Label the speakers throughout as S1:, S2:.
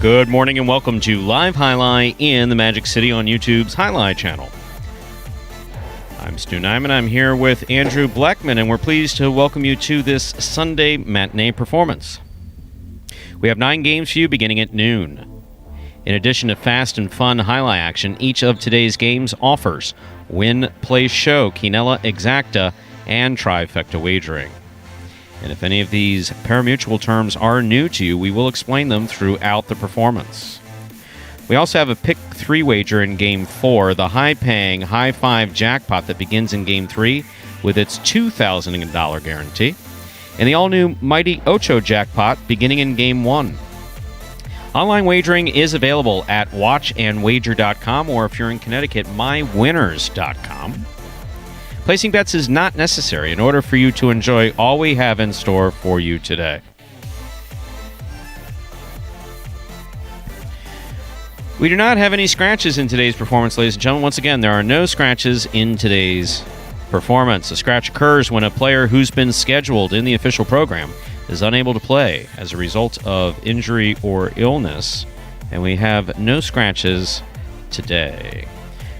S1: Good morning and welcome to Live Jai-Alai in the Magic City on YouTube's Jai-Alai Channel. I'm Stu Nyman. I'm here with Andrew Blackman, and we're pleased to welcome you to this Sunday matinee performance. We have 9 games for you beginning at noon. In addition to fast and fun Jai-Alai action, each of today's games offers win, play, show, quinella, exacta, and trifecta wagering. And if any of these parimutuel terms are new to you, we will explain them throughout the performance. We also have a pick 3 wager in Game 4, the high-paying High 5 jackpot that begins in Game 3 with its $2,000 guarantee, and the all-new Mighty Ocho jackpot beginning in Game 1. Online wagering is available at watchandwager.com, or if you're in Connecticut, mywinners.com. Placing bets is not necessary in order for you to enjoy all we have in store for you today. We do not have any scratches in today's performance, ladies and gentlemen. Once again, there are no scratches in today's performance. A scratch occurs when a player who's been scheduled in the official program is unable to play as a result of injury or illness, and we have no scratches today.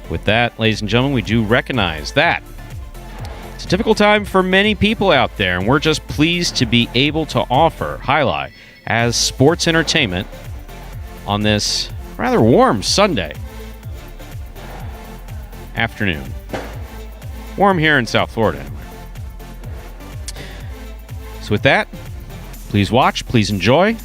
S1: With that, ladies and gentlemen, we do recognize that it's a difficult time for many people out there, and we're just pleased to be able to offer Jai-Alai as sports entertainment on this rather warm Sunday afternoon. Warm here in South Florida, anyway. So with that, please watch, please enjoy.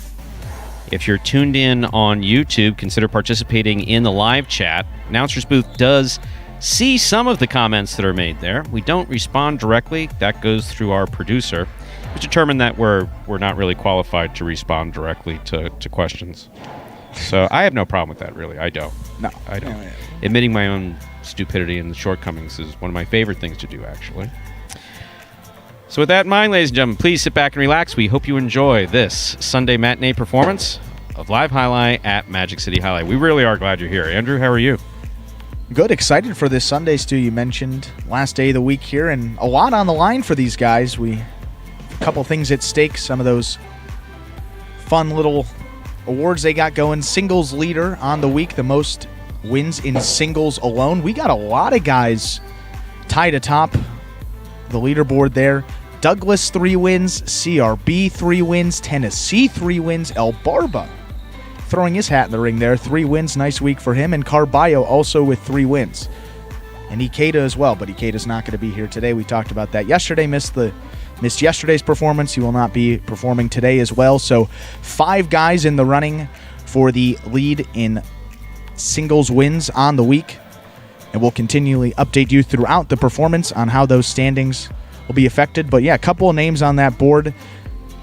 S1: If you're tuned in on YouTube, consider participating in the live chat. Announcer's Booth does see some of the comments that are made there. We don't respond directly. That goes through our producer, who's determined that we're not really qualified to respond directly to questions. So I have no problem with that, really. I don't.
S2: No.
S1: I don't. Yeah. Admitting my own stupidity and shortcomings is one of my favorite things to do, actually. So with that in mind, ladies and gentlemen, please sit back and relax. We hope you enjoy this Sunday matinee performance of Live Jai-Alai at Magic City Jai-Alai. We really are glad you're here. Andrew, how are you?
S2: Good. Excited for this Sunday, Stu. You mentioned last day of the week here, and a lot on the line for these guys. A couple things at stake. Some of those fun little awards they got going. Singles leader on the week, the most wins in singles alone. We got a lot of guys tied atop the leaderboard there. Douglas 3 wins, CRB 3 wins, Tennessee 3 wins, El Barba throwing his hat in the ring there. 3 wins, nice week for him. And Carballo also with 3 wins. And Ikeda as well, but Ikeda's not going to be here today. We talked about that yesterday, missed yesterday's performance. He will not be performing today as well. So 5 guys in the running for the lead in singles wins on the week. And we'll continually update you throughout the performance on how those standings will be affected. But yeah, a couple of names on that board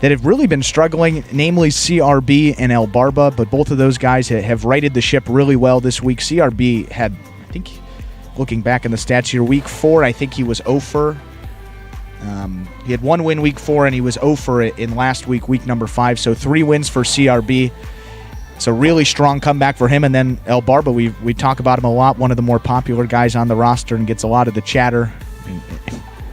S2: that have really been struggling, namely CRB and El Barba, but both of those guys have righted the ship really well this week. CRB had, I think, looking back in the stats here, week 4, I think he was 0 for. He had 1 win week 4, and he was 0 for it in last week number 5. So 3 wins for CRB. It's a really strong comeback for him. And then El Barba, we talk about him a lot, one of the more popular guys on the roster and gets a lot of the chatter,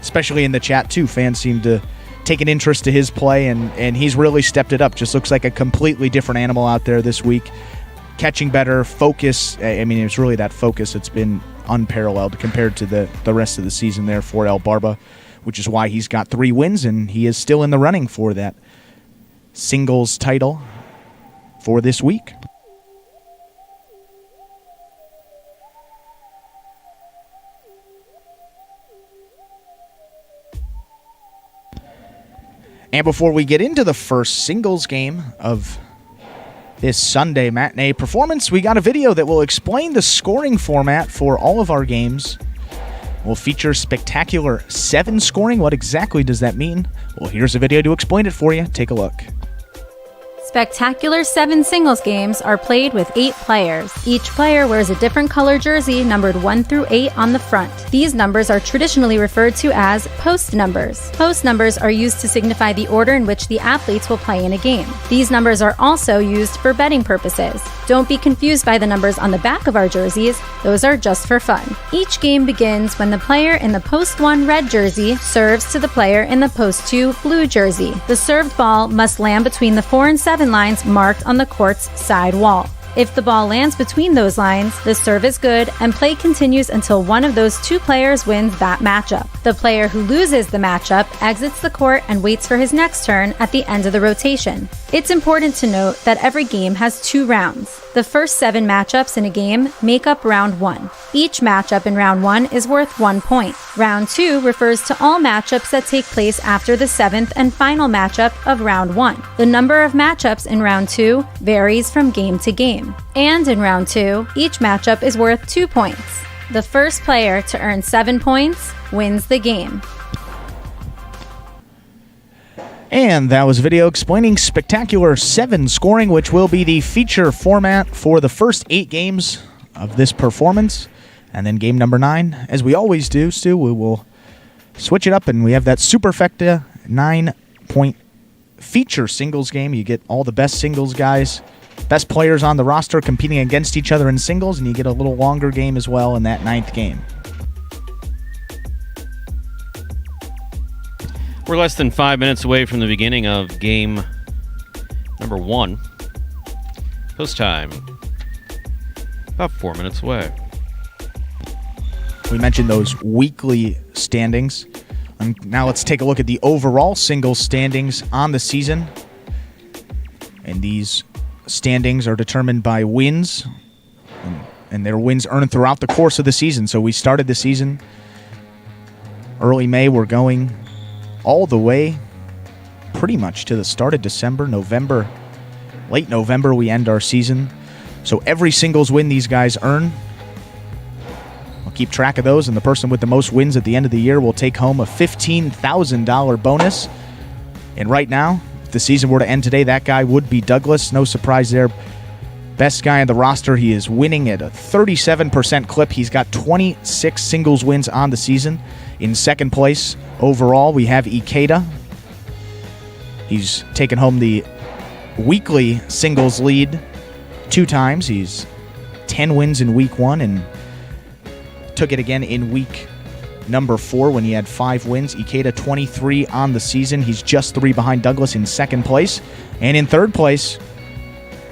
S2: especially in the chat too. Fans seem to take an interest to his play, and he's really stepped it up. Just looks like a completely different animal out there this week. Catching better, focus. I mean, it's really that focus that's been unparalleled compared to the rest of the season there for El Barba, which is why he's got 3 wins, and he is still in the running for that singles title for this week. And before we get into the first singles game of this Sunday matinee performance, we got a video that will explain the scoring format for all of our games. We'll feature spectacular 7 scoring. What exactly does that mean? Well, here's a video to explain it for you. Take a look.
S3: Spectacular 7 singles games are played with 8 players. Each player wears a different color jersey numbered 1 through 8 on the front. These numbers are traditionally referred to as post numbers. Post numbers are used to signify the order in which the athletes will play in a game. These numbers are also used for betting purposes. Don't be confused by the numbers on the back of our jerseys. Those are just for fun. Each game begins when the player in the post 1 red jersey serves to the player in the post 2 blue jersey. The served ball must land between the 4 and 7 7 lines marked on the court's side wall. If the ball lands between those lines, the serve is good and play continues until one of those 2 players wins that matchup. The player who loses the matchup exits the court and waits for his next turn at the end of the rotation. It's important to note that every game has 2 rounds. The first 7 matchups in a game make up round 1. Each matchup in round 1 is worth 1 point. Round 2 refers to all matchups that take place after the 7th and final matchup of round 1. The number of matchups in round 2 varies from game to game. And in round 2, each matchup is worth 2 points. The first player to earn 7 points wins the game.
S2: And that was a video explaining Spectacular 7 scoring, which will be the feature format for the first 8 games of this performance. And then game number 9, as we always do, Stu, we will switch it up, and we have that Superfecta 9-point feature singles game. You get all the best singles guys, best players on the roster competing against each other in singles, and you get a little longer game as well in that 9th game.
S1: We're less than 5 minutes away from the beginning of game number 1. Post time, about 4 minutes away.
S2: We mentioned those weekly standings. And now let's take a look at the overall singles standings on the season. And these standings are determined by wins, and their wins earned throughout the course of the season. So we started the season early May. We're going all the way pretty much to the start of December, November. Late November, we end our season. So every singles win these guys earn, we'll keep track of those, and the person with the most wins at the end of the year will take home a $15,000 bonus. And right now, if the season were to end today, that guy would be Douglas. No surprise there. Best guy on the roster. He is winning at a 37% clip. He's got 26 singles wins on the season. In second place overall, we have Ikeda. He's taken home the weekly singles lead 2 times. He's 10 wins in week 1 and took it again in week number 4 when he had 5 wins. Ikeda 23 on the season. He's just 3 behind Douglas in second place. And in third place,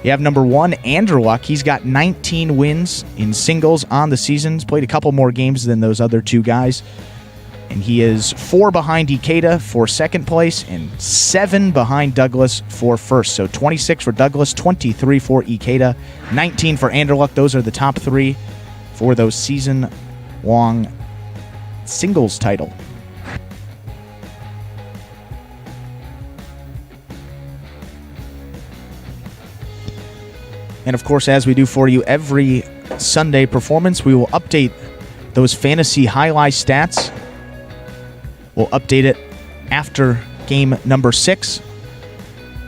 S2: you have number 1, Anderluck. He's got 19 wins in singles on the season. He's played a couple more games than those other 2 guys. And he is 4 behind Ikeda for second place and 7 behind Douglas for first. So 26 for Douglas, 23 for Ikeda, 19 for Anderluck. Those are the top 3 for those season-long singles title. And of course, as we do for you every Sunday performance, we will update those fantasy highlight stats. We'll update it after game number 6.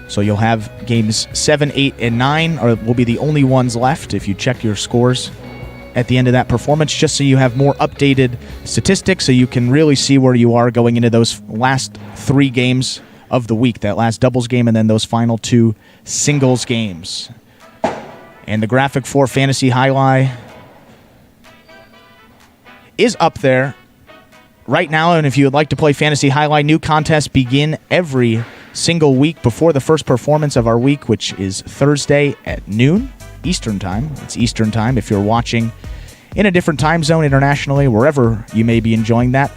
S2: So you'll have games 7, 8, and 9 will be the only ones left if you check your scores at the end of that performance, just so you have more updated statistics so you can really see where you are going into those last 3 games of the week, that last doubles game and then those final 2 singles games. And the graphic for Fantasy Highlight is up there right now, and if you would like to play Fantasy Highlight, new contests begin every single week before the first performance of our week, which is Thursday at noon Eastern Time. It's Eastern Time if you're watching in a different time zone internationally, wherever you may be enjoying that.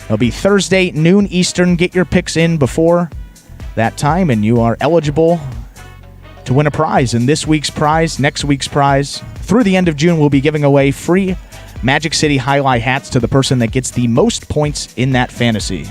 S2: It'll be Thursday, noon Eastern. Get your picks in before that time, and you are eligible to win a prize. And this week's prize, next week's prize, through the end of June, we'll be giving away free Magic City Jai-Alai hats to the person that gets the most points in that fantasy.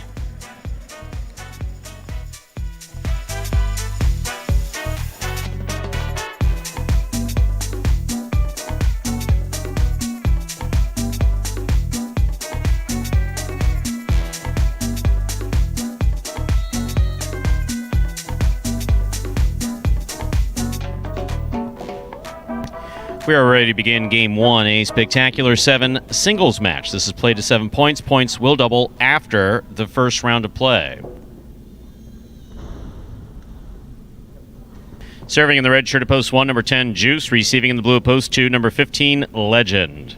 S1: We are ready to begin Game 1, a Spectacular 7 singles match. This is played to 7 points. Points will double after the first round of play. Serving in the red shirt at post 1, number 10, Juice. Receiving in the blue at post 2, number 15, Legend.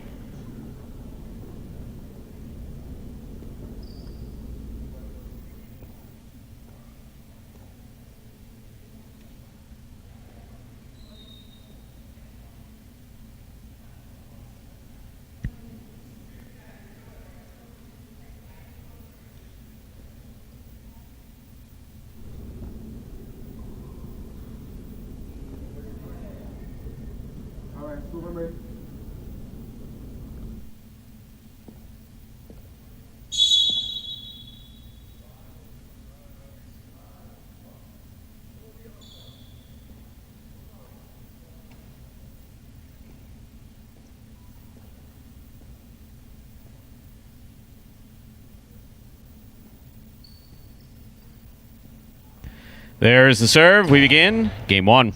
S1: There's the serve. We begin game 1.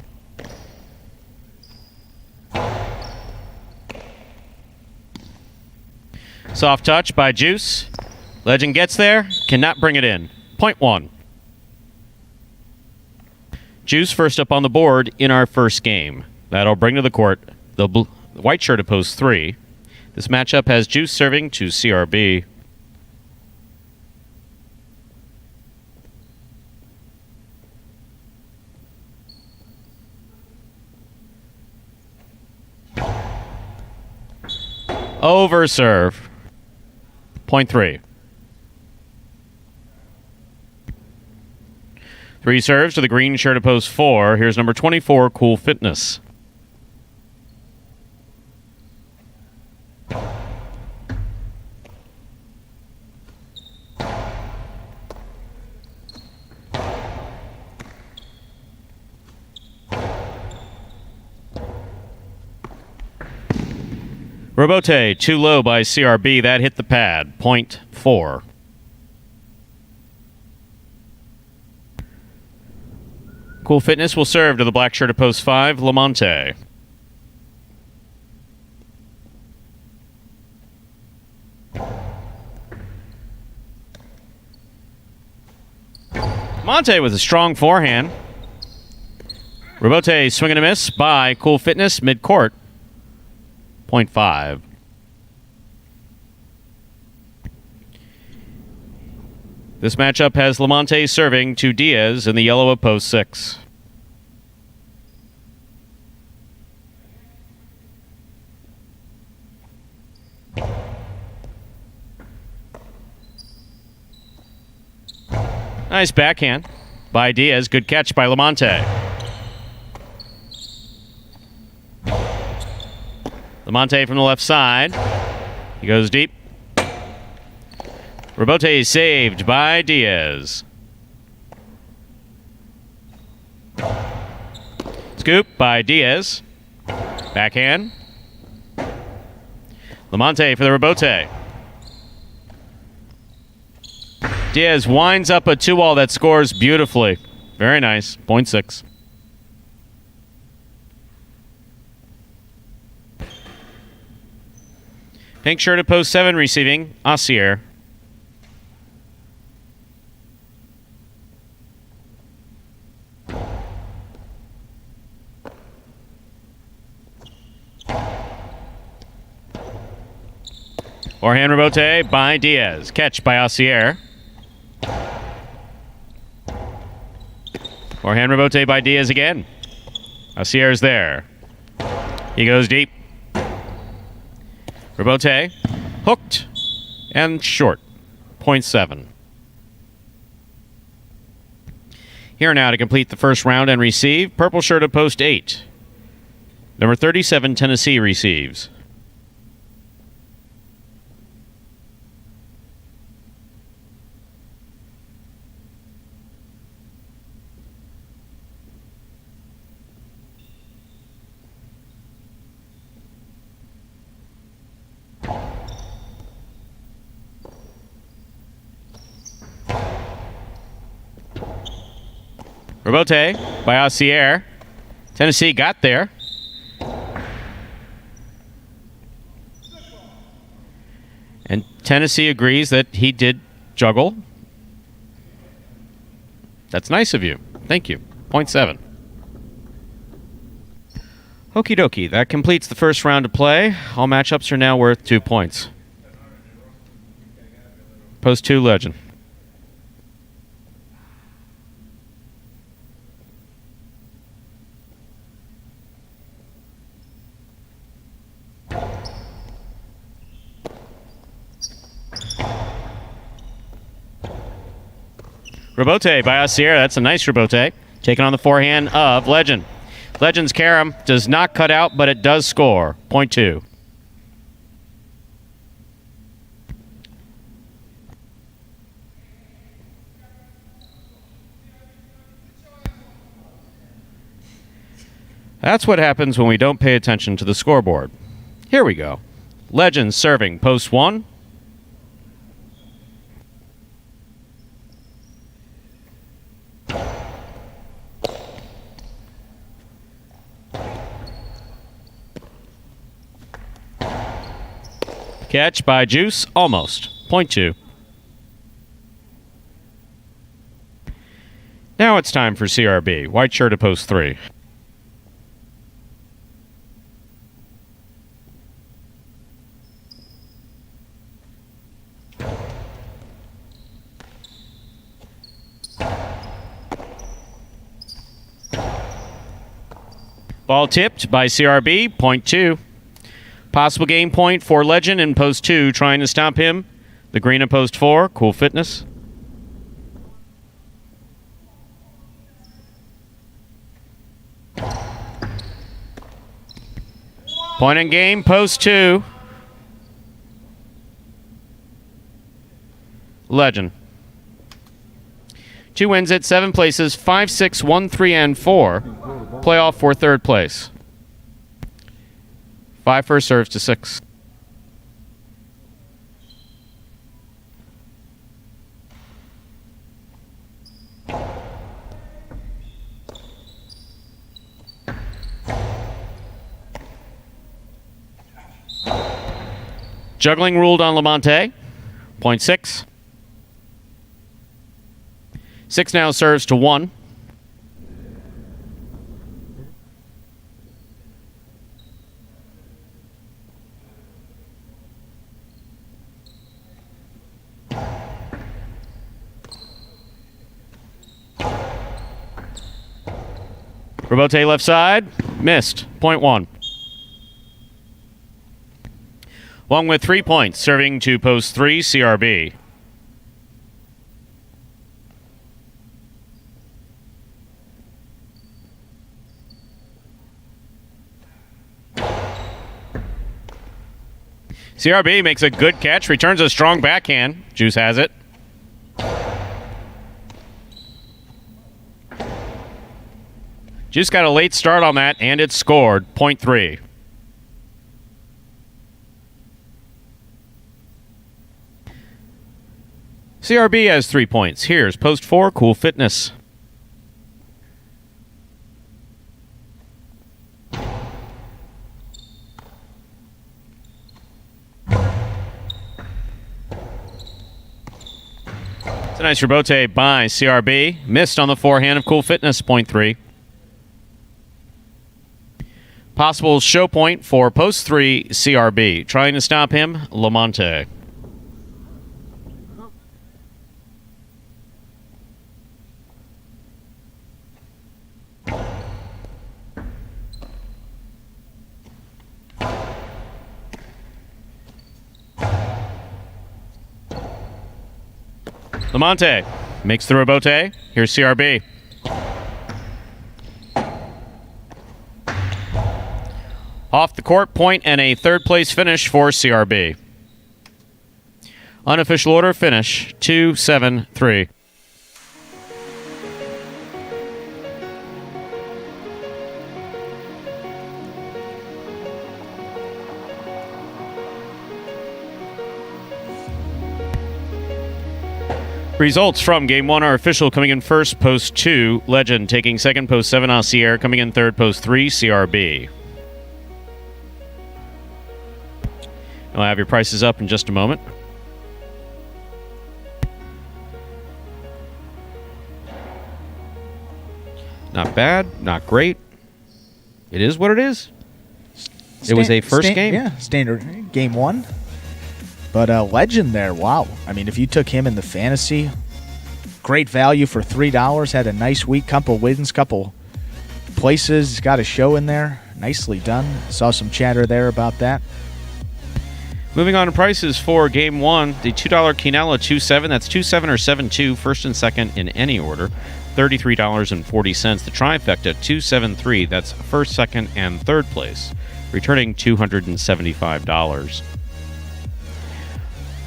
S1: Soft touch by Juice. Legend gets there, cannot bring it in. Point 1. Juice first up on the board in our first game. That'll bring to the court the white shirt at post 3. This matchup has Juice serving to CRB. Over serve. Point 3. 3 serves to the green shirt at post 4. Here's number 24, Cool Fitness. Robote, too low by CRB. That hit the pad. Point 4. Cool Fitness will serve to the black shirt at post 5, Lamonte. Lamonte with a strong forehand. Robote swing and a miss by Cool Fitness mid-court. Point 5. This matchup has Lamonte serving to Diaz in the yellow of post 6. Nice backhand by Diaz. Good catch by Lamonte. Lamonte from the left side. He goes deep. Robote saved by Diaz. Scoop by Diaz. Backhand. Lamonte for the Robote. Diaz winds up a 2-all that scores beautifully. Very nice. Point 6. Pink shirt at post 7 receiving, Assier. Forehand Robote by Diaz. Catch by Assier. Forehand Robote by Diaz again. Assier's there. He goes deep. Robote, hooked and short. Point 7. Here now to complete the first round and receive. Purple shirt at post 8. Number 37, Tennessee receives. Robote by Assier. Tennessee got there. And Tennessee agrees that he did juggle. That's nice of you. Thank you. Point 7. Okie dokie. That completes the first round of play. All matchups are now worth 2 points. Post 2 Legend. Robote by Assier. That's a nice Robote. Taking on the forehand of Legend. Legends Carom does not cut out, but it does score. Point two. That's what happens when we don't pay attention to the scoreboard. Here we go. Legends serving post one. Catch by Juice, almost. Point two. Now it's time for CRB. White shirt at post three. Ball tipped by CRB, point two. Possible game point for Legend in post two, trying to stop him. The green at post four, Cool Fitness. Point in game, post two. Legend. 2 wins at 7 places, 5, 6, 1, 3, and 4. Playoff for third place. 5 first serves to 6. Juggling ruled on Lamonte. Point 6. 6 now serves to 1. Robote left side. Missed. Point 1. Wong with 3 points, serving to post 3, CRB. CRB makes a good catch, returns a strong backhand. Juice has it. Juice got a late start on that, and it scored. Point 3. CRB has 3 points. Here's post 4, Cool Fitness. It's a nice rebote by CRB. Missed on the forehand of Cool Fitness, point 3. Possible show point for post 3, CRB. Trying to stop him, Lamonte. Lamonte makes the rebote. Here's CRB. Off the court, point, and a third place finish for CRB. Unofficial order finish 2-7-3. Results from Game 1 are official. Coming in first, post 2, Legend. Taking second, post 7, Aussier. Coming in third, post 3, CRB. I'll have your prices up in just a moment. Not bad, not great. It is what it is. It was a first game.
S2: Yeah, standard game 1. But Legend there, wow. I mean, if you took him in the fantasy, great value for $3. Had a nice week, couple wins, couple places. Got a show in there. Nicely done. Saw some chatter there about that.
S1: Moving on to prices for Game 1. The $2 Quinella 2-7. That's 2-7 or 7-2. First and second in any order. $33.40. The trifecta, 273. That's first, second, and third place, returning $275.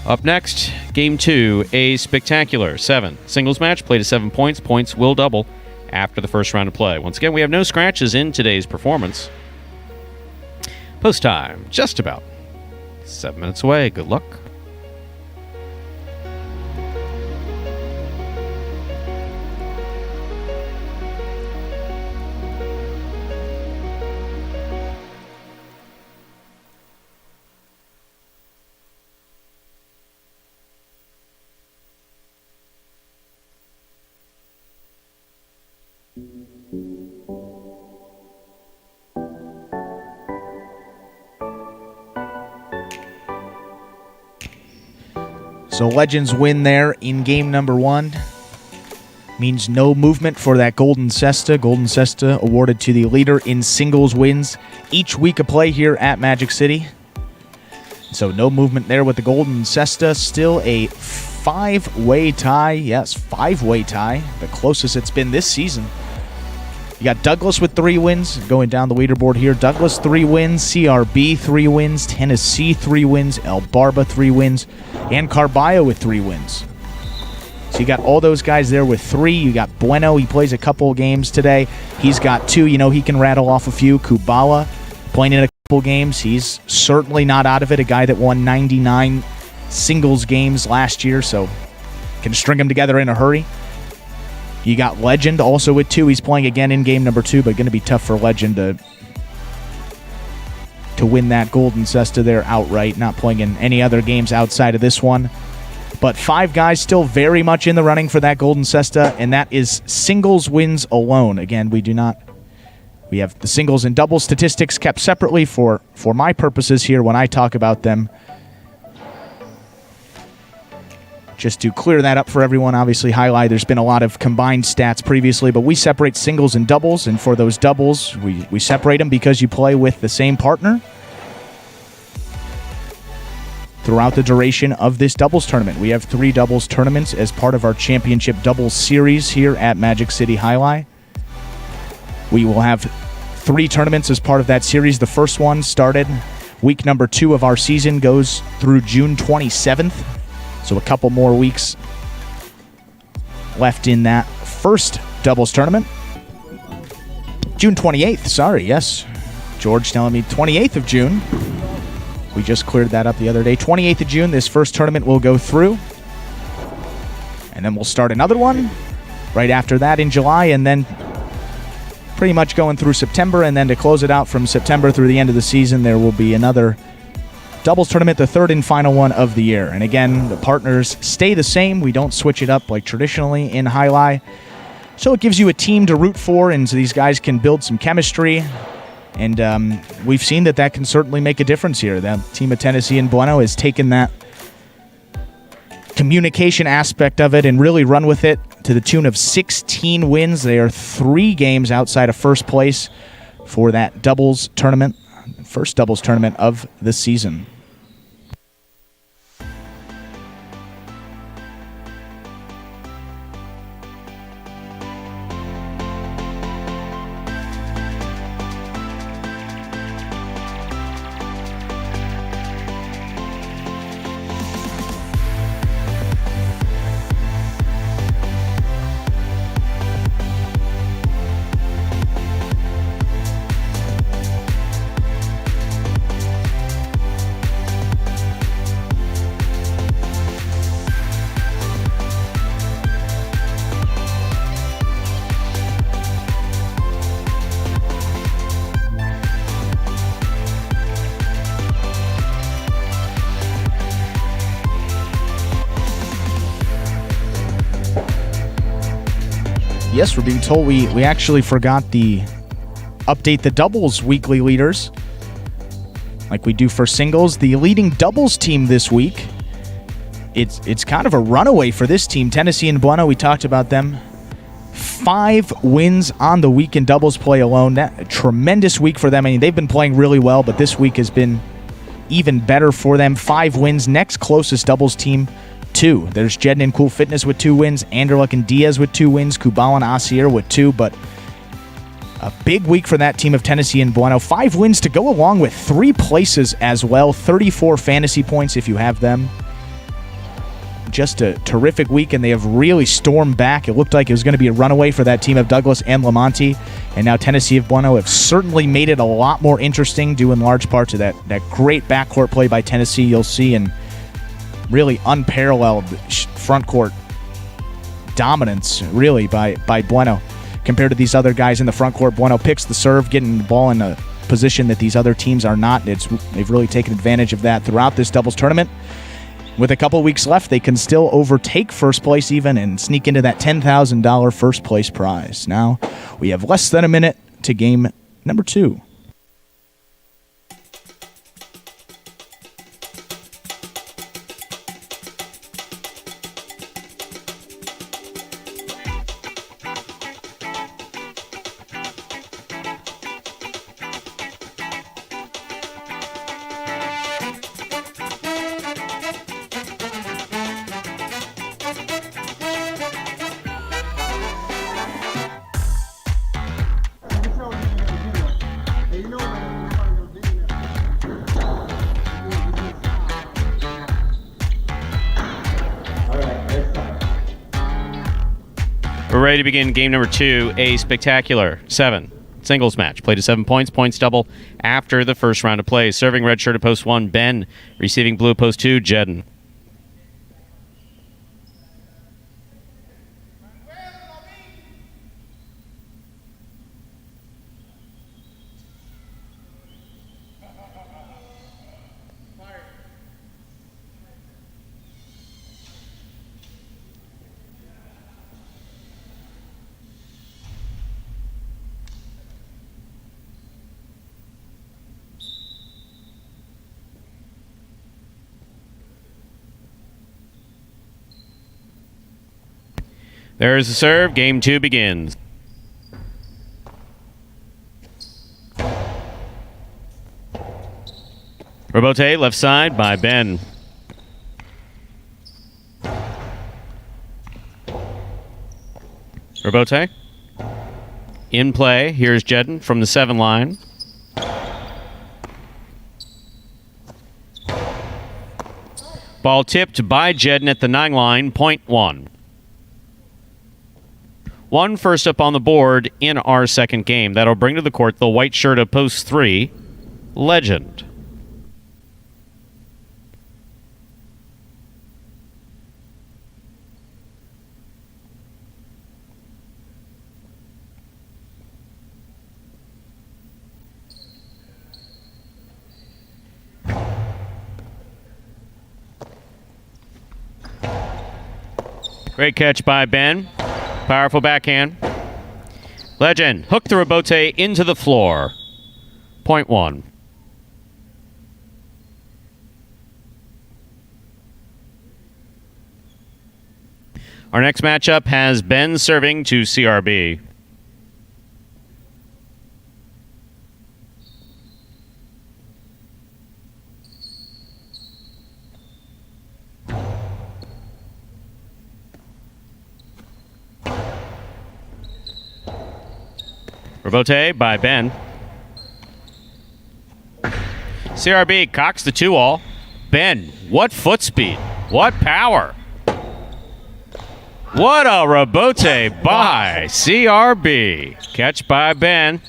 S1: Up next, Game 2, a spectacular 7 singles match, played to 7 points. Points will double after the first round of play. Once again, we have no scratches in today's performance. Post time, just about 7 minutes away. Good luck.
S2: So Legends win there in game number 1. Means no movement for that Golden Cesta. Golden Cesta awarded to the leader in singles wins each week of play here at Magic City. So no movement there with the Golden Cesta. Still a 5-way tie. Yes, 5-way tie. The closest it's been this season. You got Douglas with 3 wins going down the leaderboard here. Douglas 3 wins, CRB 3 wins, Tennessee 3 wins, El Barba 3 wins, and Carballo with 3 wins. So you got all those guys there with 3. You got Bueno, he plays a couple games today. He's got 2. You know, he can rattle off a few. Kubala playing in a couple games. He's certainly not out of it. A guy that won 99 singles games last year, so can string them together in a hurry. You got Legend also with 2. He's playing again in game number 2, but going to be tough for Legend to win that Golden Cesta there outright. Not playing in any other games outside of this one. But 5 guys still very much in the running for that Golden Cesta, and that is singles wins alone. Again, we have the singles and doubles statistics kept separately for my purposes here when I talk about them. Just to clear that up for everyone, obviously, Jai-Alai, there's been a lot of combined stats previously, but we separate singles and doubles, and for those doubles, we separate them because you play with the same partner throughout the duration of this doubles tournament. We have 3 doubles tournaments as part of our championship doubles series here at Magic City Jai-Alai. We will have 3 tournaments as part of that series. The first one started week number 2 of our season, goes through June 27th. So a couple more weeks left in that first doubles tournament. June 28th, sorry, yes. George telling me 28th of June. We just cleared that up the other day. 28th of June, this first tournament will go through. And then we'll start another one right after that in July, and then pretty much going through September, and then to close it out from September through the end of the season, there will be another doubles tournament, the third and final one of the year. And again, the partners stay the same. We don't switch it up like traditionally in Jai-Alai. So it gives you a team to root for, and so these guys can build some chemistry. And we've seen that can certainly make a difference here. The team of Tennessee and Bueno has taken that communication aspect of it and really run with it to the tune of 16 wins. They are 3 games outside of first place for that doubles tournament. First doubles tournament of the season. Yes, we're being told we actually forgot the update the doubles weekly leaders like we do for singles. The leading doubles team this week, it's kind of a runaway for this team. Tennessee and Bueno, we talked about them. 5 wins on the week in doubles play alone. That a tremendous week for them. I mean, they've been playing really well, but this week has been even better for them. 5 wins. Next closest doubles team 2. There's Jedden and Cool Fitness with 2 wins, Anderluck and Diaz with 2 wins, Kubal and Asier with 2, but a big week for that team of Tennessee and Bueno. 5 wins to go along with 3 places as well, 34 fantasy points if you have them. Just a terrific week, and they have really stormed back. It looked like it was going to be a runaway for that team of Douglas and Lamonti, and now Tennessee of Bueno have certainly made it a lot more interesting, due in large part to that great backcourt play by Tennessee you'll see, and really unparalleled frontcourt dominance, really, by Bueno. Compared to these other guys in the frontcourt, Bueno picks the serve, getting the ball in a position that these other teams are not. They've really taken advantage of that throughout this doubles tournament. With a couple weeks left, they can still overtake first place even and sneak into that $10,000 first place prize. Now, we have less than a minute to game number 2.
S1: We're ready to begin game number 2, a spectacular 7 singles match. Played to 7 points, points double after the first round of play. Serving red shirt at post 1, Ben. Receiving blue at post 2, Jedden. There's the serve. Game 2 begins. Robote, left side by Ben. Robote. In play. Here's Jedden from the 7 line. Ball tipped by Jedden at the 9 line. Point 1. 1 first up on the board in our second game. That'll bring to the court the white shirt of post 3, Legend. Great catch by Ben. Powerful backhand. Legend. Hook the Robote into the floor. Point 1. Our next matchup has Ben serving to CRB. Robote by Ben. CRB cocks the 2-all. Ben, what foot speed? What power? What a Robote by CRB. Catch by Ben.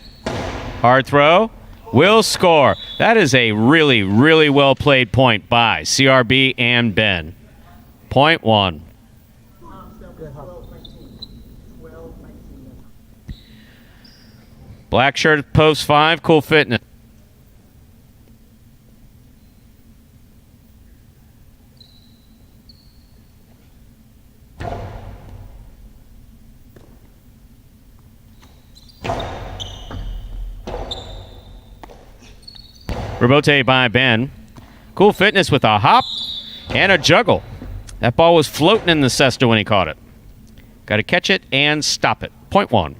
S1: Hard throw. Will score. That is a really, really well played point by CRB and Ben. Point 1. Black shirt post 5, Cool Fitness. Robote by Ben. Cool Fitness with a hop and a juggle. That ball was floating in the cesta when he caught it. Got to catch it and stop it. Point 1.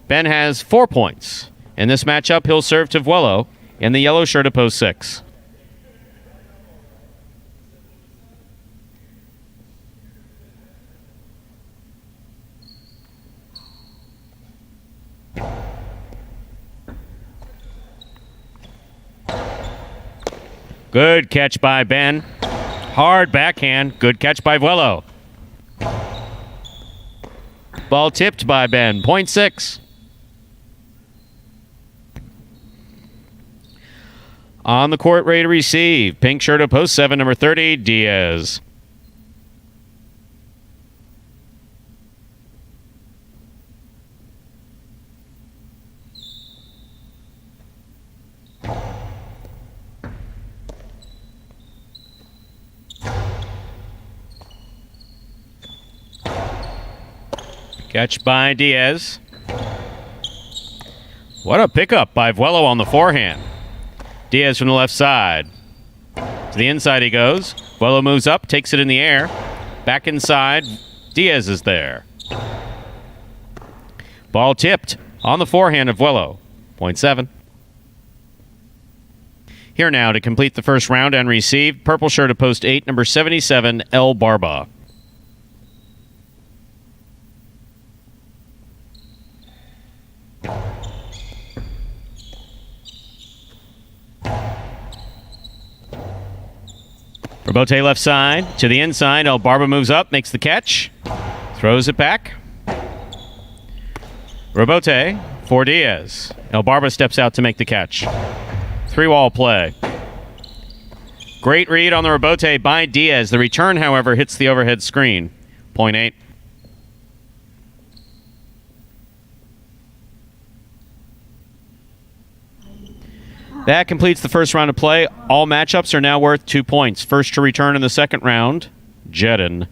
S1: Ben has 4 points. In this matchup, he'll serve to Vuelo in the yellow shirt of post 6. Good catch by Ben. Hard backhand. Good catch by Vuelo. Ball tipped by Ben. Point 6. On the court, ready to receive. Pink shirt of post 7, number 30, Diaz. Catch by Diaz. What a pickup by Vuelo on the forehand. Diaz from the left side. To the inside he goes. Vuelo moves up, takes it in the air. Back inside. Diaz is there. Ball tipped on the forehand of Vuelo. Point 7. Here now to complete the first round and receive. Purple shirt of post 8, number 77, El Barba. Robote left side. To the inside. El Barba moves up, makes the catch. Throws it back. Robote for Diaz. El Barba steps out to make the catch. 3-wall play. Great read on the Robote by Diaz. The return, however, hits the overhead screen. Point 8. That completes the first round of play. All matchups are now worth 2 points. First to return in the second round, Jedin.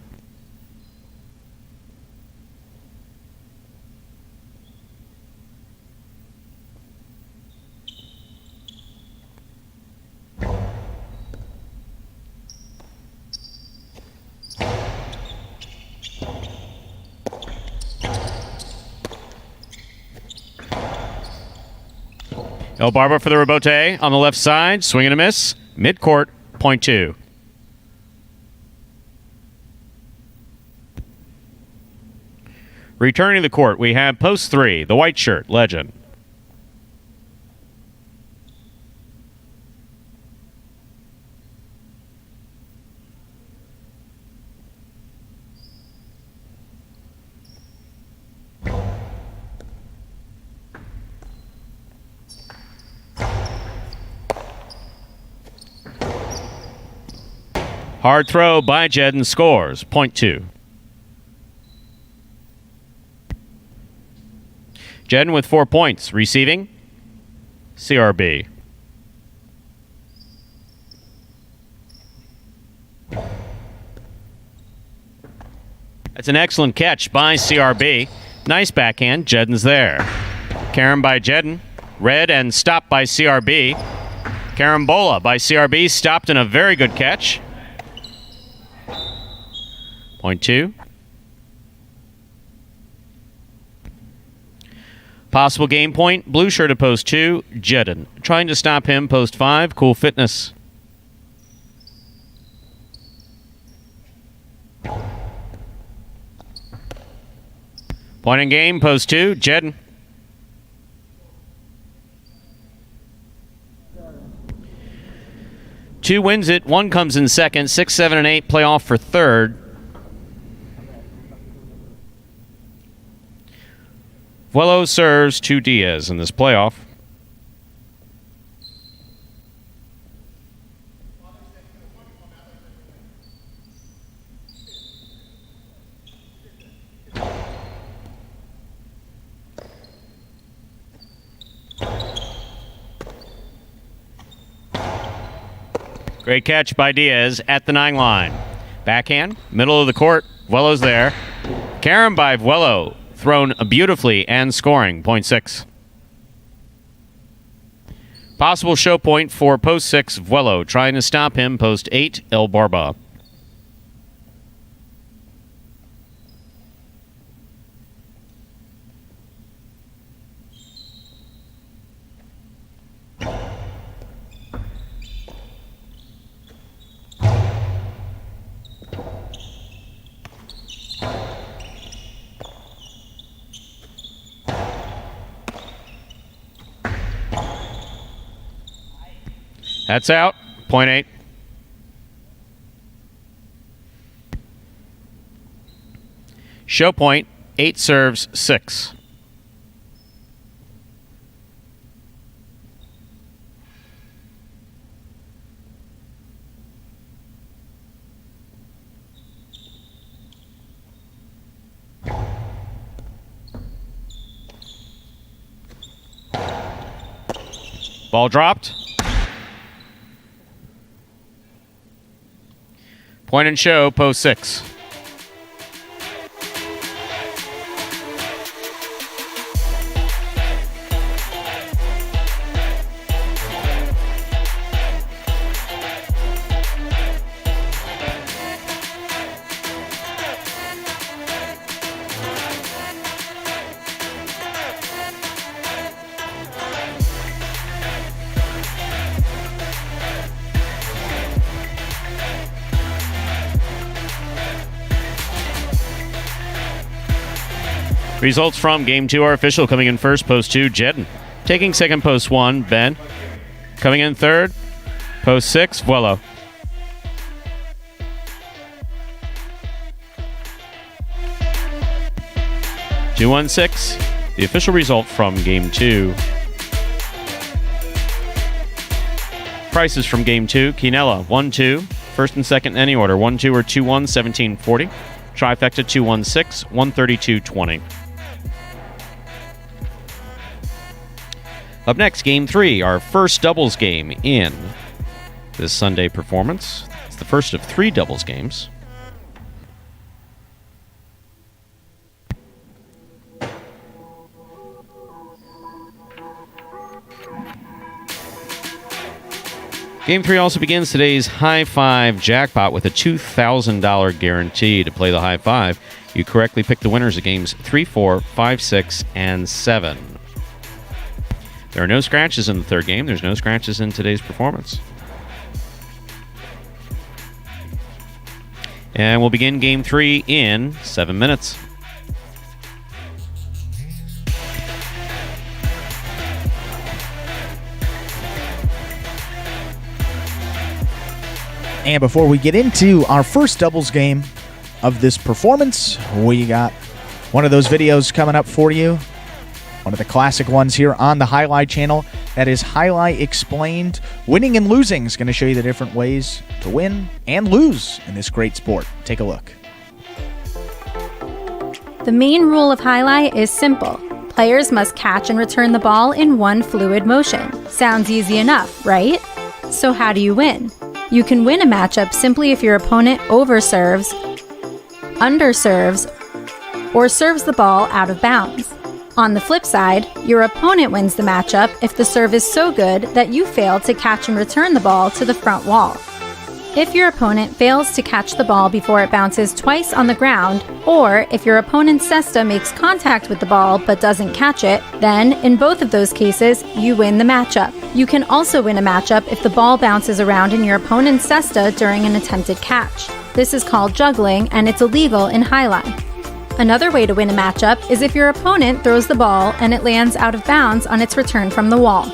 S1: El Barba for the Robote on the left side. Swing and a miss. Mid-court, point 2. Returning to the court, we have post 3, the white shirt, Legend. Hard throw by Jedin, scores. Point 2. Jedin with 4 points. Receiving, CRB. That's an excellent catch by CRB. Nice backhand. Jedin's there. Carom by Jedin. Read and stopped by CRB. Carambola by CRB. Stopped in a very good catch. Point 2. Possible game point. Blue shirt at post 2. Jedin. Trying to stop him. Post 5. Cool Fitness. Point in game. Post 2. Jedin. Two wins it. 1 comes in second. 6, 7, and 8 play off for third. Vuelo serves to Diaz in this playoff. Great catch by Diaz at the 9 line. Backhand, middle of the court. Vuelo's there. Carom by Vuelo. Thrown beautifully and scoring. Point 6. Possible show point for post 6, Vuelo. Trying to stop him. Post 8, El Barba. That's out. Point 8. Show point, 8 serves, 6. Ball dropped. Point and show, post 6. Results from Game 2 are official. Coming in first, post 2, Jedden. Taking second, post 1, Ben. Coming in third, post 6, Vuelo. Two 1-6. The official result from Game 2. Prices from Game 2. Quinella, 1-2. First and second in any order. 1-2 or 2-1, 17.40. Trifecta, 2-1-6, 132.20. Up next, Game 3, our first doubles game in this Sunday performance. It's the first of 3 doubles games. Game 3 also begins today's High Five jackpot with a $2,000 guarantee. To play the High Five, you correctly pick the winners of games 3, 4, 5, 6, and 7. There are no scratches in the third game. There's no scratches in today's performance. And we'll begin Game 3 in 7 minutes.
S2: And before we get into our first doubles game of this performance, we got one of those videos coming up for you. One of the classic ones here on the Jai-Alai channel. That is Jai-Alai Explained. Winning and losing is going to show you the different ways to win and lose in this great sport. Take a look.
S3: The main rule of Jai-Alai is simple. Players must catch and return the ball in one fluid motion. Sounds easy enough, right? So how do you win? You can win a matchup simply if your opponent overserves, underserves, or serves the ball out of bounds. On the flip side, your opponent wins the matchup if the serve is so good that you fail to catch and return the ball to the front wall. If your opponent fails to catch the ball before it bounces twice on the ground, or if your opponent's cesta makes contact with the ball but doesn't catch it, then, in both of those cases, you win the matchup. You can also win a matchup if the ball bounces around in your opponent's cesta during an attempted catch. This is called juggling, and it's illegal in Jai-Alai. Another way to win a matchup is if your opponent throws the ball and it lands out of bounds on its return from the wall.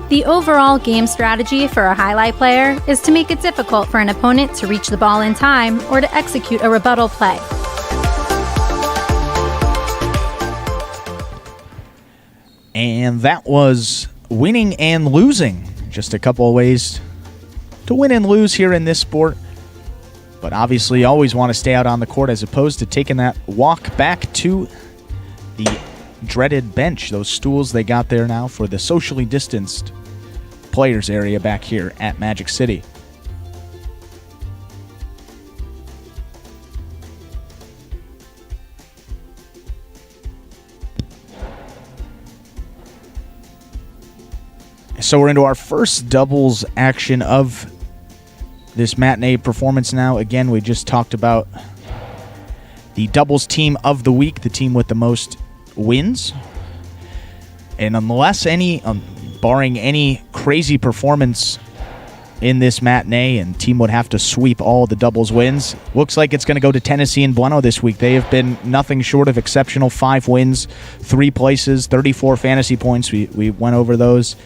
S3: The overall game strategy for a Jai-Alai player is to make it difficult for an opponent to reach the ball in time or to execute a rebuttal play.
S2: And that was winning and losing. Just a couple of ways to win and lose here in this sport. But obviously, you always want to stay out on the court as opposed to taking that walk back to the dreaded bench. Those stools they got there now for the socially distanced players area back here at Magic City. So we're into our first doubles action of this matinee performance now. Again, we just talked about the doubles team of the week, the team with the most wins. And unless barring any crazy performance in this matinee, and team would have to sweep all the doubles wins, looks like it's going to go to Tennessee and Bueno this week. They have been nothing short of exceptional. 5 wins, 3 places, 34 fantasy points. We went over those.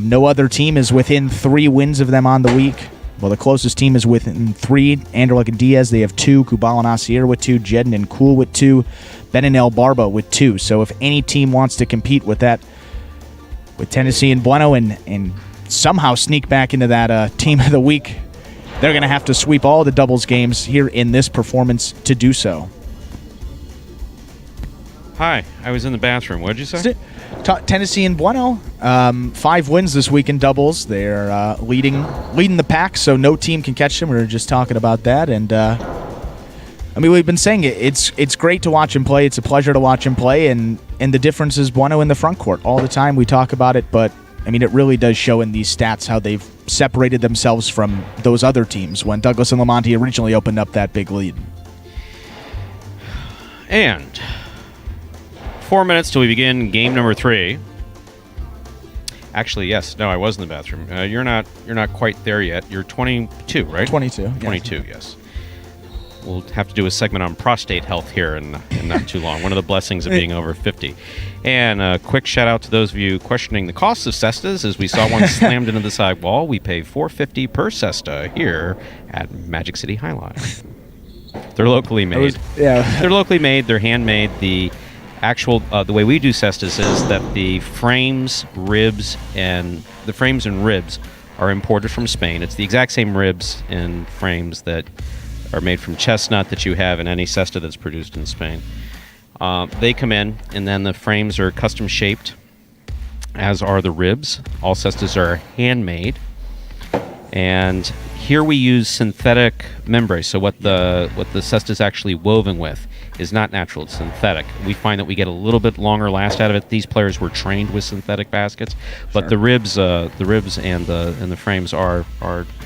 S2: No other team is within 3 wins of them on the week. Well, the closest team is within 3. Anderlecht and Diaz, they have 2. Kubal and Asier with 2. Jedden and Kuhl with 2. Ben and El Barba with 2. So if any team wants to compete with that, with Tennessee and Bueno and somehow sneak back into that team of the week, they're going to have to sweep all the doubles games here in this performance to do so.
S1: Hi, I was in the bathroom. What did you say?
S2: Tennessee and Bueno, 5 wins this week in doubles. They're leading the pack, so no team can catch them. We were just talking about that, and I mean, we've been saying it. It's great to watch him play. It's a pleasure to watch him play, and the difference is Bueno in the front court. All the time we talk about it, but I mean, it really does show in these stats how they've separated themselves from those other teams when Douglas and Lamonti originally opened up that big lead.
S1: And 4 minutes till we begin game number 3. Actually, yes. No, I was in the bathroom. You're not quite there yet. You're 22, right?
S2: 22.
S1: 22, yes. We'll have to do a segment on prostate health here in not too long. One of the blessings of being over 50. And a quick shout out to those of you questioning the cost of cestas. As we saw one slammed into the side wall, we pay $4.50 per cesta here at Magic City Jai-Alai. They're locally made. They're locally made. They're handmade. The actual the way we do cestas is that the frames and ribs are imported from Spain. It's the exact same ribs and frames that are made from chestnut that you have in any cesta that's produced in Spain. They come in, and then the frames are custom shaped, as are the ribs. All cestas are handmade, and here we use synthetic membrane. So what the cesta is actually woven with is not natural; it's synthetic. We find that we get a little bit longer last out of it. These players were trained with synthetic baskets, but
S2: Sure.
S1: the ribs and the frames are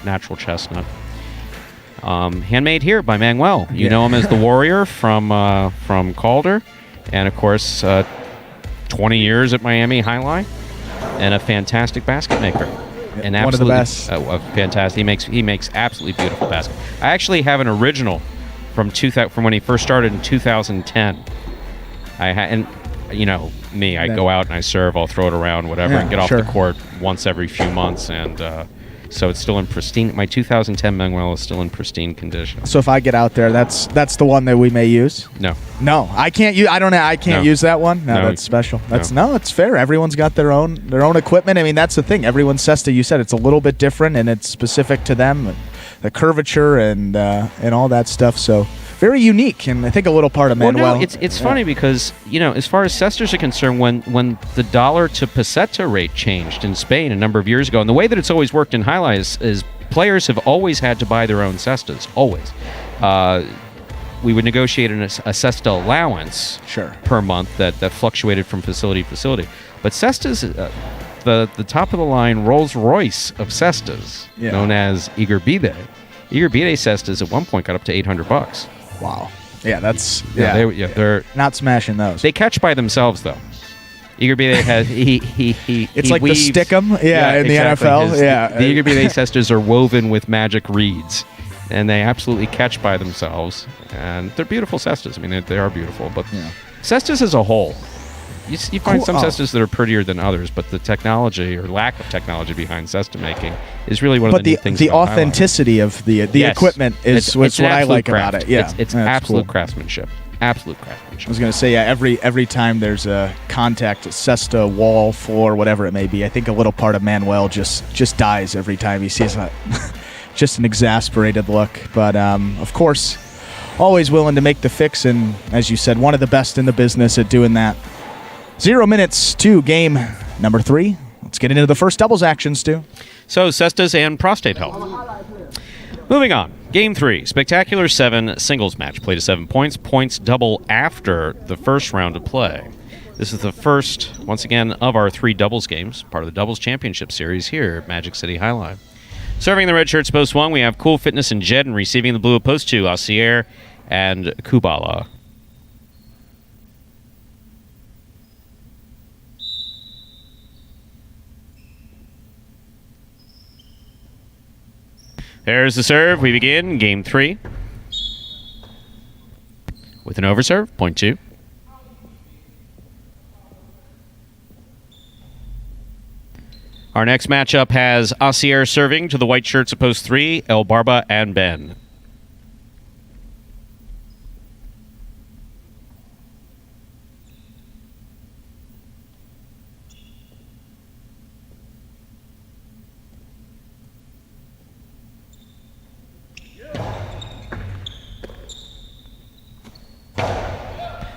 S1: natural chestnut. Handmade here by Manuel. You know him as the Warrior from Calder, and of course, 20 years at Miami Jai-Alai, and a fantastic basket maker. And
S2: one of the best.
S1: Fantastic. He makes absolutely beautiful baskets. I actually have an original from when he first started in 2010. And you know me, I go out and I serve. I'll throw it around, whatever, and get off the court once every few months, and so it's still in pristine. My 2010 Manuel is still in pristine condition.
S2: So if I get out there, that's the one that we may use. No, I can't use. I don't know. I can't use that one. No, that's special. It's fair. Everyone's got their own equipment. I mean, that's the thing. Everyone's cesta, you said, it's a little bit different, and it's specific to them, the curvature and all that stuff. So very unique, and I think a little part of Manuel.
S1: Well, no, it's funny because, you know, as far as cestas are concerned, when the dollar to peseta rate changed in Spain a number of years ago, and the way that it's always worked in Jai-Alai is players have always had to buy their own cestas, always. We would negotiate a cesta allowance per month that fluctuated from facility to facility. But cestas, the top of the line Rolls Royce of cestas, known as Igurbide cestas at one point got up to $800.
S2: Wow. Yeah, that's
S1: they're
S2: not smashing those.
S1: They catch by themselves though. Igurbide has
S2: it's like
S1: weaves,
S2: the stickum, in the
S1: exactly.
S2: NFL.
S1: The Igurbide cestas are woven with magic reeds, and they absolutely catch by themselves. And they're beautiful cestas. I mean, they are beautiful, but cestas as a whole, you find some cestas that are prettier than others, but the technology or lack of technology behind cesta making is really one of the neat things.
S2: The
S1: about
S2: authenticity of the equipment is what I like about it. Yeah,
S1: it's absolute craftsmanship. Absolute craftsmanship.
S2: I was going to say, every time there's a contact, cesta, wall, floor, whatever it may be, I think a little part of Manuel just dies every time he sees that. Just an exasperated look. But, of course, always willing to make the fix, and as you said, one of the best in the business at doing that. 0 minutes to game number 3. Let's get into the first doubles action, Stu.
S1: So, cestas and prostate health. Moving on. Game 3. Spectacular 7 singles match. Played to 7 points. Points double after the first round of play. This is the first, once again, of our 3 doubles games, part of the Doubles Championship Series here at Magic City Jai-Alai. Serving the red shirts post 1, we have Cool Fitness and Jedden. Receiving the blue at post 2, Asier and Kubala. There's the serve. We begin game 3 with an overserve, point 2. Our next matchup has Asier serving to the white shirts of post 3, El Barba and Ben.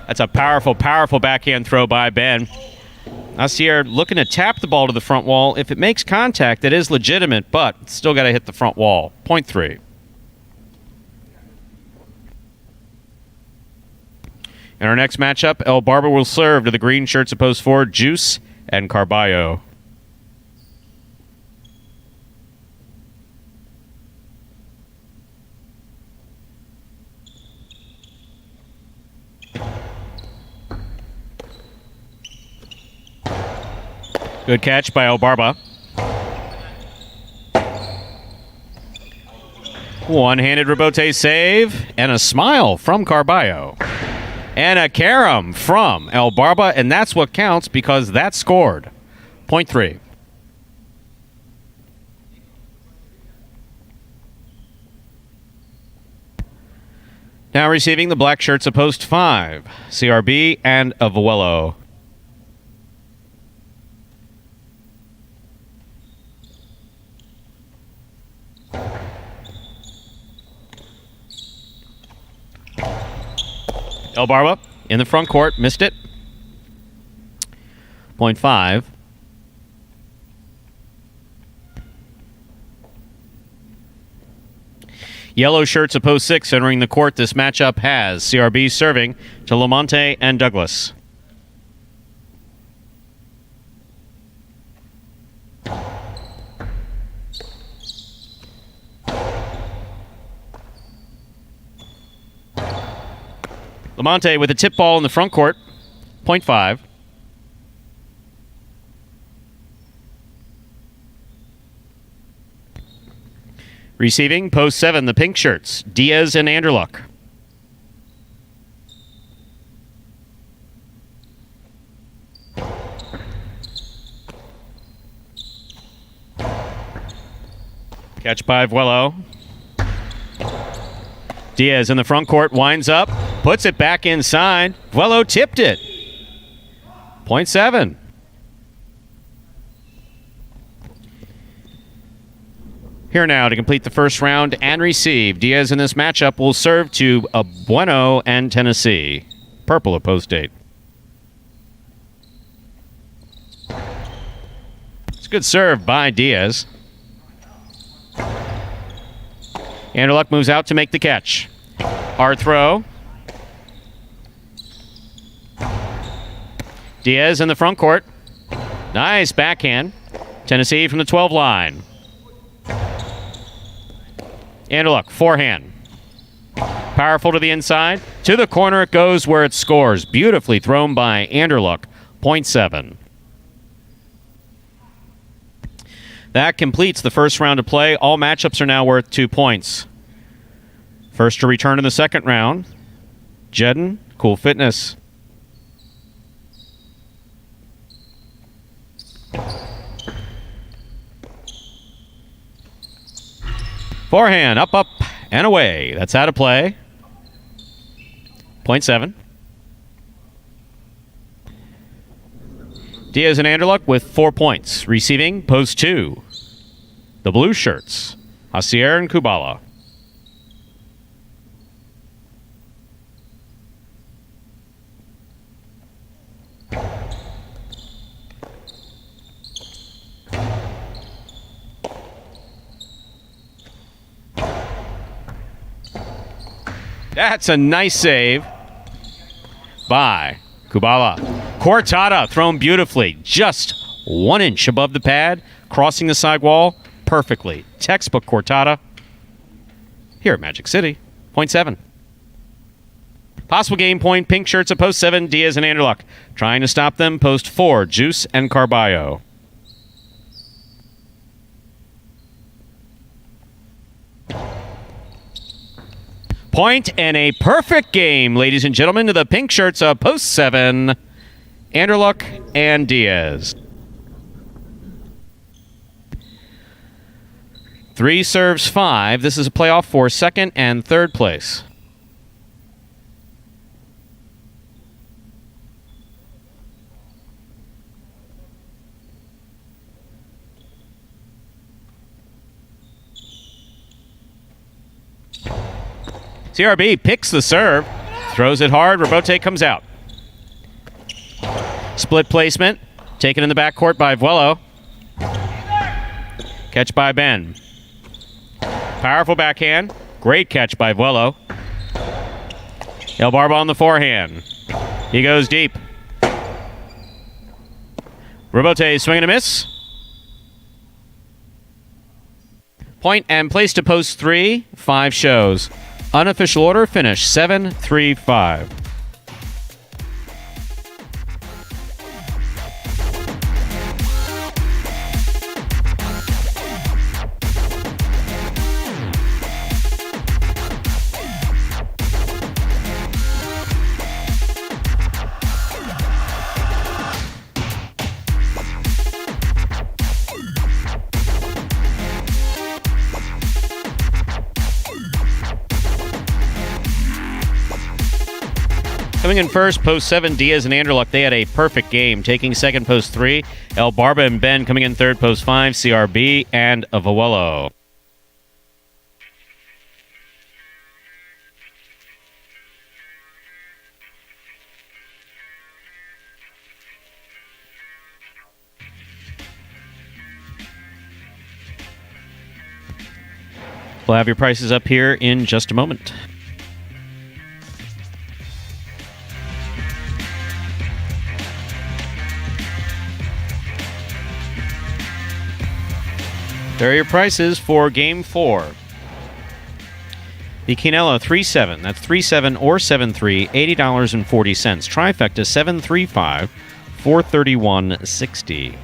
S1: That's a powerful, powerful backhand throw by Ben. Asier looking to tap the ball to the front wall. If it makes contact, it is legitimate, but it's still got to hit the front wall. Point 3. In our next matchup, El Barba will serve to the green shirts of post 4, Juice and Carballo. Good catch by El Barba. One-handed rebote save and a smile from Carballo. And a carom from El Barba, and that's what counts because that scored. Point 3. Now receiving the black shirts of post 5, CRB and Avuelo. El Barba in the front court, missed it. Point 5. Yellow shirts of post 6 entering the court. This matchup has CRB serving to Lamonte and Douglas. Lamonte with a tip ball in the front court. Point 5. Receiving post 7, the pink shirts, Diaz and Anderluck. Catch by Vuelo. Diaz in the front court, winds up, puts it back inside. Vuelo tipped it. Point 7. Here now to complete the first round and receive. Diaz in this matchup will serve to Bueno and Tennessee. Purple at post 8. It's a good serve by Diaz. Anderluck moves out to make the catch. Hard throw. Diaz in the front court. Nice backhand. Tennessee from the 12 line. Anderluck, forehand. Powerful to the inside. To the corner it goes where it scores. Beautifully thrown by Anderluck. Point 7. That completes the first round of play. All matchups are now worth 2 points. First to return in the second round, Jedden, Cool Fitness. Forehand, up, up, and away. That's out of play. Point 7. Diaz and Anderluck with 4 points. Receiving, post 2. The blue shirts, Asier and Kubala. That's a nice save by Kubala. Cortada thrown beautifully, just 1 inch above the pad, crossing the side wall perfectly. Textbook Cortada here at Magic City. Point 7. Possible game point, pink shirts at post 7, Diaz and Anderluck. Trying to stop them, post 4, Juice and Carballo. Point and a perfect game, ladies and gentlemen, to the pink shirts of post 7, Anderluck and Diaz. 3 serves 5. This is a playoff for second and third place. CRB picks the serve, throws it hard. Robote comes out. Split placement, taken in the backcourt by Vuelo. Catch by Ben. Powerful backhand. Great catch by Vuelo. El Barba on the forehand. He goes deep. Robote swing and a miss. Point and place to post 3. 5 shows. Unofficial order finish 7-3-5. Coming in first, post 7, Diaz and Anderluck. They had a perfect game. Taking second, post 3, El Barba and Ben. Coming in third, post 5, CRB and Vuelo. We'll have your prices up here in just a moment. There are your prices for Game 4. The Quinella 3-7, that's 3-7 or 7-3, $80.40. Trifecta 7-3-5, $431.60.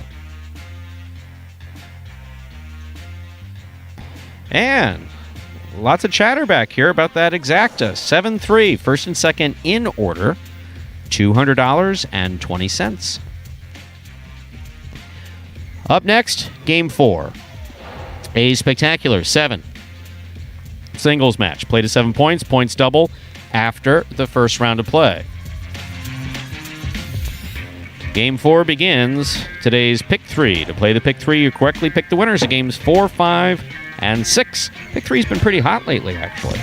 S1: And lots of chatter back here about that exacta. 7-3, first and second in order, $200.20. Up next, Game 4. A spectacular 7 singles match. Play to 7 points. Points double after the first round of play. Game 4 begins today's Pick 3. To play the Pick 3, you correctly pick the winners of Games 4, 5, and 6. Pick 3's been pretty hot lately, actually.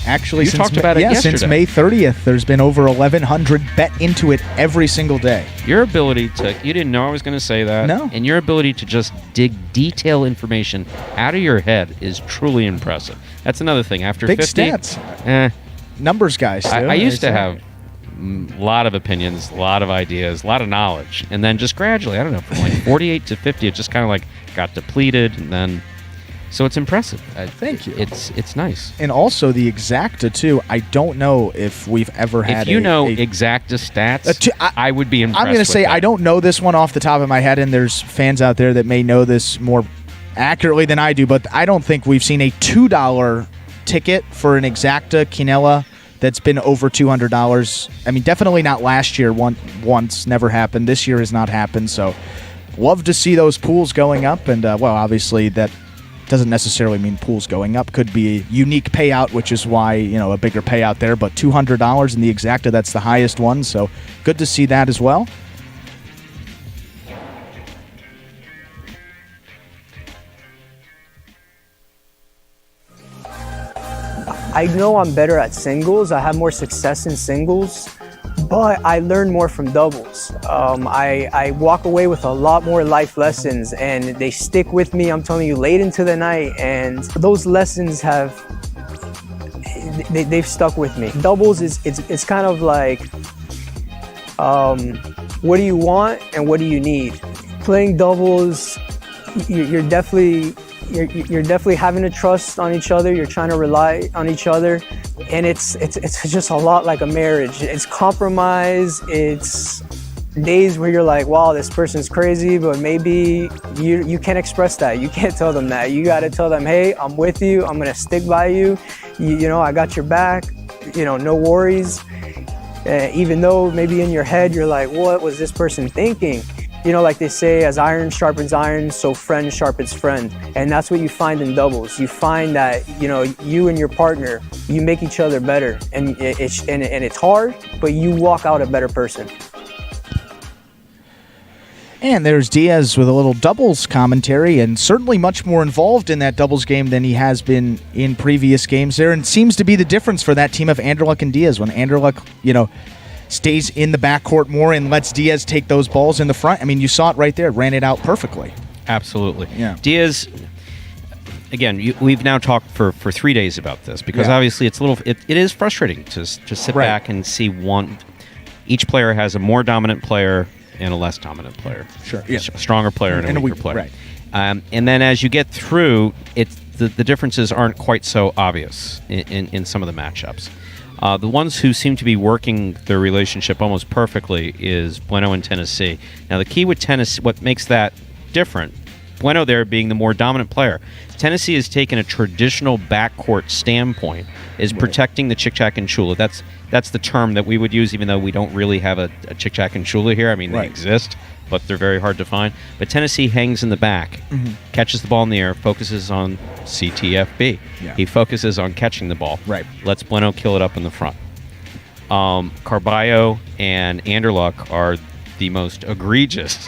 S2: Actually,
S1: you talked about it yesterday.
S2: Since May 30th, there's been over 1,100 bet into it every single day.
S1: Your ability to, you didn't know I was going to say that.
S2: No.
S1: And your ability to just dig detail information out of your head is truly impressive. That's another thing. After
S2: Big
S1: 50,
S2: stats. Numbers guys, too.
S1: I used to have a lot of opinions, a lot of ideas, a lot of knowledge. And then just gradually, I don't know, from like 48 to 50, it just kind of like got depleted. And then, so it's impressive.
S2: Thank you.
S1: It's nice.
S2: And also the exacta, too. I don't know if we've ever had
S1: if you know exacta stats, I would be impressed.
S2: I'm going to say I don't know this one off the top of my head, and there's fans out there that may know this more accurately than I do, but I don't think we've seen a $2 ticket for an exacta Quinella that's been over $200. I mean, definitely not last year. Once never happened. This year has not happened. So, love to see those pools going up. And well, obviously that doesn't necessarily mean pools going up. Could be a unique payout, which is why a bigger payout there. But $200 in the exacta, that's the highest one. So, good to see that as well.
S4: I know I'm better at singles. I have more success in singles, but I learn more from doubles. I walk away with a lot more life lessons, and they stick with me, I'm telling you, late into the night. And those lessons they've stuck with me. Doubles it's kind of like, what do you want and what do you need? Playing doubles, you're definitely having to trust on each other. You're trying to rely on each other, and it's just a lot like a marriage. It's compromise. It's days where you're like, wow, this person's crazy, but maybe you can't express that. You can't tell them that. You got to tell them, hey, I'm with you. I'm gonna stick by you. You know, I got your back. No worries. Even though maybe in your head you're like, what was this person thinking? you know, like they say, as iron sharpens iron, so friend sharpens friend. And that's what you find in doubles. You find that, you know, you and your partner, you make each other better. And it's hard, but you walk out a better person.
S2: And there's Diaz with a little doubles commentary, and certainly much more involved in that doubles game than he has been in previous games there, and seems to be the difference for that team of Anderluck and Diaz when Anderluck, you know, stays in the backcourt more and lets Diaz take those balls in the front. I mean, you saw it right there, ran it out perfectly.
S1: Absolutely.
S2: Yeah.
S1: Diaz, again, we've now talked for 3 days about this because obviously it's it is frustrating to sit back and see each player has a more dominant player and a less dominant player.
S2: Sure. Yeah.
S1: A stronger player and a weaker player.
S2: Right.
S1: And then as you get through, the differences aren't quite so obvious in some of the matchups. The ones who seem to be working their relationship almost perfectly is Bueno and Tennessee. Now, the key with Tennessee, what makes that different, Bueno there being the more dominant player. Tennessee has taken a traditional backcourt standpoint, is protecting the Chick-Chack and Chula. That's the term that we would use, even though we don't really have a Chick-Chack and Chula here. I mean, they exist, but they're very hard to find. But Tennessee hangs in the back, catches the ball in the air, focuses on CTFB.
S2: Yeah.
S1: He focuses on catching the ball.
S2: Right.
S1: Lets Bueno kill it up in the front. Carballo and Anderluck are the most egregious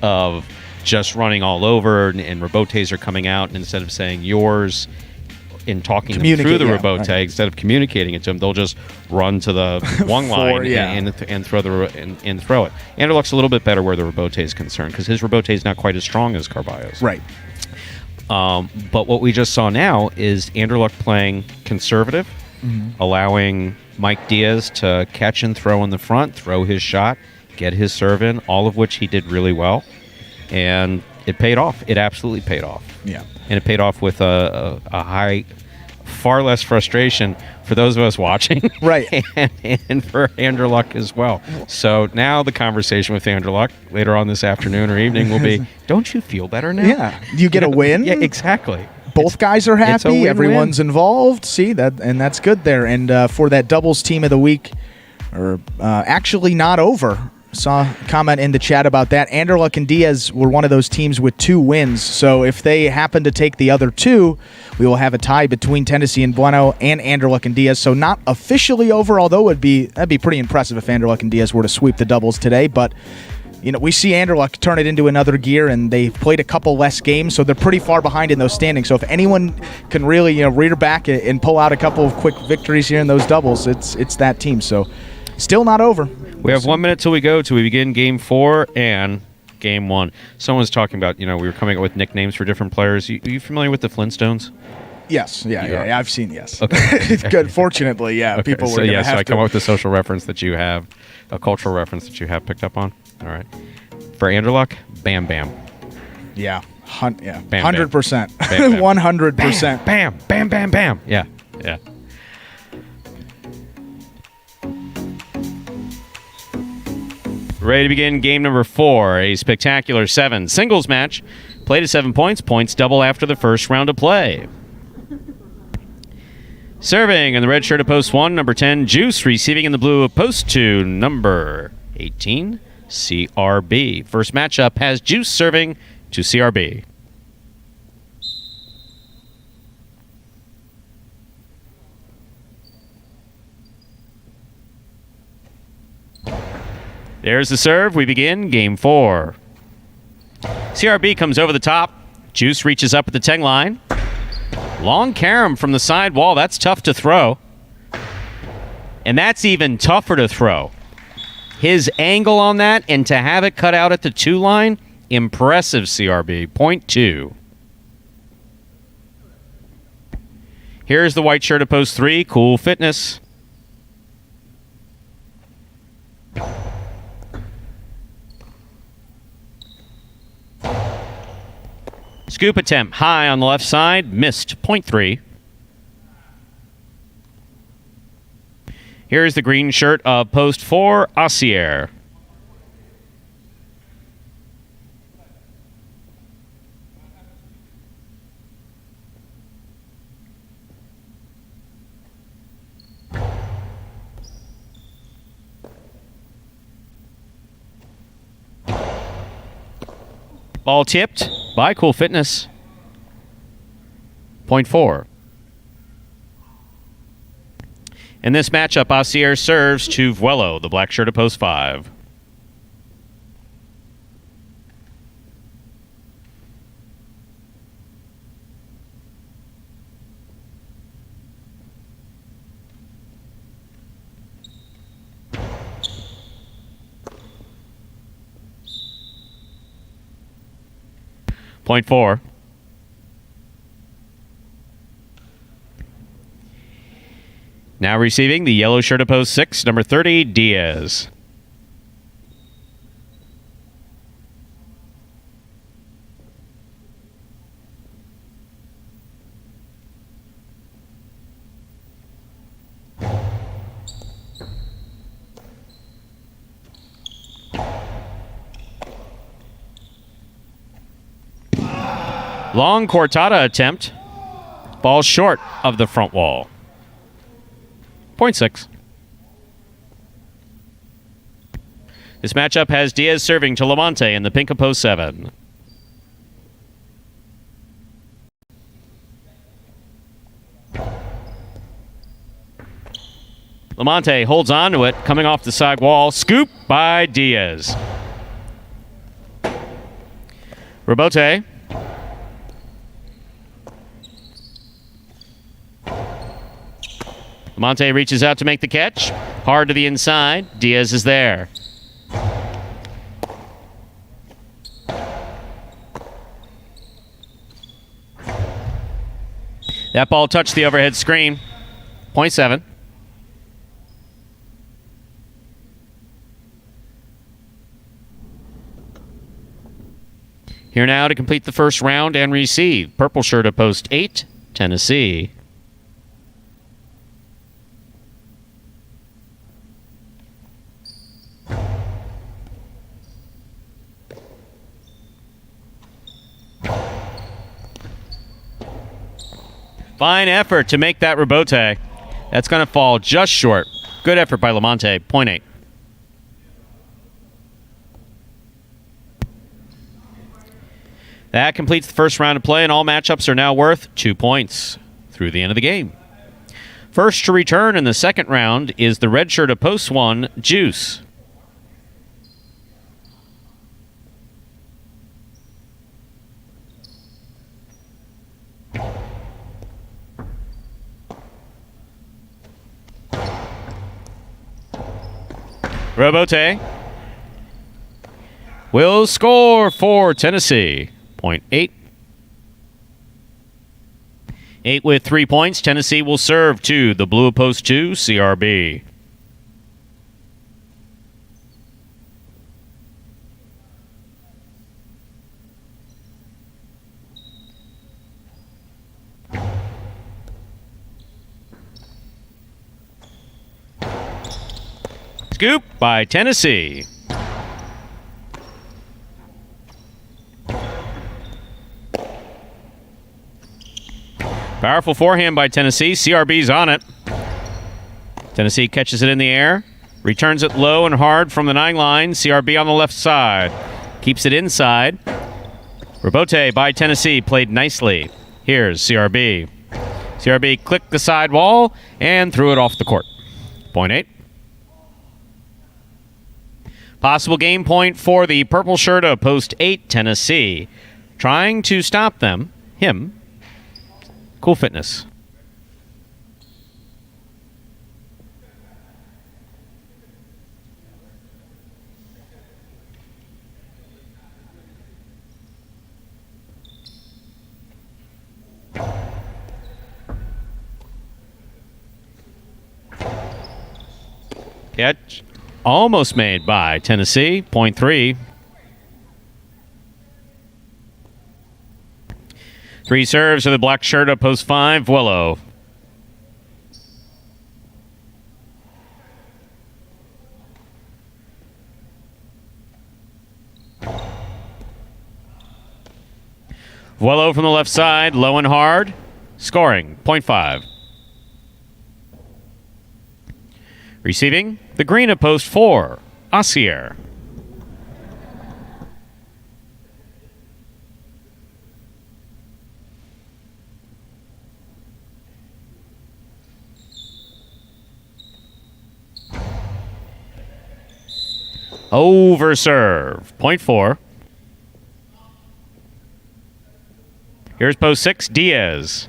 S1: of just running all over, and rebotes are coming out, and instead of saying yours and talking them through the rebote, instead of communicating it to them, they'll just run to the one line and throw and throw it. Anderluck's a little bit better where the rebote is concerned because his rebote is not quite as strong as Carballo's.
S2: Right.
S1: But what we just saw now is Anderluck playing conservative, allowing Mike Diaz to catch and throw in the front, throw his shot, get his serve in, all of which he did really well. And it paid off. It absolutely paid off.
S2: Yeah.
S1: And it paid off with a high, far less frustration for those of us watching.
S2: Right.
S1: and for Anderluck as well. So now the conversation with Anderluck later on this afternoon or evening will be, don't you feel better now?
S2: Yeah. You get a win.
S1: Yeah, exactly.
S2: Both guys are happy.
S1: win-win.
S2: Everyone's involved. See that, and that's good there. And for that doubles team of the week, or actually not over. Saw a comment in the chat about that. Anderluck and Diaz were one of those teams with 2 wins. So if they happen to take the other 2, we will have a tie between Tennessee and Bueno and Anderluck and Diaz. So not officially over, although that'd be pretty impressive if Anderluck and Diaz were to sweep the doubles today. But you know, we see Anderluck turn it into another gear, and they've played a couple less games, so they're pretty far behind in those standings. So if anyone can really rear back and pull out a couple of quick victories here in those doubles, it's that team. So still not over.
S1: We have 1 minute till we begin Game 4 and Game 1. Someone's talking about, we were coming up with nicknames for different players. Are you familiar with the Flintstones?
S2: Yes. Yeah. I've seen, yes. Okay. Good. Fortunately, yeah.
S1: Okay.
S2: People were
S1: so,
S2: going to have
S1: so I
S2: to.
S1: come up with the social reference that you have, a cultural reference that you have picked up on. All right. For Anderluck, Bam Bam.
S2: Yeah.
S1: Bam,
S2: 100%.
S1: Bam, bam.
S2: 100%.
S1: Bam, bam, bam, bam. Yeah. Ready to begin game number 4, a spectacular 7 singles match. Played at 7 points. Points double after the first round of play. Serving in the red shirt of post 1, number 10, Juice. Receiving in the blue of post 2, number 18, CRB. First matchup has Juice serving to CRB. There's the serve. We begin game 4. CRB comes over the top. Juice reaches up at the 10 line. Long carom from the side wall. That's tough to throw. And that's even tougher to throw. His angle on that and to have it cut out at the 2 line, impressive CRB. Point 2. Here's the white shirt of post 3. Cool fitness. Scoop attempt high on the left side. Missed. Point 3. Here's the green shirt of post 4, Assier. Ball tipped by Cool Fitness. Point 4. In this matchup, Asier serves to Vuelo, the black shirt at post 5. Point 4. Now receiving the yellow shirt at post 6, number 30, Diaz. Long cortada attempt. Ball short of the front wall. Point 6. This matchup has Diaz serving to Lamonte in the pink of post 7. Lamonte holds on to it, coming off the side wall. Scoop by Diaz. Rebote. Lamonte reaches out to make the catch. Hard to the inside. Diaz is there. That ball touched the overhead screen. Point 7. Here now to complete the first round and receive. Purple shirt at post 8, Tennessee. Fine effort to make that rebote. That's going to fall just short. Good effort by Lamonte. Point 8. That completes the first round of play, and all matchups are now worth 2 points through the end of the game. First to return in the second round is the red shirt of post 1, Juice. Rebote will score for Tennessee. Point 8. 8 with 3 points. Tennessee will serve to the blue post 2, CRB. Scoop by Tennessee. Powerful forehand by Tennessee. CRB's on it. Tennessee catches it in the air. Returns it low and hard from the 9 line. CRB on the left side. Keeps it inside. Rebote by Tennessee played nicely. Here's CRB. CRB clicked the side wall and threw it off the court. Point 8. Possible game point for the purple shirt of post 8, Tennessee. Trying to stop him. Cool Fitness. Catch almost made by Tennessee. Point 3. 3 serves to the black shirt of post 5, Vuelo. Vuelo from the left side, low and hard. Scoring, point 5. Receiving, the green of post 4, Asier. Over serve. Point 4. Here's post 6, Diaz.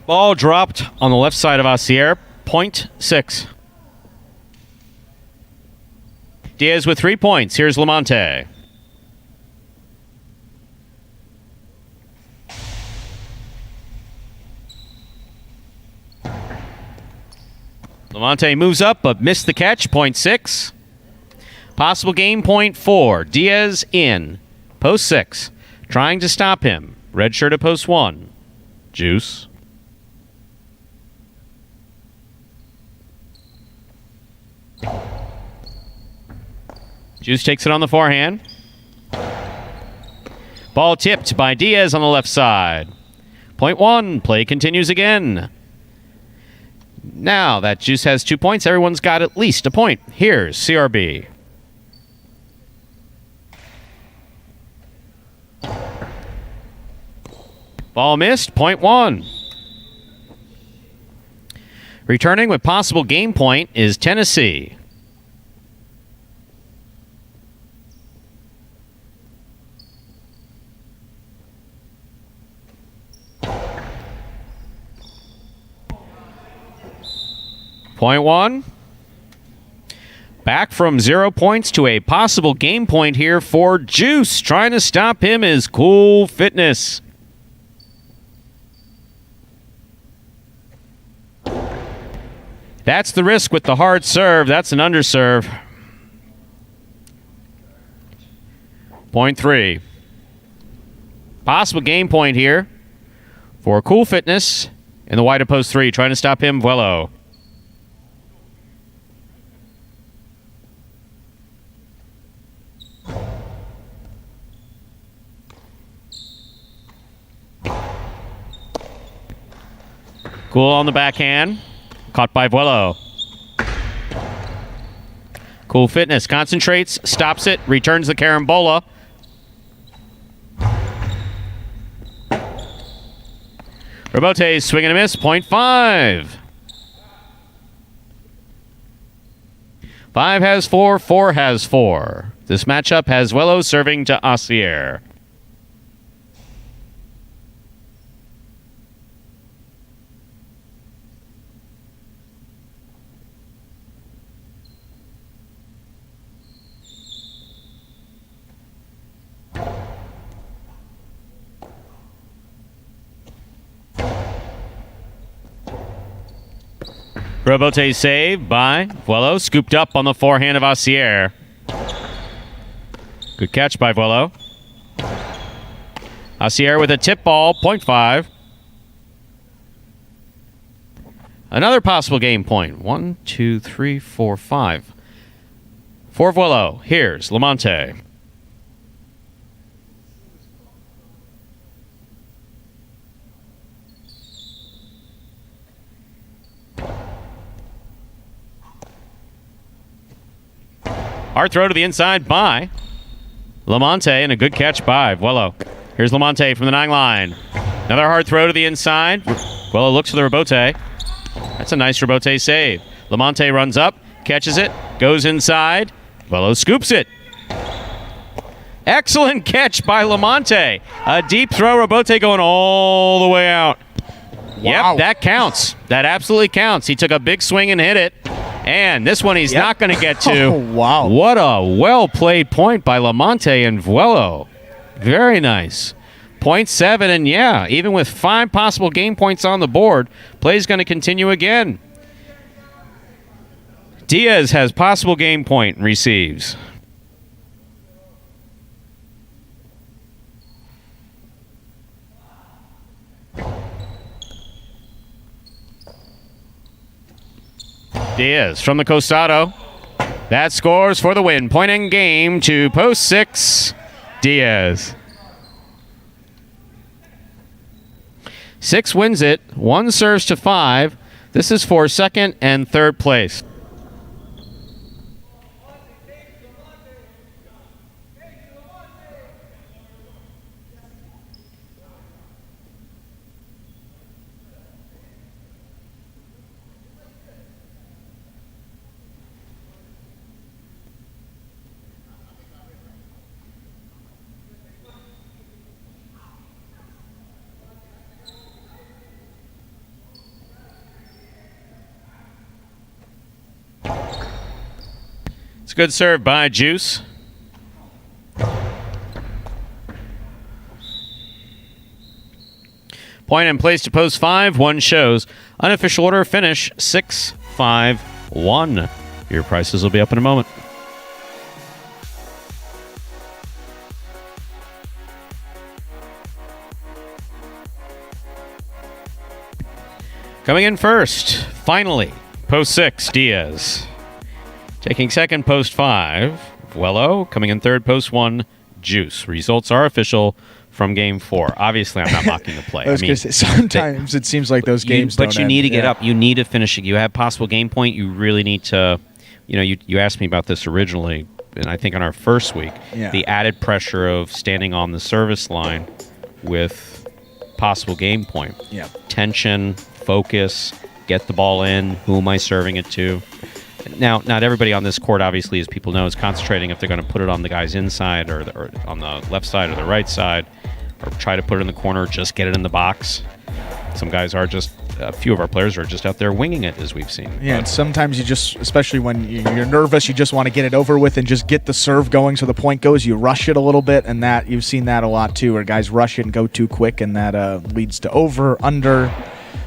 S1: Ball dropped on the left side of Asier. Point 6. Diaz with 3 points. Here's Lamonte. Lamonte moves up but missed the catch. Point 6. Possible game point 4. Diaz in. Post 6. Trying to stop him. Red shirt at post 1. Juice. Juice takes it on the forehand. Ball tipped by Diaz on the left side. Point 1. Play continues again. Now that Juice has 2 points, everyone's got at least a point. Here's CRB. Ball missed. Point 1. Returning with possible game point is Tennessee. Point 1. Back from 0 points to a possible game point here for Juice. Trying to stop him is Cool Fitness. That's the risk with the hard serve. That's an underserve. Point 3. Possible game point here for Cool Fitness in the wide of post 3. Trying to stop him, Vuelo. Cool on the backhand. Caught by Vuelo. Cool Fitness concentrates, stops it, returns the carambola. Robote's swing and a miss, point 5. 5 has 4, 4 has 4. This matchup has Vuelo serving to Asier. Robote saved by Vuelo, scooped up on the forehand of Asier. Good catch by Vuelo. Asier with a tip ball, point 5. Another possible game point. 1, 2, 3, 4, 5. For Vuelo, here's Lamonte. Hard throw to the inside by Lamonte, and a good catch by Vuelo. Here's Lamonte from the 9 line. Another hard throw to the inside. Vuelo looks for the rebote. That's a nice rebote save. Lamonte runs up, catches it, goes inside. Vuelo scoops it. Excellent catch by Lamonte. A deep throw, rebote going all the way out.
S2: Wow.
S1: Yep, that counts. That absolutely counts. He took a big swing and hit it. And this one he's not going to get to.
S2: Oh, wow.
S1: What a well-played point by Lamonte and Vuelo. Very nice. 0.7, and yeah, even with 5 possible game points on the board, play's going to continue again. Diaz has possible game point and receives. Diaz from the costado. That scores for the win. Point in game to post 6, Diaz. 6 wins it. 1 serves to 5. This is for second and third place. It's a good serve by Juice. Point in place to post 5. 1 shows. Unofficial order finish 6-5-1. Your prices will be up in a moment. Coming in first, finally, post 6, Diaz. Taking second, post 5, Vuelo. Coming in third, post 1, Juice. Results are official from game 4. Obviously, I'm not mocking the play.
S2: I was going to say, sometimes it seems like those games
S1: But
S2: don't
S1: you need to
S2: end.
S1: get up. You need to finish it. You have possible game point. You really need to, you asked me about this originally, and I think on our first week, the added pressure of standing on the service line with possible game point.
S2: Yeah.
S1: Tension, focus, get the ball in. Who am I serving it to? Now, not everybody on this court, obviously, as people know, is concentrating if they're going to put it on the guy's inside or on the left side or the right side, or try to put it in the corner, just get it in the box. Some guys are just, a few of our players are just out there winging it, as we've seen.
S2: Yeah, and sometimes you just, especially when you're nervous, you just want to get it over with and just get the serve going so the point goes. You rush it a little bit, and that you've seen that a lot too, where guys rush it and go too quick, and that leads to over, under,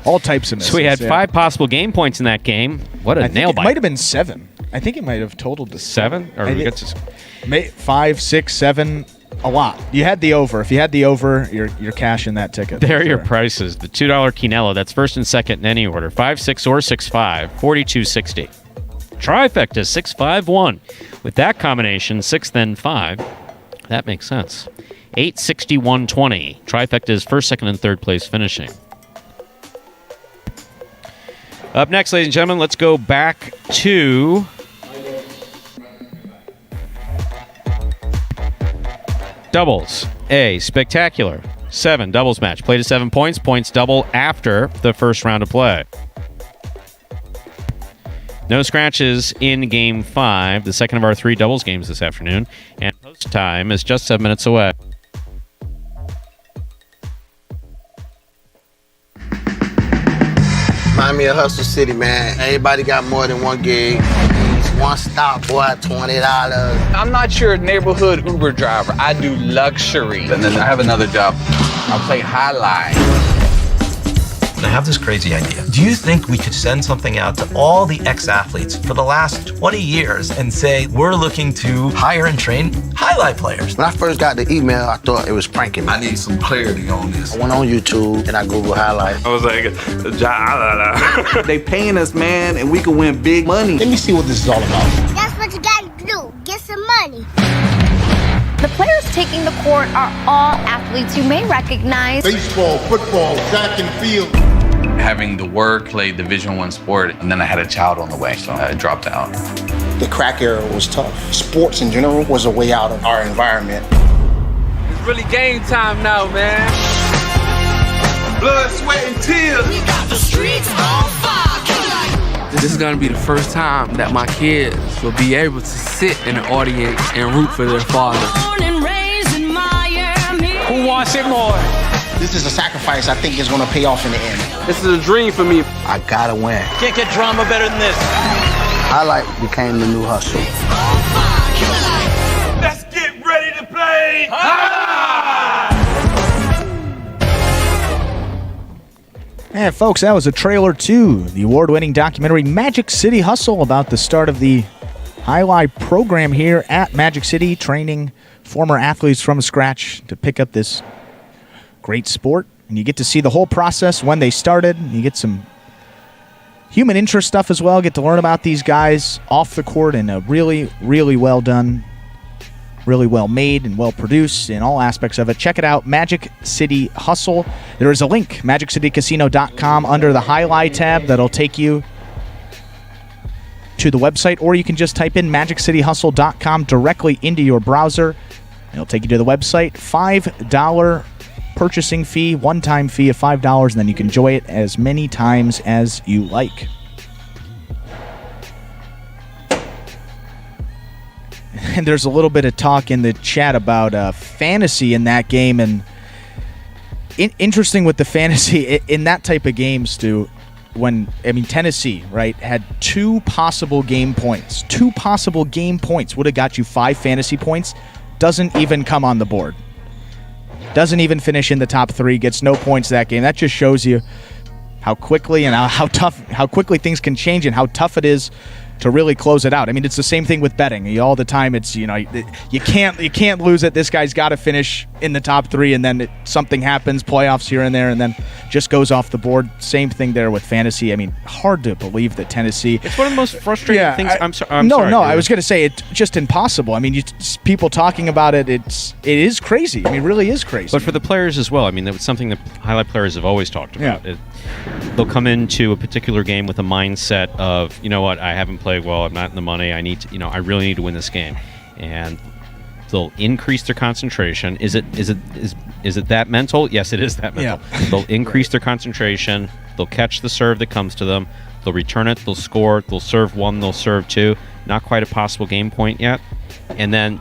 S2: all types of misses.
S1: So we had 5 possible game points in that game. What a nail bite.
S2: It might have been 7. I think it might have totaled to
S1: 7? Or we got to
S2: 5, 6, 7, a lot. You had the over. If you had the over, you're cashing that ticket.
S1: There are your prices. The $2 Quinella, that's first and second in any order. 5-6 or 6-5, $42.60. Trifecta 6-5-1. With that combination, 6 then 5, that makes sense. 861.20. Trifecta is first, second, and third place finishing. Up next, ladies and gentlemen, let's go back to doubles. A spectacular 7 doubles match. Play to 7 points. Points double after the first round of play. No scratches in Game 5, the second of our 3 doubles games this afternoon. And post time is just 7 minutes away.
S5: Remind me of Hustle City, man. Everybody got more than one gig. One stop, boy, $20.
S6: I'm not your neighborhood Uber driver. I do luxury. And then I have another job. I play highlight.
S7: I have this crazy idea. Do you think we could send something out to all the ex-athletes for the last 20 years and say, we're looking to hire and train highlight players?
S5: When I first got the email, I thought it was pranking me.
S6: I need some clarity on this.
S5: I went on YouTube and I Googled highlight.
S6: I was like, Jai-Alai. They paying us, man, and we can win big money.
S5: Let me see what this is all about.
S8: That's what you gotta do. Get some money.
S9: The players taking the court are all athletes you may recognize.
S10: Baseball, football, track and field.
S6: Having the work, played Division I sport, and then I had a child on the way, so I dropped out.
S10: The crack era was tough. Sports in general was a way out of our environment.
S6: It's really game time now, man. Blood, sweat, and tears.
S8: We got the streets on fire.
S11: This is gonna be the first time that my kids will be able to sit in the audience and root for their father.
S6: Who wants it more?
S10: This is a sacrifice I think is going to pay off in the end.
S6: This is a dream for me.
S5: I gotta win.
S12: Can't get drama better than this.
S5: Highlight became the new hustle.
S6: Let's get ready to play.
S2: And folks, that was a trailer to the award-winning documentary Magic City Hustle about the start of the Jai-Alai program here at Magic City, training former athletes from scratch to pick up this great sport. And you get to see the whole process when they started. You get some human interest stuff as well. Get to learn about these guys off the court in a really, really well done really well made and well produced in all aspects of it. Check it out, Magic City Hustle. There is a link, MagicCityCasino.com, under the Highlight tab that'll take you to the website, or you can just type in MagicCityHustle.com directly into your browser. It'll take you to the website. $5 purchasing fee, one-time fee of $5, and then you can enjoy it as many times as you like. And there's a little bit of talk in the chat about fantasy in that game, and interesting with the fantasy in that type of game, Stu. Tennessee, right, had 2 possible game points. 2 possible game points would have got you 5 fantasy points. Doesn't even come on the board. Doesn't even finish in the top 3. Gets no points that game. That just shows you how quickly and how quickly things can change and how tough it is to really close it out. I mean, it's the same thing with betting. All the time, it's, you can't lose it. This guy's got to finish in the top 3, and then something happens, playoffs here and there, and then just goes off the board. Same thing there with fantasy. I mean, hard to believe that Tennessee.
S1: It's one of the most frustrating things. I'm sorry.
S2: I was going to say it's just impossible. I mean, people talking about it. It is crazy. I mean, it really is crazy.
S1: But for the players as well. I mean, that was something that highlight players have always talked about.
S2: Yeah.
S1: They'll come into a particular game with a mindset of, you know what, I haven't played well, I'm not in the money, I need to, I really need to win this game. And they'll increase their concentration. Is it that mental? Yes, it is that mental. Yeah. They'll increase their concentration, they'll catch the serve that comes to them, they'll return it, they'll score, they'll serve 1, they'll serve 2. Not quite a possible game point yet. And then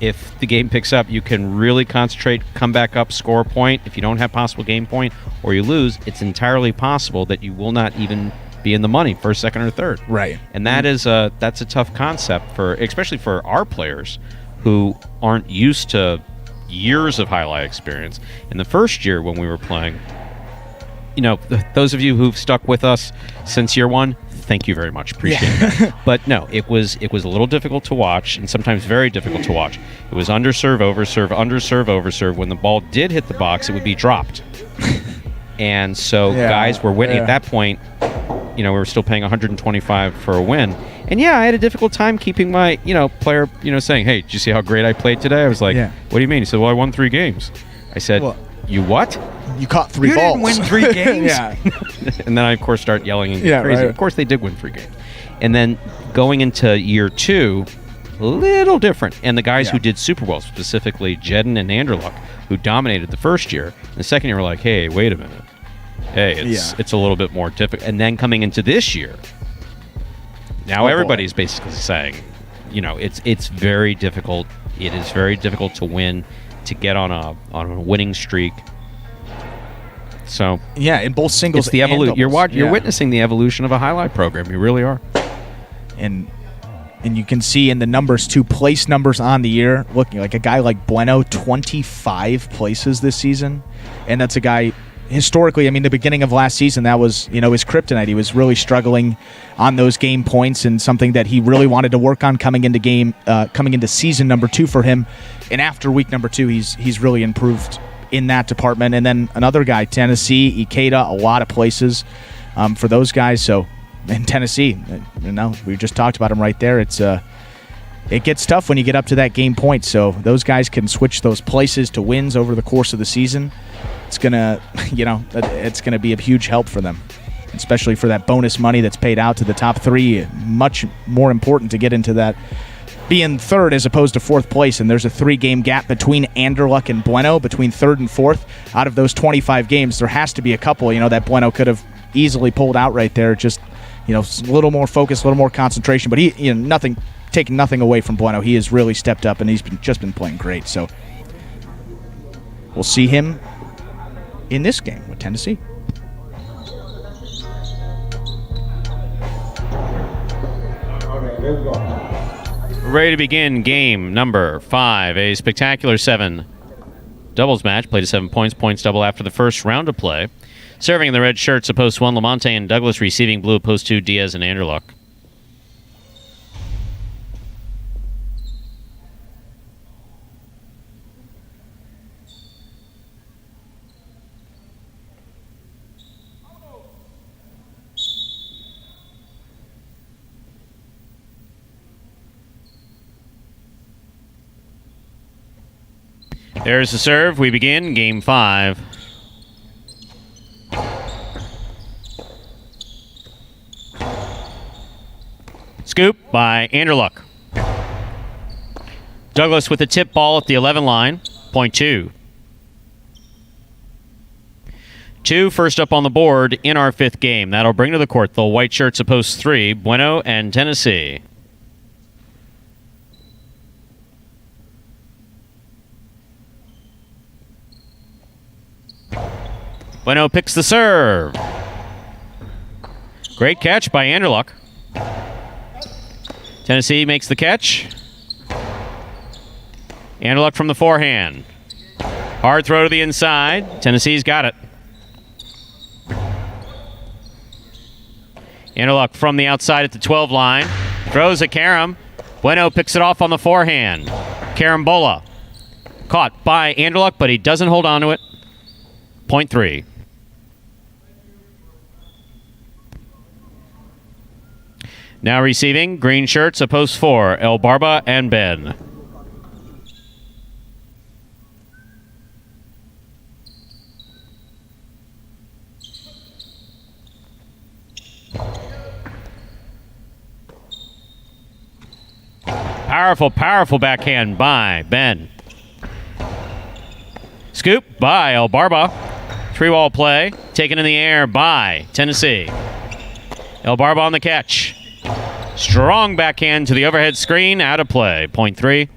S1: if the game picks up, you can really concentrate, come back up, score a point. If you don't have possible game point or you lose, it's entirely possible that you will not even be in the money first, second, or third.
S2: Right.
S1: And that's a tough concept especially for our players who aren't used to years of highlight experience. In the first year when we were playing, those of you who've stuck with us since year 1, thank you very much. Appreciate that. But no, it was a little difficult to watch, and sometimes very difficult to watch. It was underserve, overserve, underserve, overserve. When the ball did hit the box, it would be dropped. And so guys were winning. At that point, we were still paying $125 for a win. And I had a difficult time keeping my, player, saying, "Hey, did you see how great I played today?" I was like, "What do you mean?" He said, "Well, I won 3 games." I said, "You what?
S2: You caught 3 balls.
S1: You didn't win 3 games?"
S2: Yeah.
S1: And then I, of course, start yelling and get crazy. Right. Of course, they did win 3 games. And then going into year 2, a little different. And the guys who did super well, specifically Jedden and Anderluck, who dominated the first year, and the second year were like, "Hey, wait a minute. Hey, it's a little bit more difficult." And then coming into this year, now everybody's basically saying, it's very difficult. It is very difficult to win, to get on a winning streak. So
S2: in both singles,
S1: it's the evolution. You're witnessing the evolution of a highlight program. You really are.
S2: And you can see in the numbers too, place numbers on the year. Looking like a guy like Bueno, 25 places this season, and that's a guy. Historically, the beginning of last season, that was, his kryptonite. He was really struggling on those game points, and something that he really wanted to work on coming into season number 2 for him. And after week number 2, he's really improved in that department. And then another guy, Tennessee, Ikeda, a lot of places for those guys. So in Tennessee, we just talked about him right there. It gets tough when you get up to that game point. So those guys can switch those places to wins over the course of the season. It's gonna be a huge help for them, especially for that bonus money that's paid out to the top 3. Much more important to get into that, being 3rd as opposed to 4th place. And there's a 3-game gap between Anderluck and Bueno, between 3rd and 4th. Out of those 25 games, there has to be a couple, that Bueno could have easily pulled out right there. Just, a little more focus, a little more concentration. But he, taking nothing away from Bueno. He has really stepped up, and he's just been playing great. So we'll see him in this game with Tennessee.
S1: Ready to begin game number 5, a spectacular 7 doubles match. Played to 7 points, points double after the first round of play. Serving in the red shirts, a post 1, Lamonte and Douglas. Receiving blue, post 2, Diaz and Anderluck. There's the serve. We begin game 5. Scoop by Anderluck. Douglas with a tip ball at the 11 line. Point 2. 2 first up on the board in our 5th game. That'll bring to the court the white shirts of post 3, Bueno and Tennessee. Bueno picks the serve. Great catch by Anderluck. Tennessee makes the catch. Anderluck from the forehand. Hard throw to the inside. Tennessee's got it. Anderluck from the outside at the 12 line. Throws at Karam. Bueno picks it off on the forehand. Carambola. Caught by Anderluck, but he doesn't hold on to it. Point 3. Now receiving, green shirts, a post 4, El Barba and Ben. Powerful, powerful backhand by Ben. Scoop by El Barba. 3-wall play, taken in the air by Tennessee. El Barba on the catch. Strong backhand to the overhead screen, out of play. Point 3.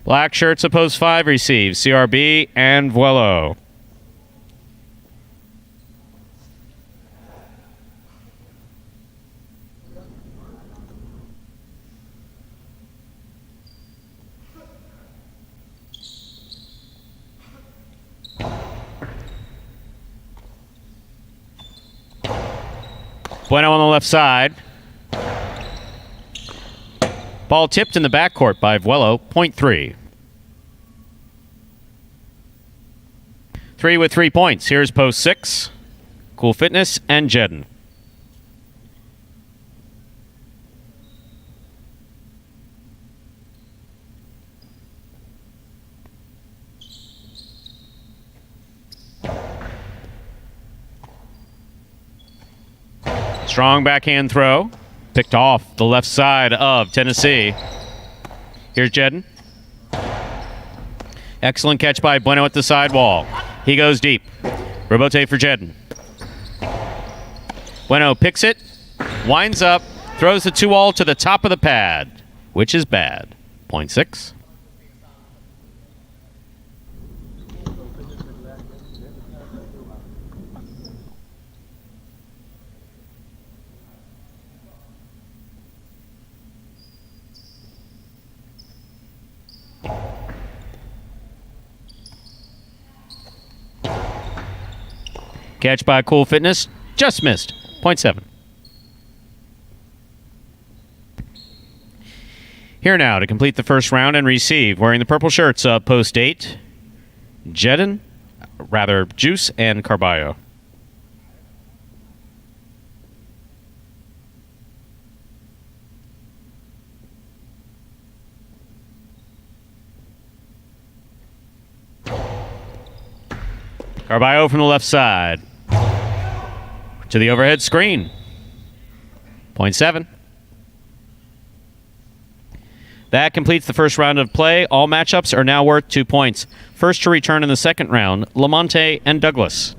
S1: Black shirts of post 5 receive CRB and Vuelo. Bueno on the left side. Ball tipped in the backcourt by Vuelo. Point 3. 3 with 3 points. Here's post 6. Cool Fitness and Jedden. Strong backhand throw. Picked off the left side of Tennessee. Here's Jedden. Excellent catch by Bueno at the sidewall. He goes deep. Robote for Jedden. Bueno picks it, winds up, throws the 2-all to the top of the pad, which is bad. Point 6. Catch by Cool Fitness, just missed. Point 7. Here now to complete the first round and receive, wearing the purple shirts of post 8, Juice and Carballo. Carballo from the left side. To the overhead screen. Point 7. That completes the first round of play. All matchups are now worth 2 points. First to return in the second round, Lamonte and Douglas.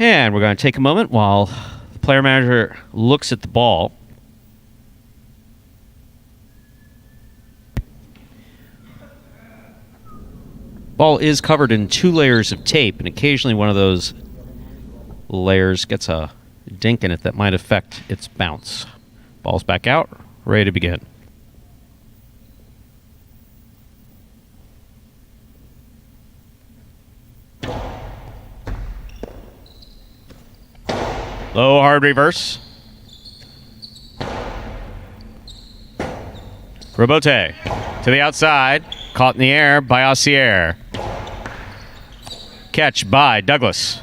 S1: And we're going to take a moment while the player manager looks at the ball. Ball is covered in 2 layers of tape, and occasionally one of those layers gets a dink in it that might affect its bounce. Ball's back out, ready to begin. Low hard reverse. Robote. To the outside. Caught in the air by Aussier. Catch by Douglas.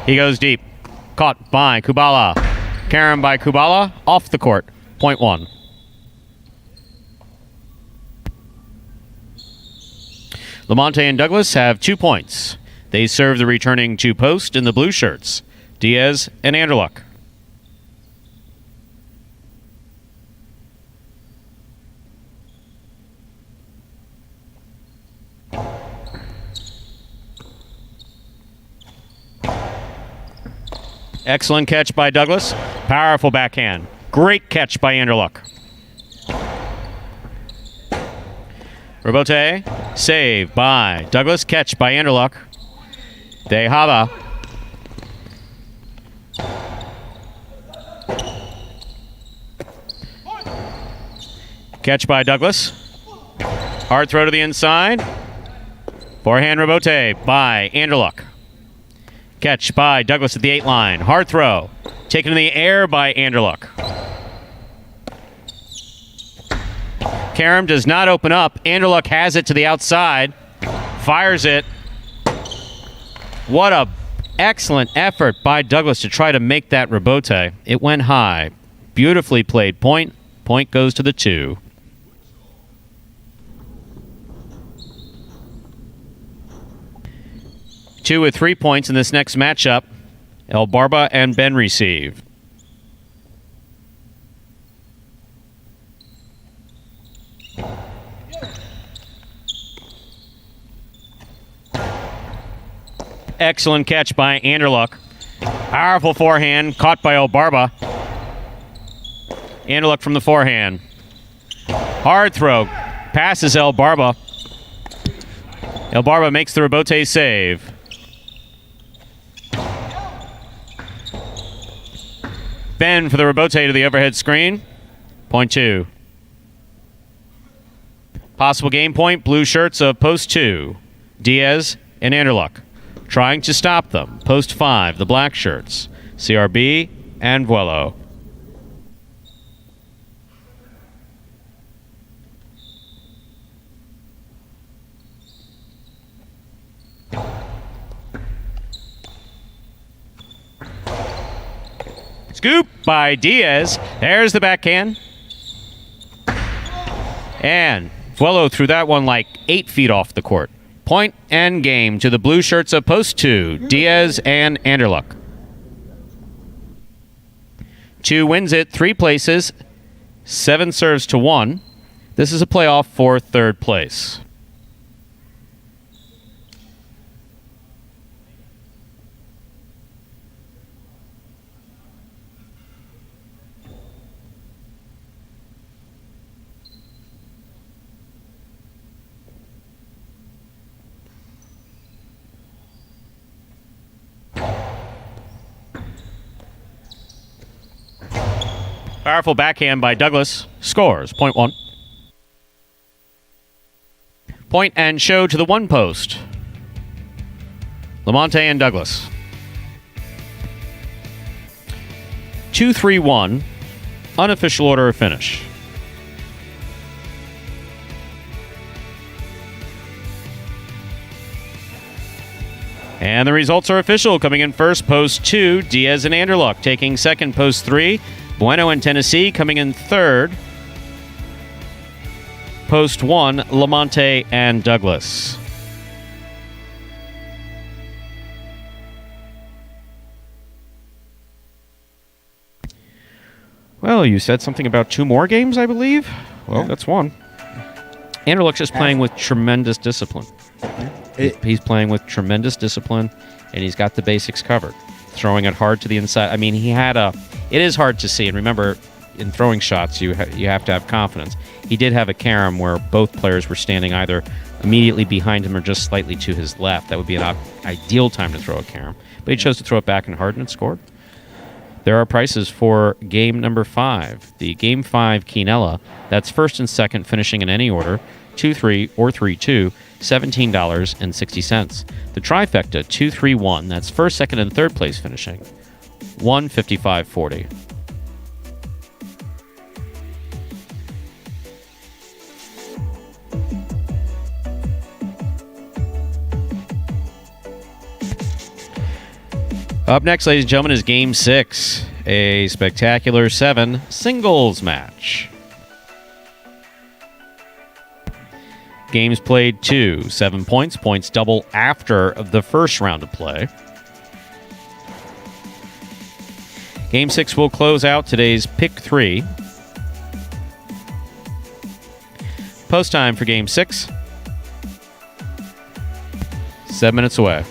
S1: He goes deep. Caught by Kubala. Carom by Kubala. Off the court. Point 1. Lamonte and Douglas have 2 points. They serve the returning 2 post in the blue shirts, Diaz and Anderluck. Excellent catch by Douglas. Powerful backhand. Great catch by Anderluck. Robote, save by Douglas. Catch by Anderluck. De Hava. Catch by Douglas. Hard throw to the inside. Forehand Robote by Anderluck. Catch by Douglas at the 8 line. Hard throw. Taken in the air by Anderluck. Carom does not open up. Anderluck has it to the outside. Fires it. What a excellent effort by Douglas to try to make that rebote. It went high. Beautifully played point. Point goes to the 2. Two with 3 points in this next matchup. El Barba and Ben receive. Excellent catch by Anderluck. Powerful forehand caught by El Barba. Anderluck from the forehand. Hard throw. Passes El Barba. El Barba makes the rebote save. Ben for the rebote to the overhead screen. Point 2. Possible game point, blue shirts of post 2. Diaz and Anderluck. Trying to stop them. Post 5, the black shirts. CRB and Vuelo. Scoop by Diaz. There's the backhand. And Vuelo threw that one like 8 feet off the court. Point and game to the blue shirts of post 2, Diaz and Anderluck. 2 wins it, 3 places, 7 serves to 1. This is a playoff for 3rd place. Powerful backhand by Douglas. Scores. Point 1. Point and show to the 1 post. Lamonte and Douglas. 2-3-1. Unofficial order of finish. And the results are official. Coming in first, post 2, Diaz and Anderluck. Taking second, post 3, Bueno and Tennessee. Coming in third, post 1, Lamonte and Douglas. Well, you said something about 2 more games, I believe? Well, that's 1. Anderluck's just playing with tremendous discipline. He's playing with tremendous discipline, and he's got the basics covered. Throwing it hard to the inside. I mean, it is hard to see, and remember, in throwing shots, you have to have confidence. He did have a carom where both players were standing either immediately behind him or just slightly to his left. That would be an ideal time to throw a carom. But he chose to throw it back and hard, and it scored. There are prices for game number 5. The game 5 Quinella, that's first and second finishing in any order, 2-3 or 3-2, $17.60. The trifecta, 2-3-1, that's first, second, and third place finishing, $155.40. Up next, ladies and gentlemen, is Game 6, a spectacular 7 singles match. Games played 2, 7 points, points double after the first round of play. Game 6 will close out today's Pick 3. Post time for Game 6. 7 minutes away.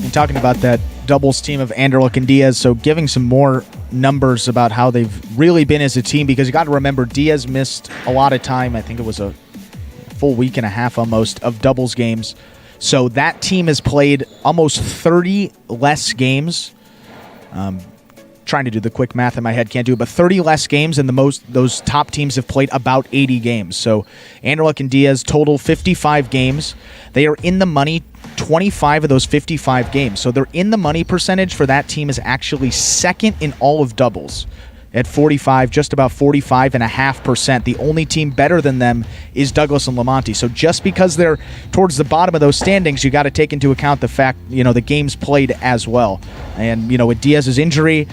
S2: And talking about that doubles team of Anderlecht and Diaz, so giving some more numbers about how they've really been as a team, because you got to remember Diaz missed a lot of time. I think it was a full week and a half almost of doubles games. So that team has played almost 30 less games. Trying to do the quick math in my head, can't do it, but 30 less games, and those top teams have played about 80 games. So Anderlecht and Diaz total 55 games. They are in the money 25 of those 55 games. So their in the money percentage for that team is actually second in all of doubles at 45, just about 45.5%. The only team better than them is Douglas and Lamonti. So just because they're towards the bottom of those standings, you got to take into account the fact, the games played as well. And, with Diaz's injury,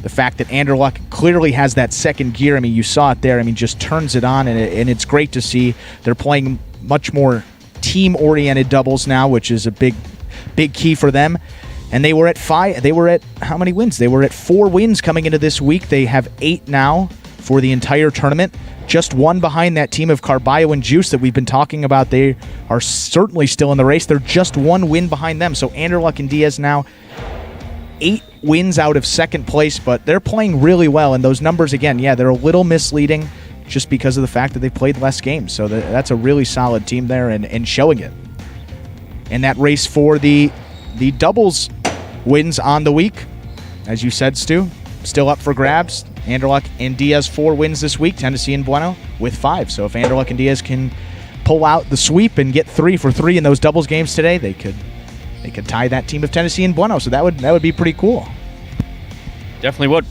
S2: the fact that Anderlecht clearly has that second gear, you saw it there, just turns it on, and it's great to see. They're playing much more team-oriented doubles now, which is a big key for them. And they were at how many wins? They were at 4 wins coming into this week. They have 8 now for the entire tournament. Just one behind that team of Carballo and Juice that we've been talking about. They are certainly still in the race. They're just 1 win behind them. So Anderlecht and Diaz now 8 wins out of second place, but they're playing really well. And those numbers, again, they're a little misleading just because of the fact that they've played less games. So that's a really solid team there and showing it. And that race for the doubles wins on the week, as you said, Stu, still up for grabs. Anderlecht and Diaz 4 wins this week, Tennessee and Bueno with 5. So if Anderlecht and Diaz can pull out the sweep and get 3 for 3 in those doubles games today, they could tie that team of Tennessee and Bueno. So that would be pretty cool.
S1: Definitely would.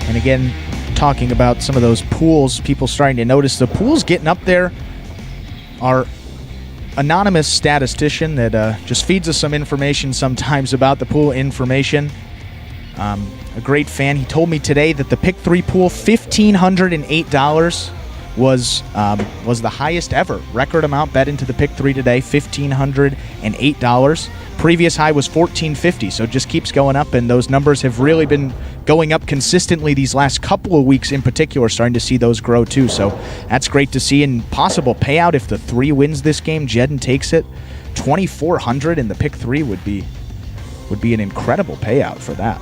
S2: And again, talking about some of those pools, people starting to notice the pools getting up there. Our anonymous statistician that just feeds us some information sometimes about the pool information. A great fan. He told me today that the Pick 3 pool, $1,508 was the highest ever. Record amount bet into the Pick 3 today, $1,508. Previous high was $1,450, so it just keeps going up, and those numbers have really been going up consistently these last couple of weeks in particular, starting to see those grow too. So that's great to see, and possible payout if the 3 wins this game, Jedden takes it. $2,400 in the Pick 3 would be an incredible payout for that.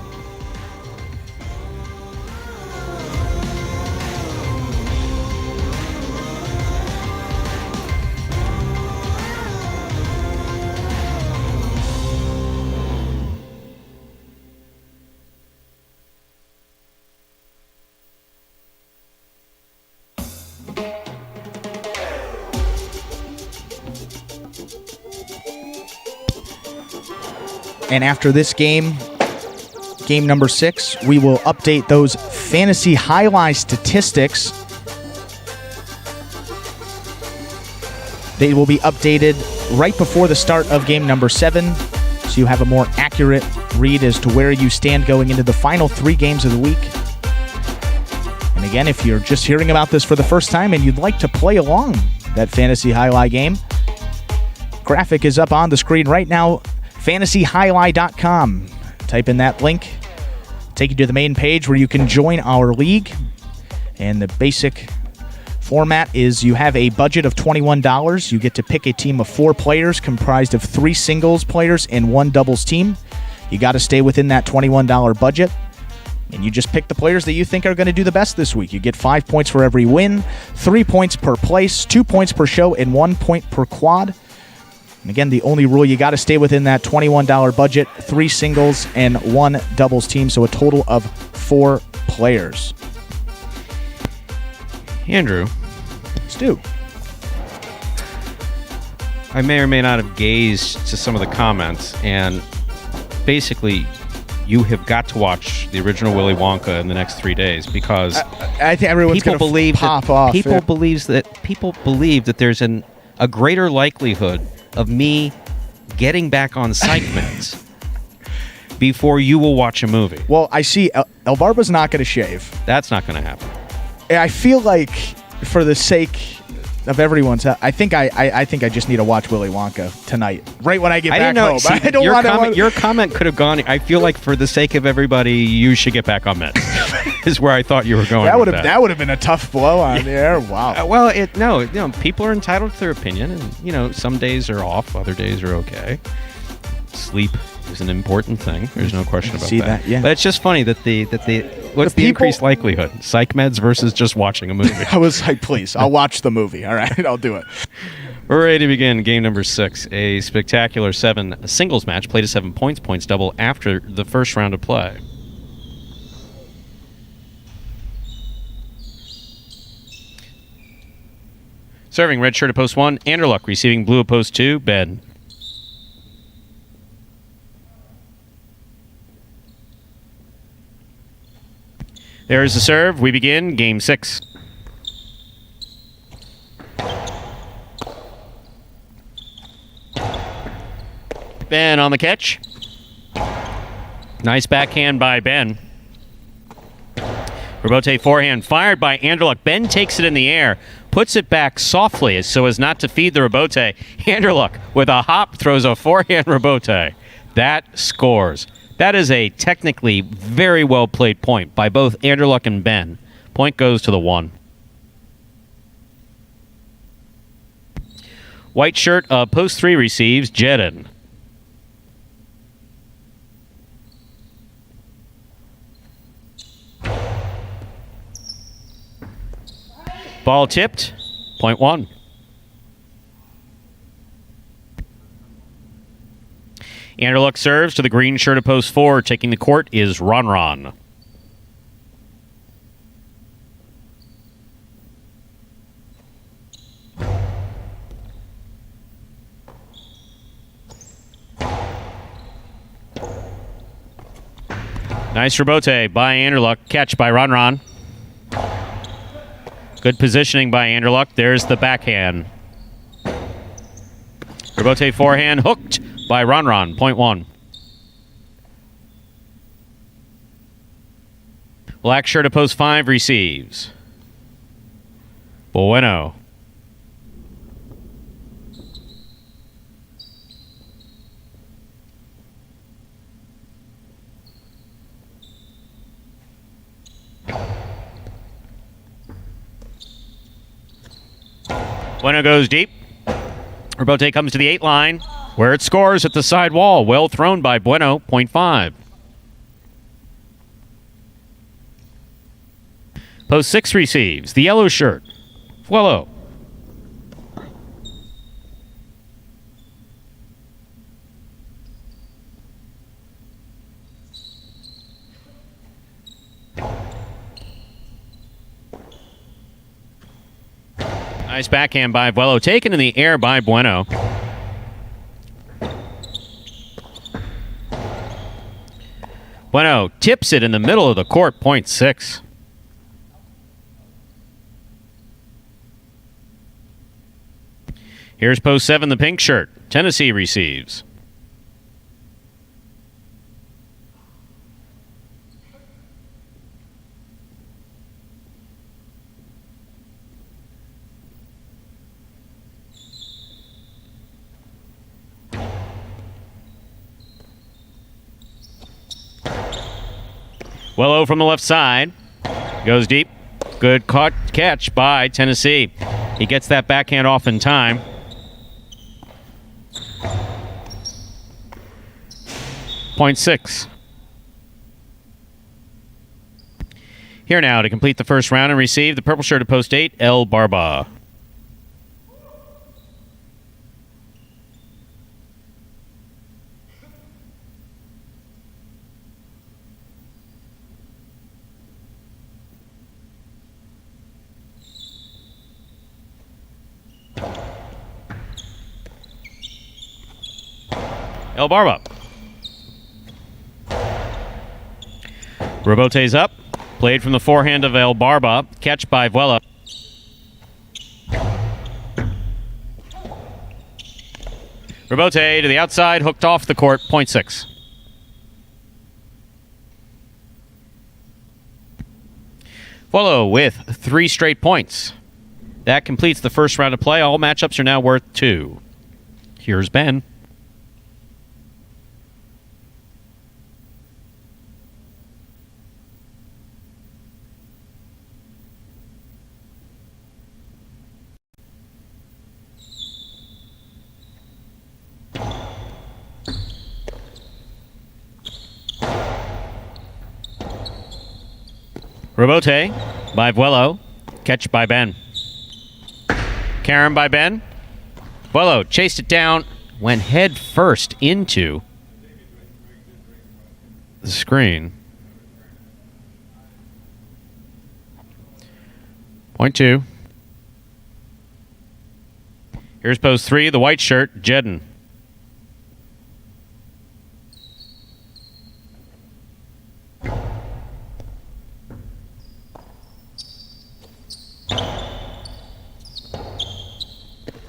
S2: And after this game number 6, we will update those fantasy highlight statistics. They will be updated right before the start of game number 7, so you have a more accurate read as to where you stand going into the final 3 games of the week. And again, if you're just hearing about this for the first time and you'd like to play along that fantasy highlight game, graphic is up on the screen right now. FantasyHighlight.com. Type in that link. Take you to the main page where you can join our league. And the basic format is you have a budget of $21. You get to pick a team of 4 players comprised of 3 singles players and 1 doubles team. You got to stay within that $21 budget. And you just pick the players that you think are going to do the best this week. You get 5 points for every win, 3 points per place, 2 points per show, and 1 point per quad. And again, the only rule, you got to stay within that $21 budget, 3 singles and 1 doubles team, so a total of 4 players.
S1: Andrew.
S2: Stu.
S1: I may or may not have gazed to some of the comments, and basically, you have got to watch the original Willy Wonka in the next 3 days because
S2: I think everyone's going to pop off.
S1: People believe that there's a greater likelihood of me getting back on psych meds before you will watch a movie.
S2: Well, I see Elbarba's not going to shave.
S1: That's not going to happen.
S2: I feel like, for the sake of everyone's, I think I just need to watch Willy Wonka tonight, right when I get back home.
S1: See,
S2: I don't want
S1: your comment could have gone. I feel like for the sake of everybody, you should get back on meds. Is where I thought you were going.
S2: That would have been a tough blow on the air. Wow.
S1: Well, people are entitled to their opinion, and some days are off, other days are okay. Sleep is an important thing. There's no question about that.
S2: Yeah.
S1: But it's just funny that what's the increased likelihood? Psych meds versus just watching a movie.
S2: I was like, please, I'll watch the movie. All right, I'll do it.
S1: We're ready to begin game number 6, a spectacular 7 singles match. Played to 7 points, points double after the first round of play. Serving red shirt at post 1, Anderluck. Receiving blue at post 2, Ben. There is the serve. We begin game 6. Ben on the catch. Nice backhand by Ben. Rebote forehand fired by Anderluck. Ben takes it in the air, puts it back softly so as not to feed the rebote. Anderluck with a hop throws a forehand rebote. That scores. That is a technically very well played point by both Anderluck and Ben. Point goes to the 1. White shirt post 3 receives Jedin. Ball tipped. Point 1. Anderluck serves to the green shirt of post 4. Taking the court is Ron. Nice rebote by Anderluck. Catch by Ron. Good positioning by Anderluck. There's the backhand. Rebote forehand hooked by Ron. Point 1. Black shirt of post 5 receives. Bueno. Bueno goes deep. Rebote comes to the 8 line, where it scores at the side wall. Well thrown by Bueno. Point 5. Post 6 receives. The yellow shirt. Fuelo. Nice backhand by Vuelo. Taken in the air by Bueno. Bueno tips it in the middle of the court. Point 6. Here's post 7, the pink shirt. Tennessee receives. Wello from the left side. Goes deep. Good catch by Tennessee. He gets that backhand off in time. Point 6. Here now to complete the first round and receive the purple shirt of post 8, El Barba. El Barba. Robote's up. Played from the forehand of El Barba. Catch by Vuela. Robote to the outside, hooked off the court, point 6. Vuela with 3 straight points. That completes the first round of play. All matchups are now worth 2. Here's Ben. Robote by Vuelo. Catch by Ben. Karen by Ben. Vuelo chased it down. Went head first into the screen. Point 2. Here's pose 3, the white shirt, Jedden.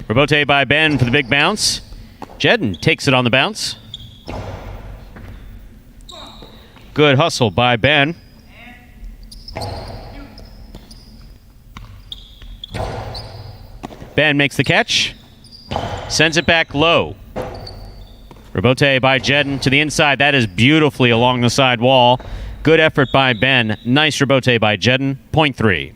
S1: Robote by Ben for the big bounce. Jedden takes it on the bounce. Good hustle by Ben. Ben makes the catch. Sends it back low. Robote by Jedden to the inside. That is beautifully along the side wall. Good effort by Ben. Nice Robote by Jedden. Point 3.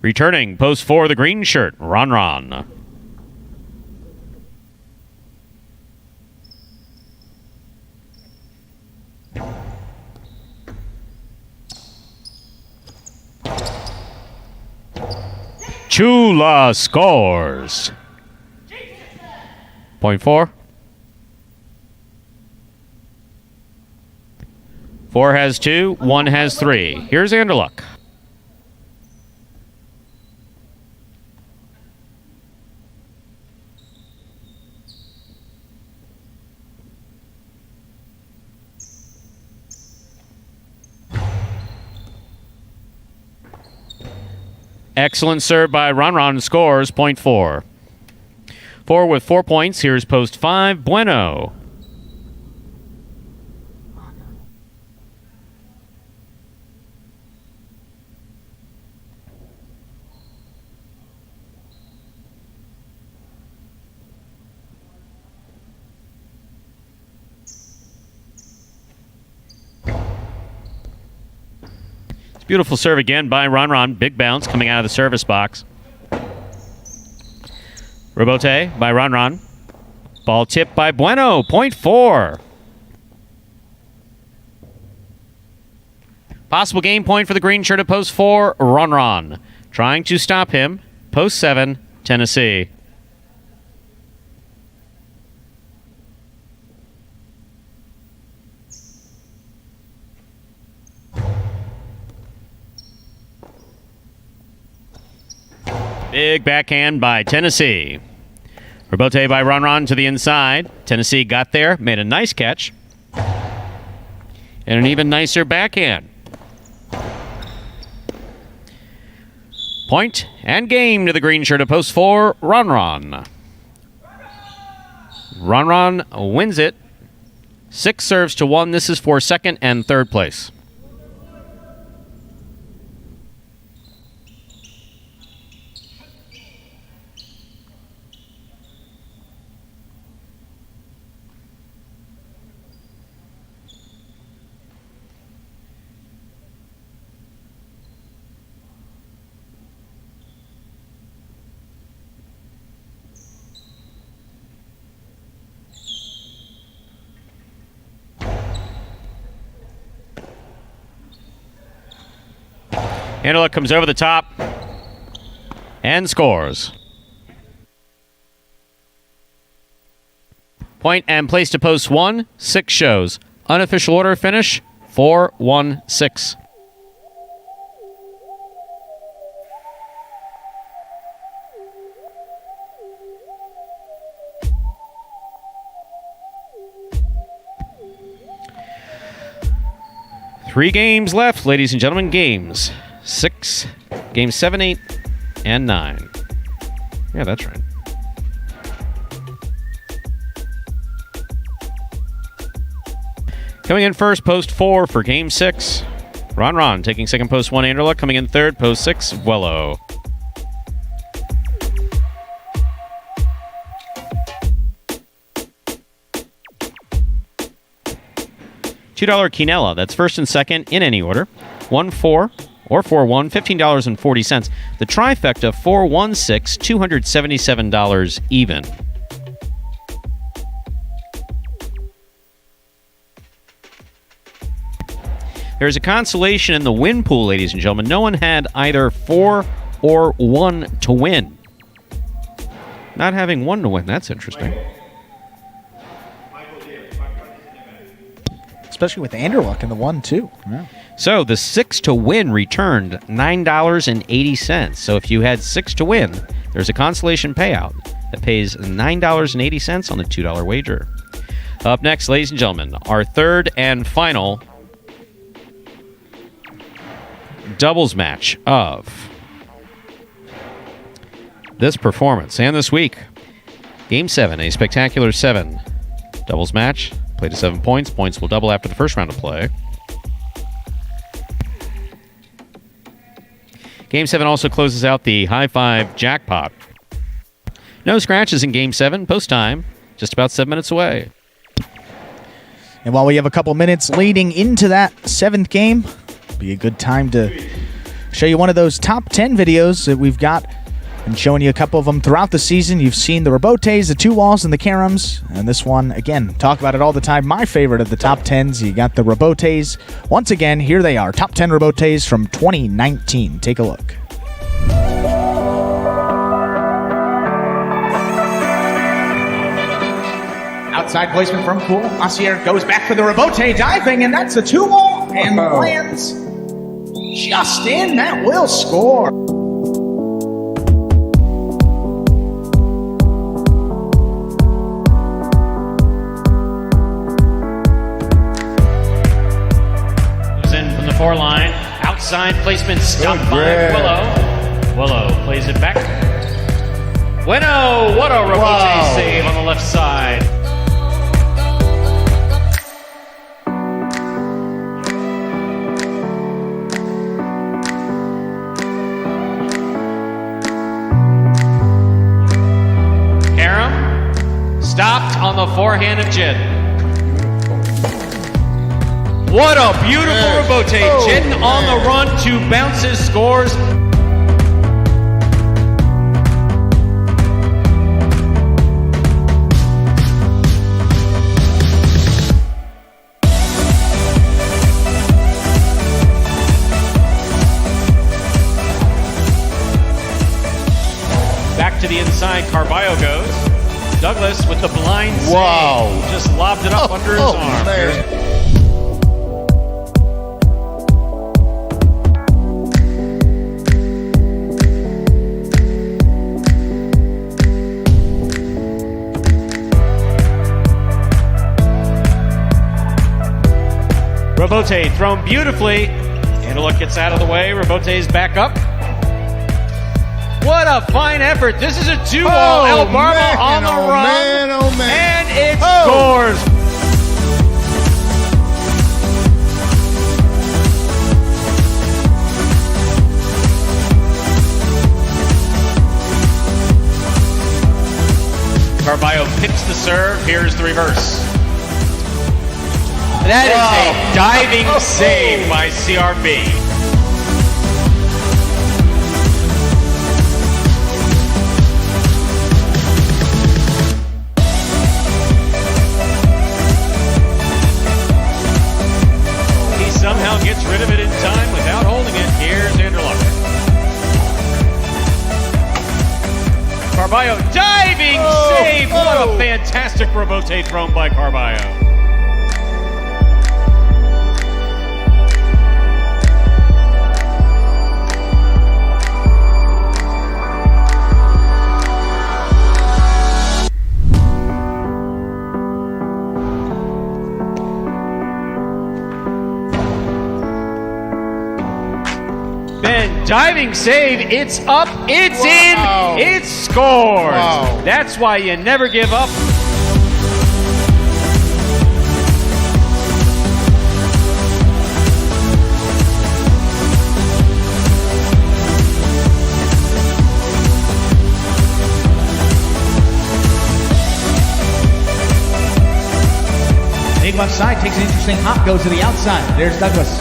S1: Returning, post 4, the green shirt, Ron. Chula scores. Point 4. 4 has 2, 1 has 3. Here's Anderluck. Excellent serve by Ron. Scores, point 4. 4 with 4 points. Here's post 5, Bueno. Beautiful serve again by Ron. Big bounce coming out of the service box. Robote by Ron. Ball tipped by Bueno. Point 4. Possible game point for the green shirt at post 4, Ron. Trying to stop him. Post 7, Tennessee. Big backhand by Tennessee. Robote by Ron to the inside. Tennessee got there, made a nice catch. And an even nicer backhand. Point and game to the green shirt of post 4, Ron. Ron wins it. 6 serves to 1. This is for second and third place. Anderluck comes over the top and scores. Point and place to post 1, 6 shows. Unofficial order finish, 4-1-6. 3 games left, ladies and gentlemen. Games 6, Games 7, 8, and 9. Yeah, that's right. Coming in first, post 4 for Game 6. Ron taking second, post 1, Anderluck. Coming in third, post 6, Wello. $2 Quinella. That's first and second in any order. 1-4 or 4-1, $15.40. The trifecta 4-1-6, $277 even. There's a consolation in the win pool, ladies and gentlemen. No one had either 4 or 1 to win. Not having 1 to win, that's interesting.
S2: Especially with Anderluck in the 1, too. Yeah.
S1: So the 6 to win returned $9.80. So if you had 6 to win, there's a consolation payout that pays $9.80 on the $2 wager. Up next, ladies and gentlemen, our third and final doubles match of this performance and this week. Game 7, a spectacular 7 doubles match. Play to 7 points. Points will double after the first round of play. Game 7 also closes out the High Five jackpot. No scratches in Game 7. Post time, just about 7 minutes away.
S2: And while we have a couple minutes leading into that 7th game, be a good time to show you one of those top 10 videos that we've got. Been showing you a couple of them throughout the season. You've seen the Rebotes, the 2 walls, and the Karams. And this one, again, talk about it all the time. My favorite of the top 10s. You got the Rebotes. Once again, here they are. Top 10 Rebotes from 2019. Take a look. Outside placement from Pool. Asier goes back for the Rebote, diving, and that's a 2 wall, and lands just in. That will score.
S1: In from the 4 line. Outside placement stopped by Wello plays it back. Bueno, what a Rebote save on the left side. Stopped on the forehand of Jin. What a beautiful Rebote. Jin on the run, 2 bounces, scores. Back to the inside, Carballo goes. Douglas with the blind save. Just lobbed it up under his arm. Rebote thrown beautifully. Anderluck gets out of the way. Rebote's back up. What a fine effort. This is a 2-wall. El Barba on the run. And it scores. Carballo picks the serve. Here's the reverse. That is a diving save by CRB. Somehow gets rid of it in time without holding it. Here's Anderluck. Carballo diving save. What a fantastic Rebote thrown by Carballo. diving save. It's up. It's in. It scores.
S2: Wow.
S1: That's why you never give up.
S12: Big left side, takes an interesting hop, goes to the outside. There's Douglas.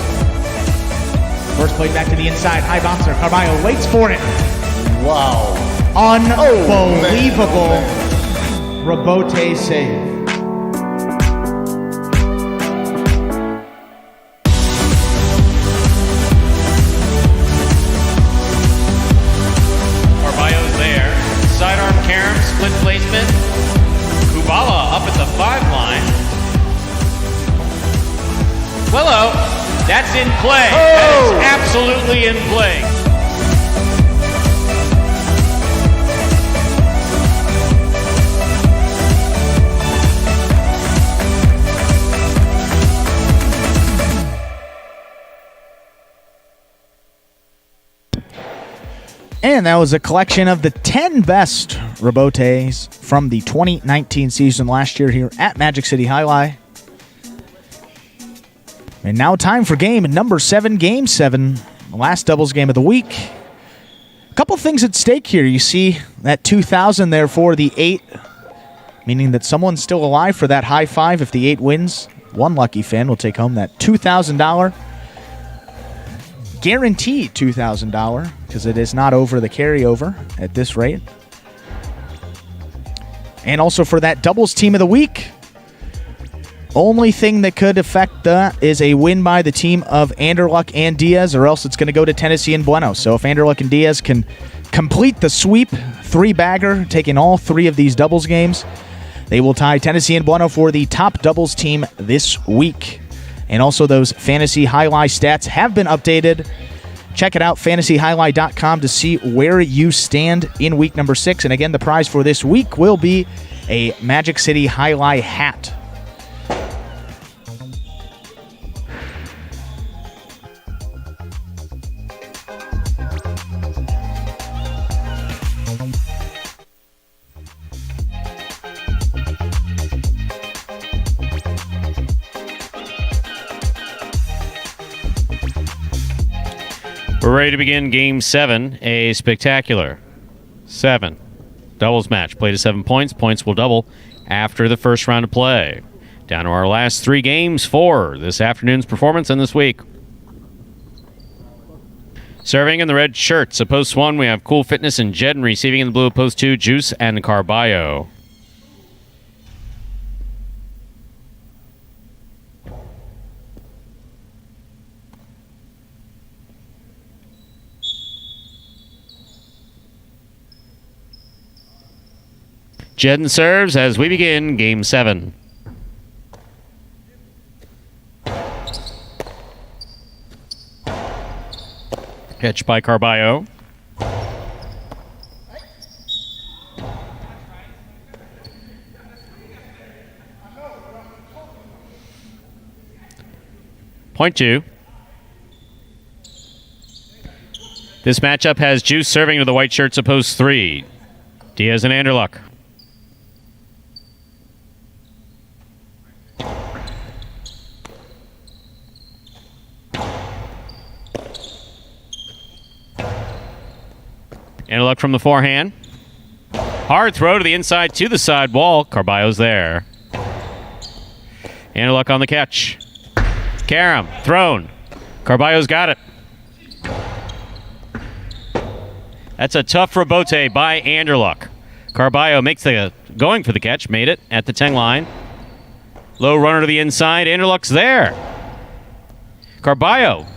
S12: First play back to the inside, high bouncer. Carballo waits for it.
S10: Wow.
S12: Unbelievable rebote save.
S1: Carballo's there. Sidearm carom, split placement. Kubala up at the 5 line. Hello. That's in play. That is absolutely in play.
S2: And that was a collection of the 10 best rebotes from the 2019 season last year here at Magic City Jai-Alai. And now time for game number 7, Game 7, the last doubles game of the week. A couple things at stake here. You see that 2,000 there for the 8, meaning that someone's still alive for that high 5 if the 8 wins. One lucky fan will take home that $2,000. Guaranteed $2,000 because it is not over the carryover at this rate. And also for that doubles team of the week, only thing that could affect that is a win by the team of Anderluck and Diaz, or else it's going to go to Tennessee and Bueno. So if Anderluck and Diaz can complete the sweep, 3-bagger, taking all 3 of these doubles games, they will tie Tennessee and Bueno for the top doubles team this week. And also those Fantasy Jai-Alai stats have been updated. Check it out, fantasyjai-alai.com, to see where you stand in week number 6. And again, the prize for this week will be a Magic City Jai-Alai hat.
S1: We're ready to begin Game 7, a spectacular 7 doubles match. Play to 7 points. Points will double after the first round of play. Down to our last 3 games for this afternoon's performance and this week. Serving in the red shirts, at post 1, we have Cool Fitness and Jed, and receiving in the blue at post 2, Juice and Carballo. Jedden serves as we begin Game 7. Catch by Carballo. Point 2. This matchup has Juice serving to the white shirts at post 3. Diaz and Anderluck. Anderluck from the forehand. Hard throw to the inside to the side wall. Carballo's there. Anderluck on the catch. Carom thrown. Carballo's got it. That's a tough rebote by Anderluck. Carballo makes the going for the catch. Made it at the 10 line. Low runner to the inside. Anderluck's there. Carballo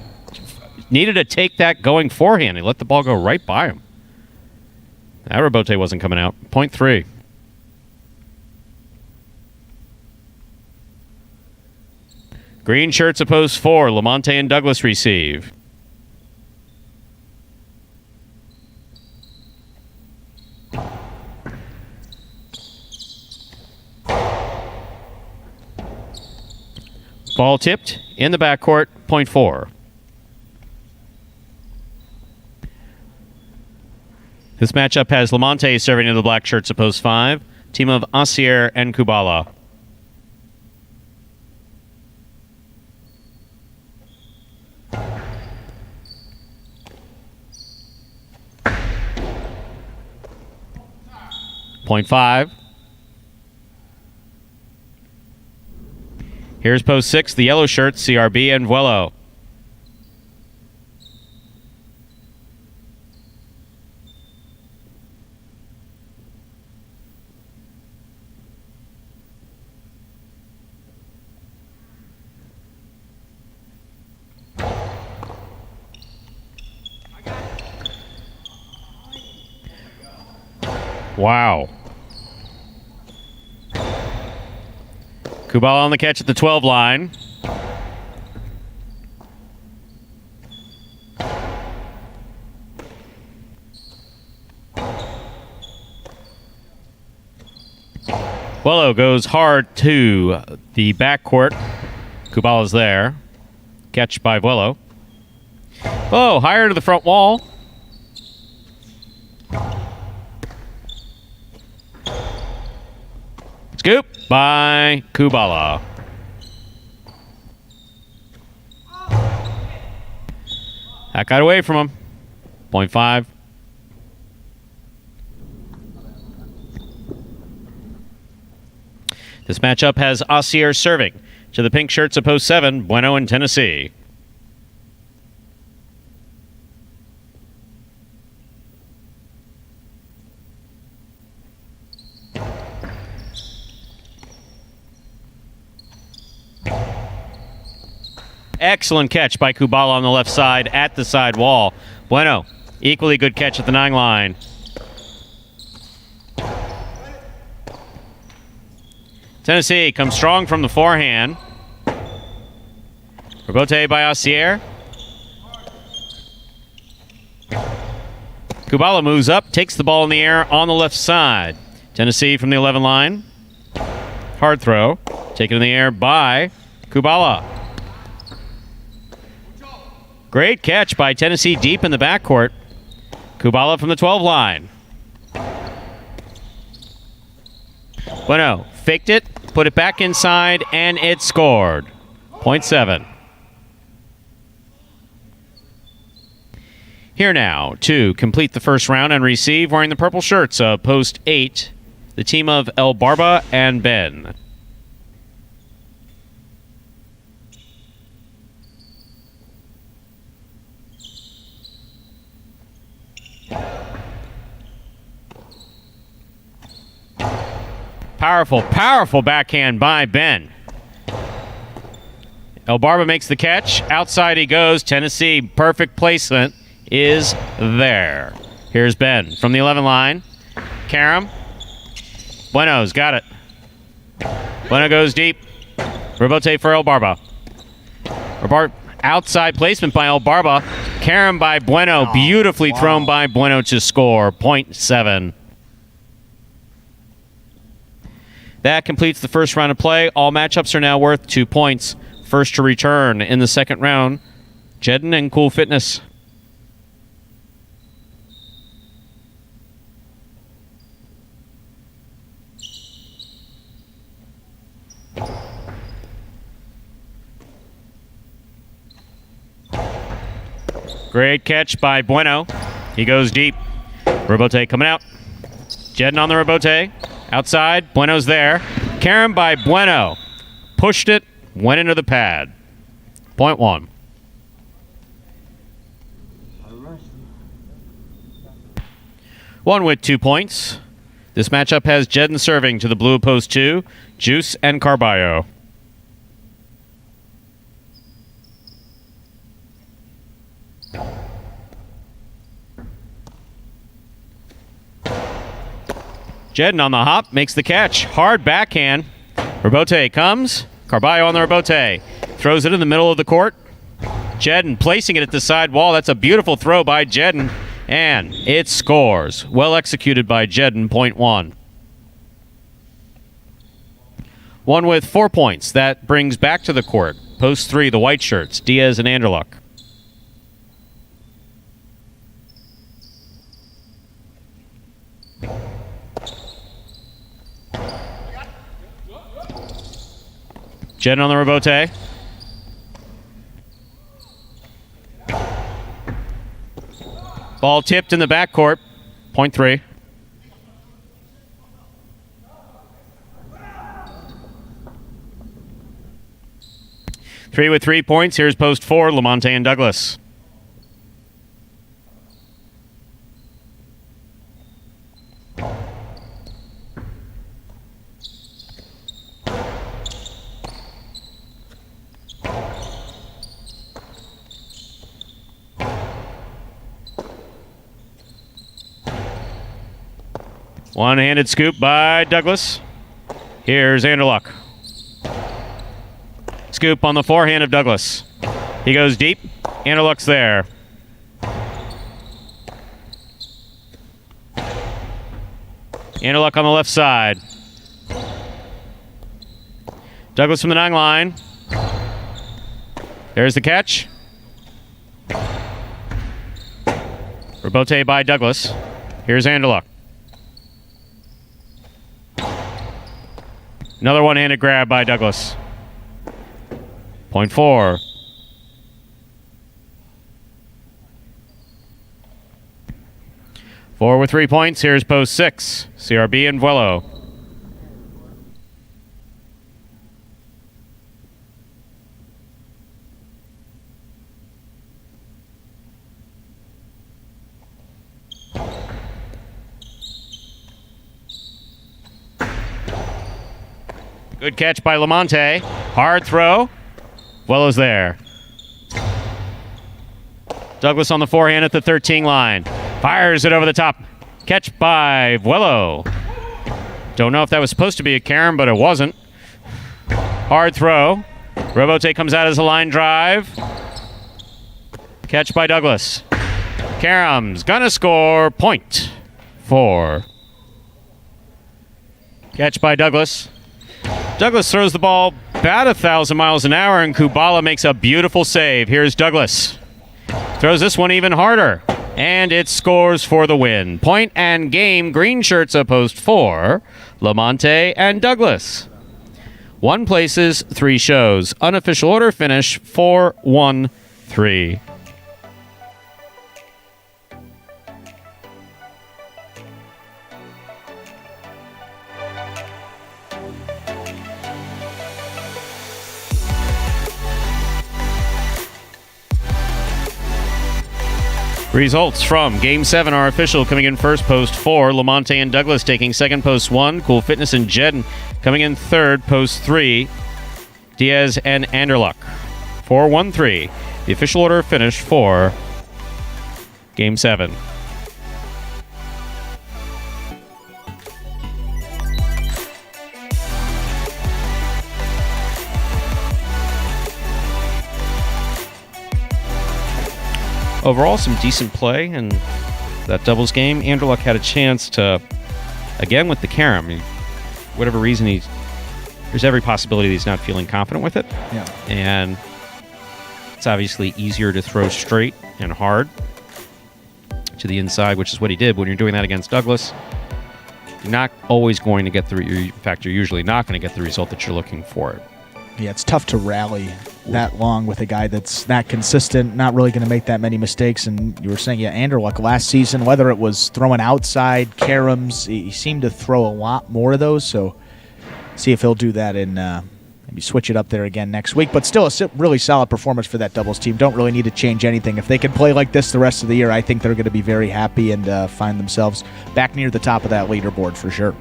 S1: needed to take that going forehand. He let the ball go right by him. That rebote wasn't coming out. Point 3. Green shirts at post 4. Lamonte and Douglas receive. Ball tipped in the backcourt. Point 4. This matchup has Lamonte serving to the black shirts at post 5. Team of Asier and Kubala. Point 5. Here's post 6, the yellow shirts, CRB and Vuelo. Wow. Kubala on the catch at the 12 line. Vuelo goes hard to the backcourt. Kubala's there. Catch by Vuelo. Oh, higher to the front wall. Scoop by Kubala. That got away from him. Point 5. This matchup has Asier serving to the pink shirts of post 7, Bueno and Tennessee. Excellent catch by Kubala on the left side at the side wall. Bueno, equally good catch at the 9 line. Tennessee comes strong from the forehand. Rebote by Asier. Kubala moves up, takes the ball in the air on the left side. Tennessee from the 11 line. Hard throw. Taken in the air by Kubala. Great catch by Tennessee deep in the backcourt. Kubala from the 12 line. Bueno faked it, put it back inside, and it scored. Point 7. Here now to complete the first round and receive wearing the purple shirts of post 8, the team of El Barba and Ben. Powerful, powerful backhand by Ben. El Barba makes the catch. Outside he goes. Tennessee, perfect placement is there. Here's Ben from the 11 line. Karam. Bueno's got it. Bueno goes deep. Rebote for El Barba. Outside placement by El Barba. Karam by Bueno. Beautifully thrown by Bueno to score. Point 7. That completes the first round of play. All matchups are now worth 2 points. First to return in the second round, Jedden and Cool Fitness. Great catch by Bueno. He goes deep. Rebote coming out. Jedden on the rebote. Outside, Bueno's there. Karam by Bueno. Pushed it, went into the pad. Point 1. One with 2 points. This matchup has Jedden serving to the blue post 2, Juice and Carballo. Jedden on the hop, makes the catch. Hard backhand. Rebote comes. Carballo on the rebote. Throws it in the middle of the court. Jedden placing it at the side wall. That's a beautiful throw by Jedden. And it scores. Well executed by Jedden. Point 1. One with 4 points. That brings back to the court. Post 3, the white shirts, Diaz and Anderluck. Jen on the rebote. Ball tipped in the backcourt. Point 3. Three with 3 points. Here's post 4, Lamonte and Douglas. One-handed scoop by Douglas. Here's Anderluck. Scoop on the forehand of Douglas. He goes deep. Anderluck's there. Anderluck on the left side. Douglas from the 9 line. There's the catch. Rebote by Douglas. Here's Anderluck. Another one-handed grab by Douglas. Point 4. Four with 3 points. Here's post 6. CRB and Vuelo. Good catch by Lamonte. Hard throw. Vuelo's there. Douglas on the forehand at the 13 line. Fires it over the top. Catch by Vuelo. Don't know if that was supposed to be a carom, but it wasn't. Hard throw. Robote comes out as a line drive. Catch by Douglas. Carom's gonna score. Point 4. Catch by Douglas. Douglas throws the ball about 1,000 miles an hour, and Kubala makes a beautiful save. Here's Douglas. Throws this one even harder, and it scores for the win. Point and game. Green shirts a post 4. Lamonte and Douglas. 1 places, 3 shows. Unofficial order finish 4-1-3. Results from Game 7 are official. Coming in first, post 4. Lamonte and Douglas taking second, post 1. Cool Fitness and Jed coming in third, post 3. Diaz and Anderluck. 4-1-3. The official order finish for Game 7. Overall, some decent play in that doubles game. Anderluck had a chance to, again with the carom, whatever reason there's every possibility he's not feeling confident with it.
S2: Yeah.
S1: And it's obviously easier to throw straight and hard to the inside, which is what he did. When you're doing that against Douglas, you're not always going to get in fact, you're usually not going to get the result that you're looking for.
S2: Yeah, it's tough to rally that long with a guy that's that consistent, not really going to make that many mistakes. And you were saying, yeah, Anderluck last season, whether it was throwing outside, caroms, he seemed to throw a lot more of those. So see if he'll do that and maybe switch it up there again next week. But still a really solid performance for that doubles team. Don't really need to change anything. If they can play like this the rest of the year, I think they're going to be very happy and find themselves back near the top of that leaderboard for sure.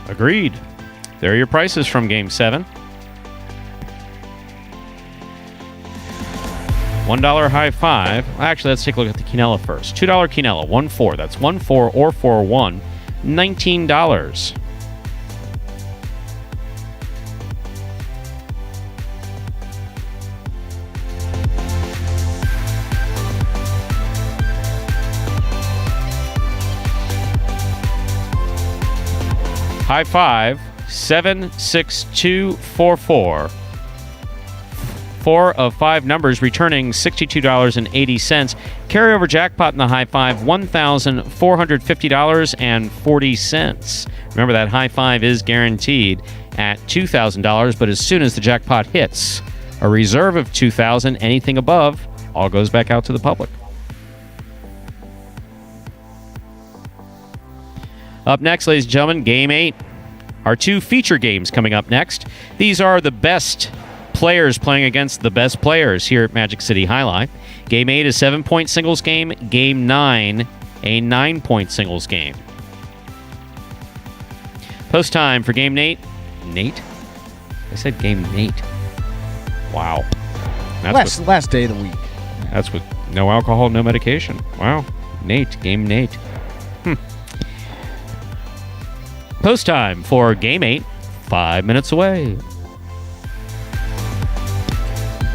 S1: Agreed. There are your prices from Game 7. $1 high five. Actually, let's take a look at the quinella first. $2 quinella, 1-4. That's 1-4 or 4-1. $19. High five, 76244. 4 of 5 numbers, returning $62.80. Carryover jackpot in the high five, $1,450.40. Remember, that high five is guaranteed at $2,000, but as soon as the jackpot hits a reserve of $2,000, anything above, all goes back out to the public. Up next, ladies and gentlemen, Game 8. Our 2 feature games coming up next. These are the best players playing against the best players here at Magic City Jai-Alai. Game 8 is a 7-point singles game. Game 9, a 9-point singles game. Post time for Game Nate. Nate? I said Game Nate. Wow.
S2: Last day of the week.
S1: That's with no alcohol, no medication. Wow. Nate. Game Nate. Post time for Game 8. 5 minutes away.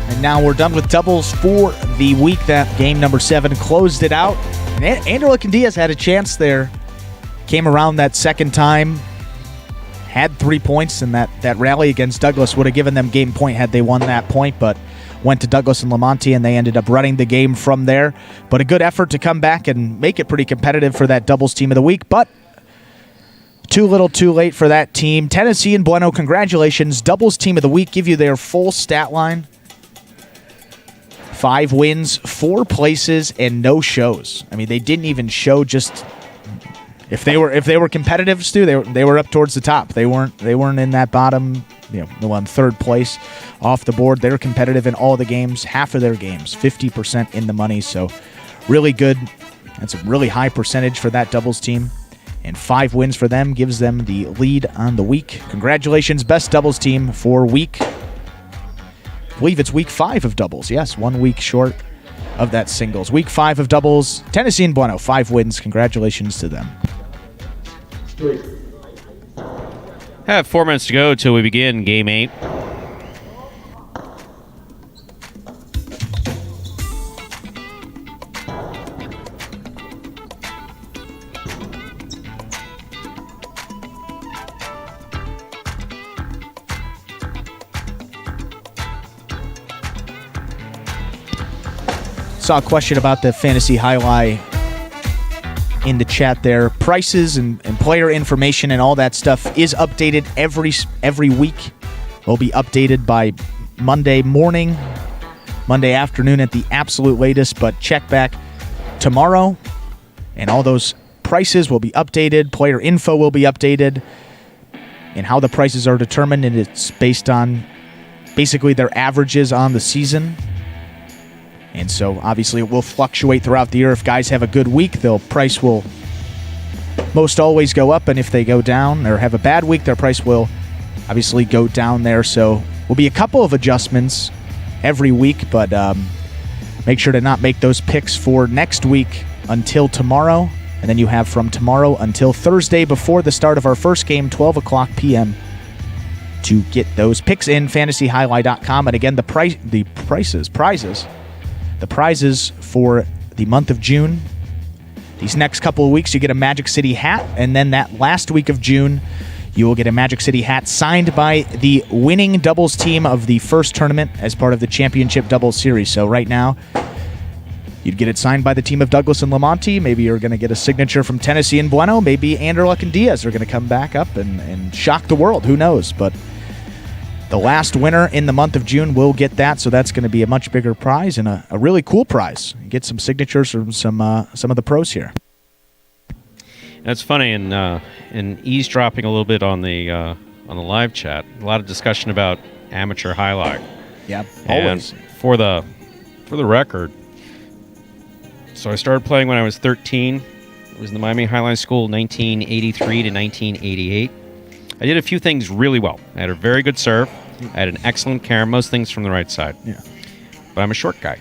S2: And now we're done with doubles for the week. That game number 7 closed it out. And Andrew Diaz had a chance there. Came around that second time. Had 3 points, and that rally against Douglas would have given them game point had they won that point, but went to Douglas and Lamonti, and they ended up running the game from there. But a good effort to come back and make it pretty competitive for that doubles team of the week, but too little too late for that team. Tennessee and Bueno, congratulations. Doubles team of the week. Give you their full stat line. 5 wins, 4 places, and no shows. I mean, they didn't even show. Just if they were competitive, Stu, they were up towards the top. They weren't in that bottom, the one third place off the board. They were competitive in all the games, half of their games, 50% in the money. So really good. That's a really high percentage for that doubles team. And 5 wins for them gives them the lead on the week. Congratulations, best doubles team for week. I believe it's week 5 of doubles. Yes, 1 week short of that singles. Week 5 of doubles. Tennessee and Bueno, 5 wins. Congratulations to them.
S1: Have 4 minutes to go till we begin Game 8.
S2: Saw a question about the Fantasy Jai-Alai in the chat there. Prices and player information and all that stuff is updated every week. Will be updated by Monday morning, Monday afternoon at the absolute latest, but check back tomorrow and all those prices will be updated. Player info will be updated, and how the prices are determined, and it's based on basically their averages on the season. And so, obviously, it will fluctuate throughout the year. If guys have a good week, their price will most always go up. And if they go down or have a bad week, their price will obviously go down there. So, will be a couple of adjustments every week. But make sure to not make those picks for next week until tomorrow. And then you have from tomorrow until Thursday before the start of our first game, 12 o'clock p.m., to get those picks in, fantasyhighlight.com. And again, the prizes for the month of June. These next couple of weeks, you get a Magic City hat, and then that last week of June, you will get a Magic City hat signed by the winning doubles team of the first tournament as part of the Championship Doubles Series. So right now, you'd get it signed by the team of Douglas and Lamonti. Maybe you're going to get a signature from Tennessee and Bueno. Maybe Anderlecht and Diaz are going to come back up and shock the world. Who knows? But the last winner in the month of June will get that, so that's going to be a much bigger prize and a really cool prize. Get some signatures from some of the pros here.
S1: That's funny, and eavesdropping a little bit on the live chat. A lot of discussion about amateur highlight.
S2: Yeah, always.
S1: And for the record, so I started playing when I was 13. I was in the Miami Highline School 1983 to 1988. I did a few things really well. I had a very good serve. I had an excellent carom, most things from the right side.
S2: Yeah.
S1: But I'm a short guy,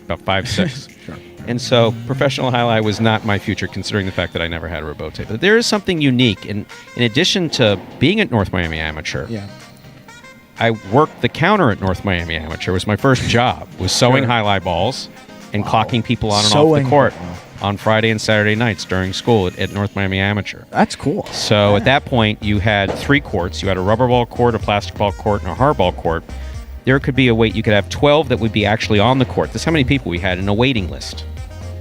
S1: about 5'6".
S2: Sure.
S1: And so professional highlight was not my future, considering the fact that I never had a rebote. But there is something unique. And in addition to being at North Miami Amateur, I worked the counter at North Miami Amateur. It was my first job, was sewing highlight balls and clocking people on and off the court on Friday and Saturday nights during school at North Miami Amateur.
S2: That's cool.
S1: So at that point, you had 3 courts. You had a rubber ball court, a plastic ball court, and a hardball court. there could be a wait. You could have 12 that would be actually on the court. That's how many people we had in a waiting list.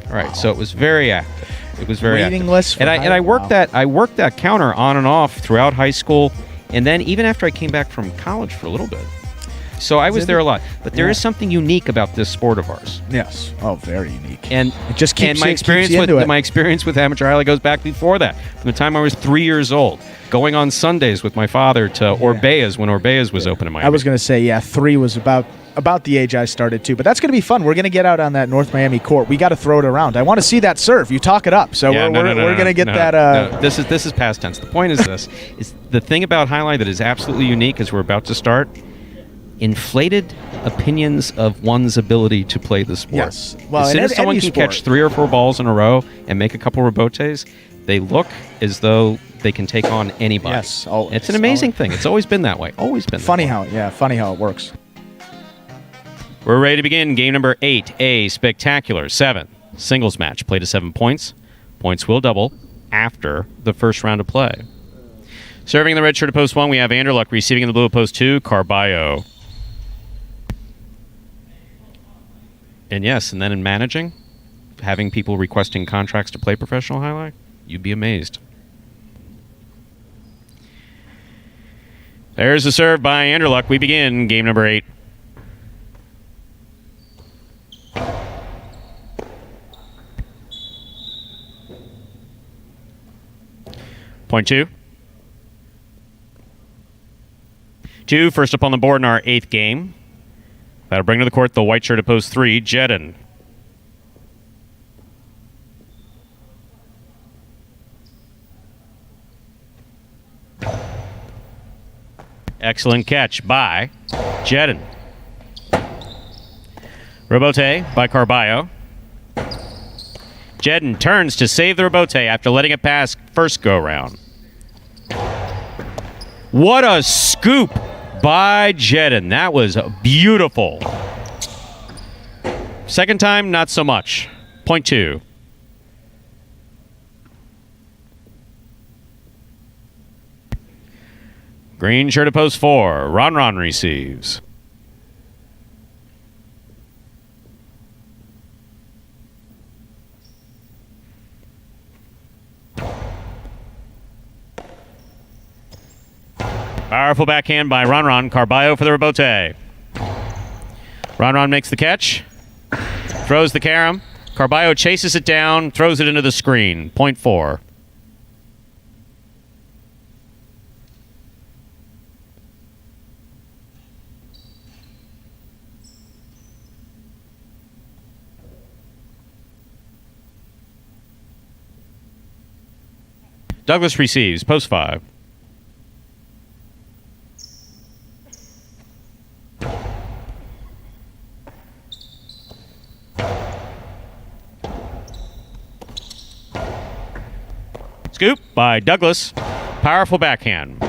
S1: All right, so it was very active. It was very
S2: waiting
S1: active.
S2: list.
S1: And I worked that counter on and off throughout high school, and then even after I came back from college for a little bit. So I was there a lot. But there is something unique about this sport of ours.
S2: Yes. Oh, very unique.
S1: And
S2: it just keeps
S1: and my
S2: you,
S1: experience
S2: keeps you
S1: with
S2: into it.
S1: my experience with amateur highlight goes back before that. From the time I was 3 years old, going on Sundays with my father to Orbea's when Orbea's was open in Miami.
S2: I was going to say, 3 was about the age I started too. But that's going to be fun. We're going to get out on that North Miami court. We got to throw it around. I want to see that serve. You talk it up. So we're going to get that.
S1: No. This is past tense. The point is this: is the thing about highlight that is absolutely unique as we're about to start. Inflated opinions of one's ability to play the sport.
S2: Yes. Well,
S1: as soon as someone can catch 3 or 4 balls in a row and make a couple rebotes, they look as though they can take on anybody.
S2: Yes. Always.
S1: It's an amazing thing. It's always been that way. Always been.
S2: Funny how it works.
S1: We're ready to begin game number 8, a spectacular 7 singles match. Play to 7 points. Points will double after the first round of play. Serving in the red shirt at post 1, we have Anderluck. Receiving in the blue at post 2, Carballo. And yes, and then in managing, having people requesting contracts to play professional highlight, you'd be amazed. There's the serve by Anderluck. We begin game number 8. Point 2. 2, first up on the board in our 8th game. That'll bring to the court the white shirt at post 3, Jedin. Excellent catch by Jedin. Rebote by Carballo. Jedin turns to save the rebote after letting it pass first go-round. What a scoop by Jedin. That was beautiful. Second time, not so much. Point 2. Green shirt at post 4. Ron receives. Powerful backhand by Ron. Carballo for the rebote. Ron makes the catch. Throws the carom. Carballo chases it down, throws it into the screen. Point 4. Douglas receives, post 5. Scoop by Douglas. Powerful backhand.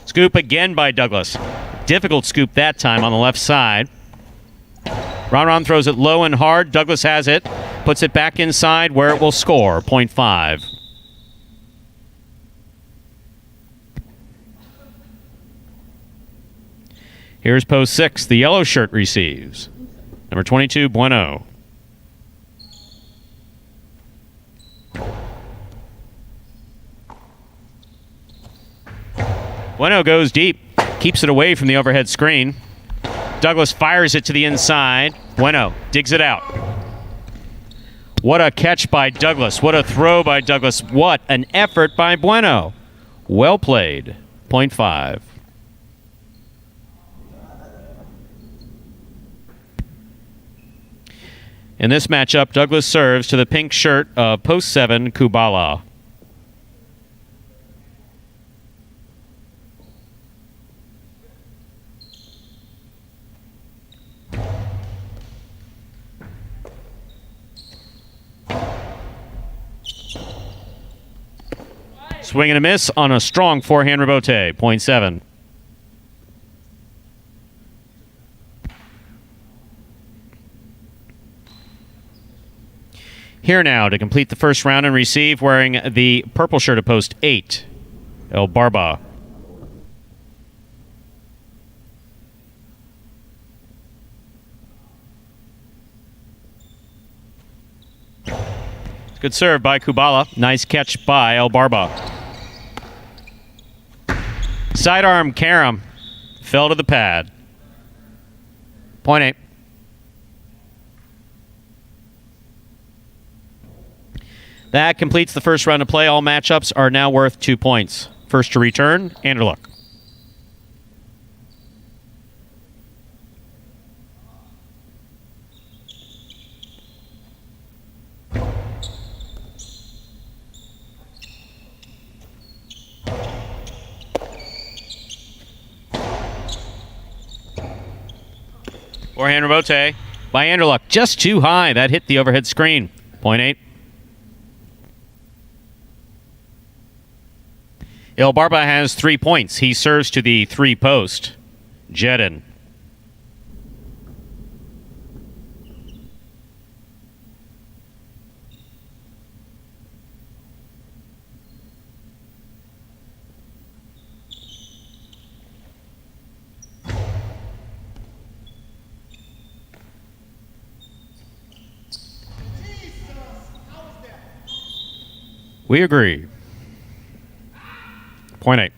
S1: Scoop again by Douglas. Difficult scoop that time on the left side. Ron throws it low and hard. Douglas has it. Puts it back inside where it will score. Point 5. Here's post 6. The yellow shirt receives. Number 22, Bueno. Bueno goes deep. Keeps it away from the overhead screen. Douglas fires it to the inside. Bueno digs it out. What a catch by Douglas. What a throw by Douglas. What an effort by Bueno. Well played. Point 5. In this matchup, Douglas serves to the pink shirt of post 7, Kubala. Swing and a miss on a strong forehand rebote. Point 7. Here now to complete the first round and receive, wearing the purple shirt at post 8, El Barba. Good serve by Kubala. Nice catch by El Barba. Sidearm Karam. Fell to the pad. Point 8. That completes the first round of play. All matchups are now worth 2 points. First to return, Anderluck. Forehand rebote by Anderluck. Just too high. That hit the overhead screen. Point 8. Il Barba has 3 points. He serves to the 3-post. Jedin. We agree. Point 8.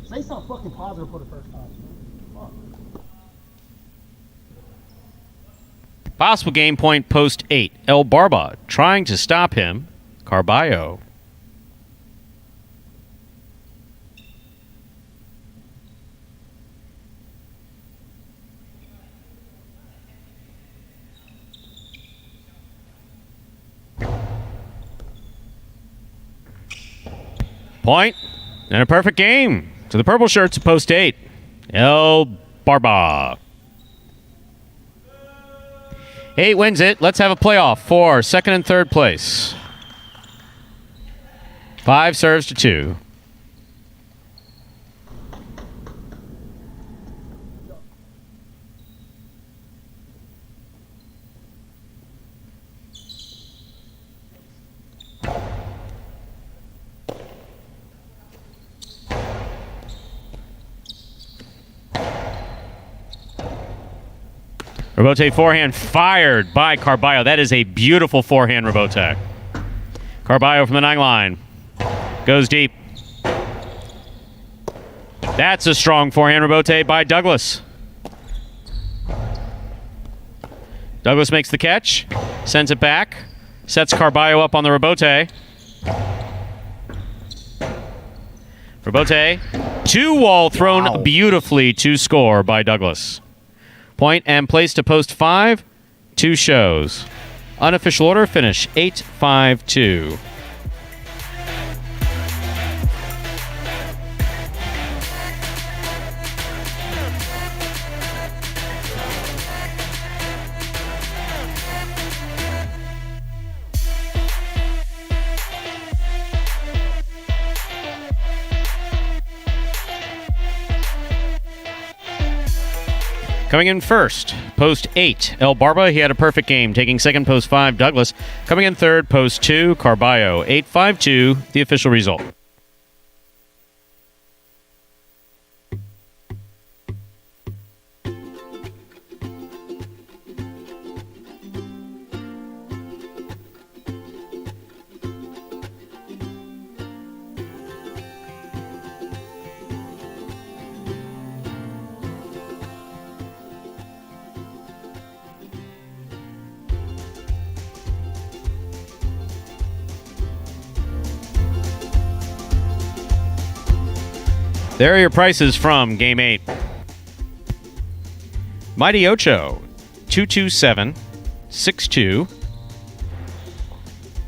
S10: Say something fucking positive for the first time. Fuck.
S1: Possible game point, post 8. El Barba trying to stop him. Carballo. Point and a perfect game to the purple shirts, post 8. El Barba. 8 wins it. Let's have a playoff for second and third place. 5 serves to 2. Rebote forehand fired by Carballo. That is a beautiful forehand rebote. Carballo from the 9 line. Goes deep. That's a strong forehand rebote by Douglas. Douglas makes the catch. Sends it back. Sets Carballo up on the rebote. Rebote. 2-wall thrown beautifully to score by Douglas. Point and place to post 5. 2 shows. Unofficial order finish 8-5-2. Coming in first, post 8, El Barba. He had a perfect game, taking second, post 5, Douglas. Coming in third, post 2, Carballo. 8-5-2, the official result. There are your prices from Game 8. Mighty Ocho, 227-62.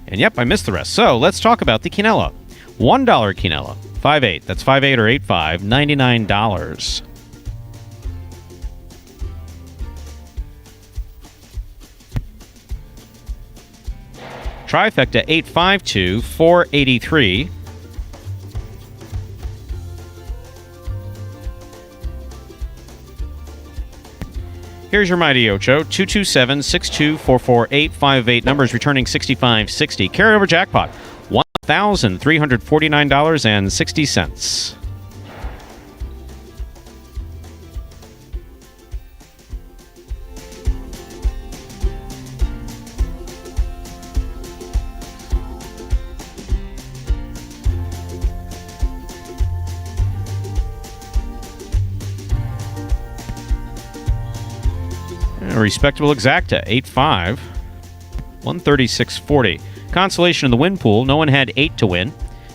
S1: And yep, I missed the rest. So let's talk about the Quinella. $1 Quinella, 5.8. That's 5.8 or 8.5, $99. Trifecta 852, $483. Here's your Mighty Ocho, 227-6244858. Numbers returning 6560. Carryover jackpot, $1,349.60. A respectable exacta, 8-5, 136.40. Consolation in the win pool, no one had 8 to win,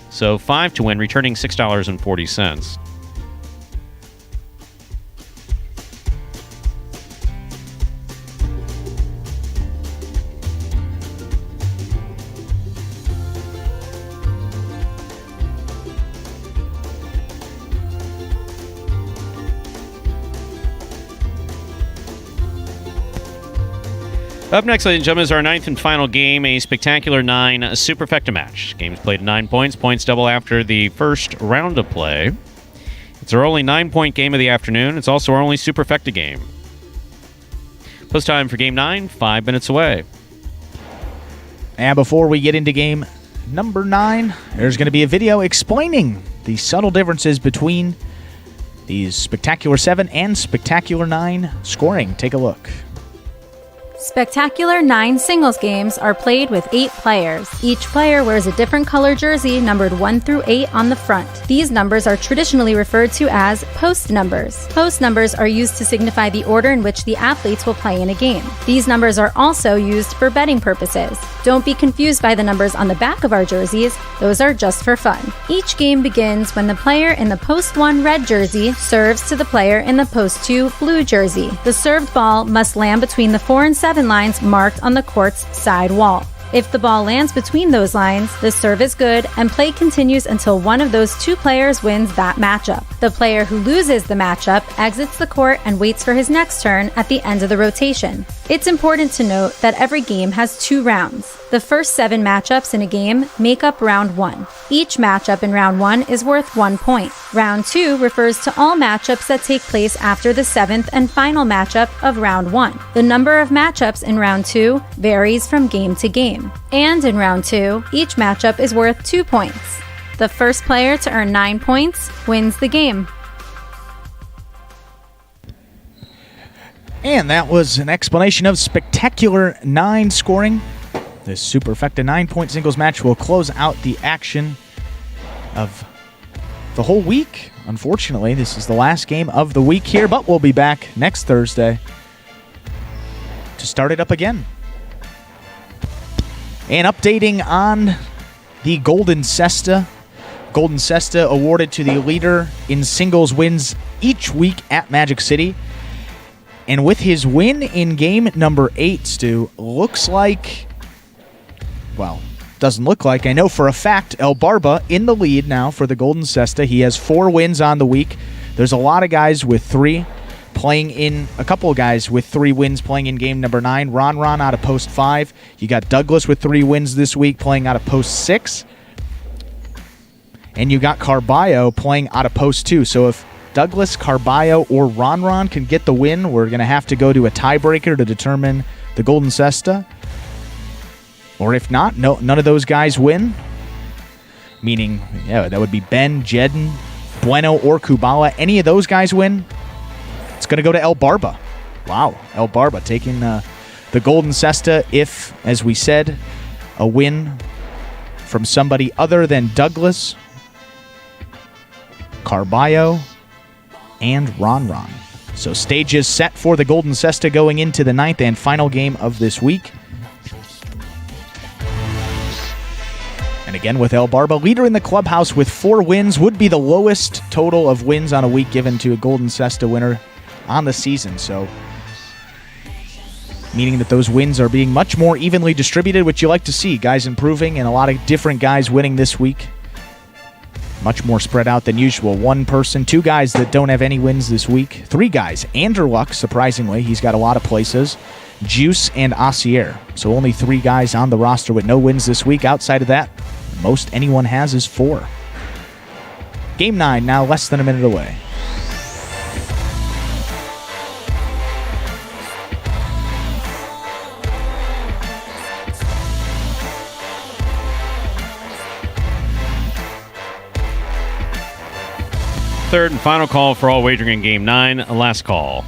S1: so 5 to win, returning $6.40. Up next, ladies and gentlemen, is our 9th and final game, a Spectacular 9 Superfecta match. Game's played at 9 points. Points double after the first round of play. It's our only 9-point game of the afternoon. It's also our only Superfecta game. Post time for Game 9, 5 minutes away.
S2: And before we get into game number 9, there's going to be a video explaining the subtle differences between these Spectacular 7 and Spectacular 9 scoring. Take a look.
S3: Spectacular 9 singles games are played with 8 players. Each player wears a different color jersey numbered 1 through 8 on the front. These numbers are traditionally referred to as post numbers. Post numbers are used to signify the order in which the athletes will play in a game. These numbers are also used for betting purposes. Don't be confused by the numbers on the back of our jerseys. Those are just for fun. Each game begins when the player in the post 1 red jersey serves to the player in the post 2 blue jersey. The served ball must land between the 4 and 7 lines marked on the court's side wall. If the ball lands between those lines, the serve is good and play continues until one of those 2 players wins that matchup. The player who loses the matchup exits the court and waits for his next turn at the end of the rotation. It's important to note that every game has 2 rounds. The first 7 matchups in a game make up round 1. Each matchup in round 1 is worth 1 point. Round 2 refers to all matchups that take place after the 7th and final matchup of round 1. The number of matchups in round 2 varies from game to game. And in round 2, each matchup is worth 2 points. The first player to earn 9 points wins the game.
S2: And that was an explanation of Spectacular 9 scoring. This Superfecta 9-point singles match will close out the action of the whole week. Unfortunately, this is the last game of the week here, but we'll be back next Thursday to start it up again. And updating on the Golden Cesta. Golden Cesta awarded to the leader in singles wins each week at Magic City. And with his win in game number 8, Stu, looks like, well, doesn't look like, I know for a fact, El Barba in the lead now for the Golden Cesta. He has 4 wins on the week. There's a lot of guys with 3 playing in, a couple of guys with 3 wins playing in game number 9. Ron out of post 5. You got Douglas with 3 wins this week playing out of post 6. And you got Carballo playing out of post 2. So if Douglas, Carballo, or Ron can get the win, we're going to have to go to a tiebreaker to determine the Golden Cesta. Or if not, none of those guys win. Meaning, yeah, that would be Ben, Jedden, Bueno, or Kubala. Any of those guys win, it's going to go to El Barba. Wow, El Barba taking the Golden Cesta if, as we said, a win from somebody other than Douglas, Carballo, and Ron. So stage is set for the Golden Cesta going into the 9th and final game of this week. And again with El Barba, leader in the clubhouse with 4 wins, would be the lowest total of wins on a week given to a Golden Cesta winner on the season. So meaning that those wins are being much more evenly distributed, which you like to see. Guys improving and a lot of different guys winning this week. Much more spread out than usual. 1 person, 2 guys that don't have any wins this week. 3 guys. Anderluck, surprisingly, he's got a lot of places. Juice and Asier. So only 3 guys on the roster with no wins this week. Outside of that, most anyone has is 4. Game 9 now less than a minute away.
S1: Third and final call for all wagering in Game 9. Last call.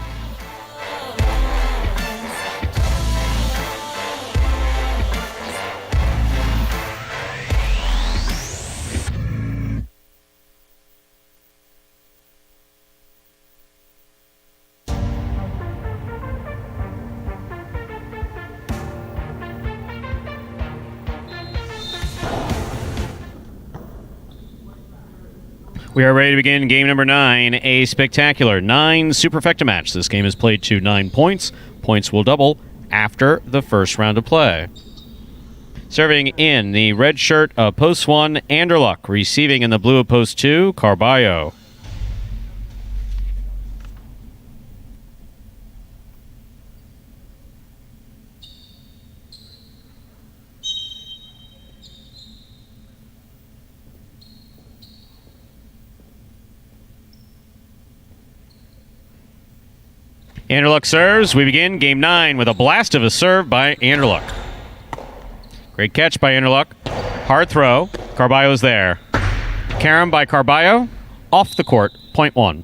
S1: We are ready to begin game number 9, a spectacular 9 superfecta match. This game is played to 9 points. Points will double after the first round of play. Serving in the red shirt of post 1, Anderluck. Receiving in the blue of post 2, Carballo. Anderluck serves. We begin game 9 with a blast of a serve by Anderluck. Great catch by Anderluck. Hard throw. Carballo's there. Carom by Carballo. Off the court. Point 1.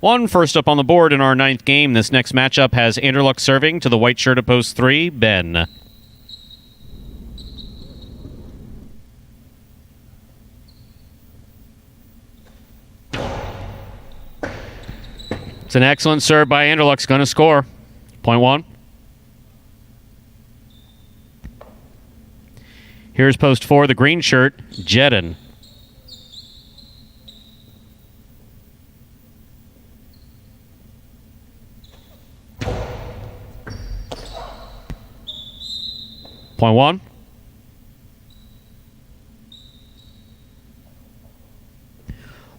S1: 1 first up on the board in our 9th game. This next matchup has Anderluck serving to the white shirt of post 3, Ben. It's an excellent serve by Anderluck's going to score. Point 1. Here's post 4, the green shirt, Jedin. Point 1.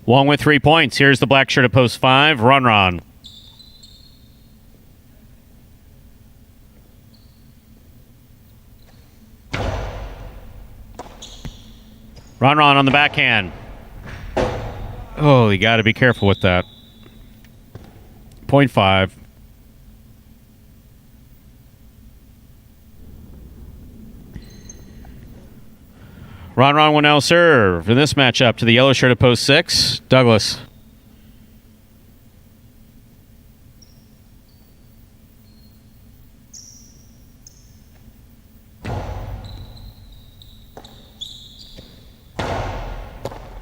S1: One with 3 points. Here's the black shirt at post 5, Run. Run on the backhand. Oh, you got to be careful with that. Point 5. Ron will now serve in this matchup to the yellow shirt at post 6, Douglas.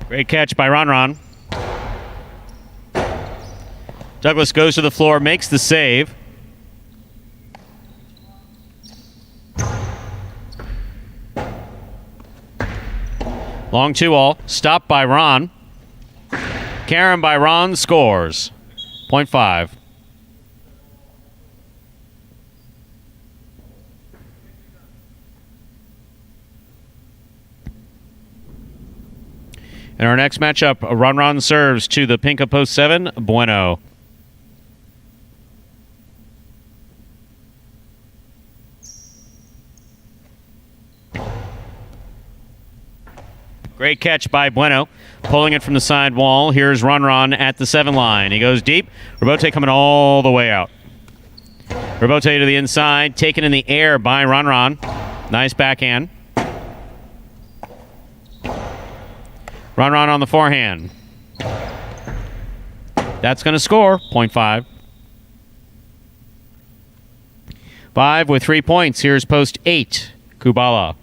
S1: Great catch by Ron. Douglas goes to the floor, makes the save. Long 2-all. Stopped by Ron. Carom by Ron scores. Point 5. In our next matchup, Ron serves to the pink of post 7, Bueno. Great catch by Bueno, pulling it from the side wall. Here's Ron at the 7 line. He goes deep. Rabote coming all the way out. Rabote to the inside, taken in the air by Ron. Nice backhand. Ron on the forehand. That's going to score. Point 5. 5 with 3 points. Here's post 8, Kubala.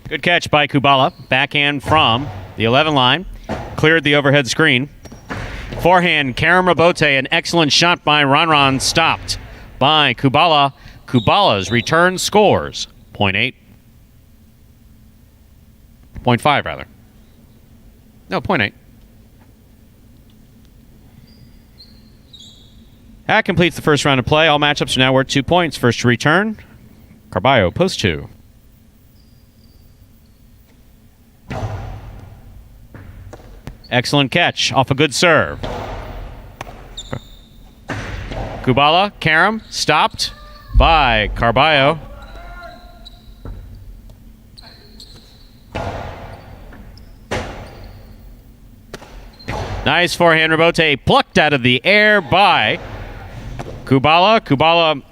S1: Good catch by Kubala. Backhand from the 11 line. Cleared the overhead screen. Forehand, Carom Rabote. An excellent shot by Ron. Stopped by Kubala. Kubala's return scores. Point 8. Point 5, rather. No, point 8. That completes the first round of play. All matchups are now worth 2 points. First to return, Carballo, post 2. Excellent catch off a good serve. Kubala, Carom, stopped by Carballo. Nice forehand, Rabote plucked out of the air by Kubala. Kubala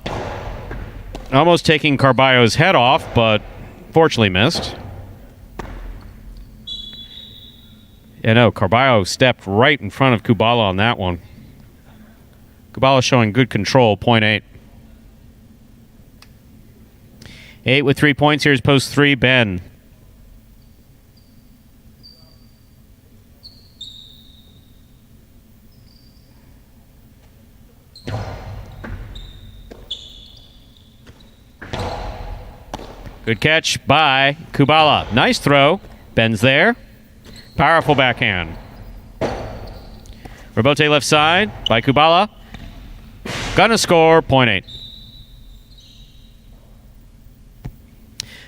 S1: almost taking Carballo's head off, but fortunately missed. Yeah, no, Carballo stepped right in front of Kubala on that one. Kubala showing good control, point 8. 8 with 3 points. Here's post 3, Ben. Good catch by Kubala. Nice throw. Bends there. Powerful backhand. Robote left side by Kubala. Gonna score, point 8.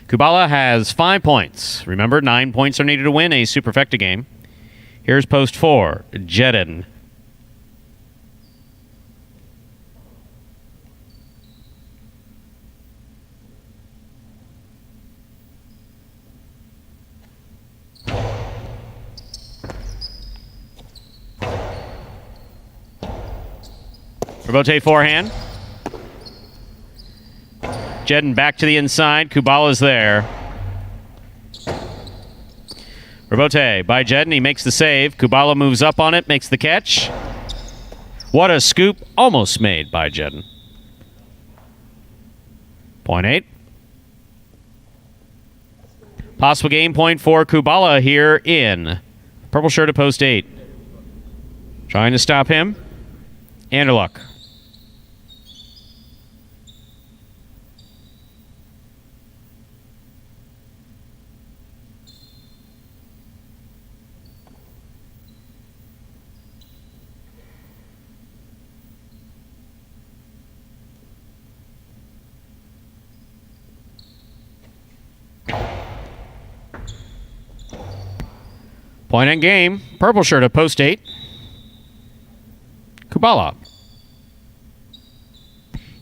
S1: Kubala has 5 points. Remember, 9 points are needed to win a Superfecta game. Here's post 4, Jedin. Robote forehand. Jedin back to the inside. Kubala's there. Robote by Jedin. He makes the save. Kubala moves up on it, makes the catch. What a scoop. Almost made by Jedin. Point 8. Possible game point for Kubala here in purple shirt at post 8. Trying to stop him. Anderluck. Point and game. Purple shirt at post 8. Kubala.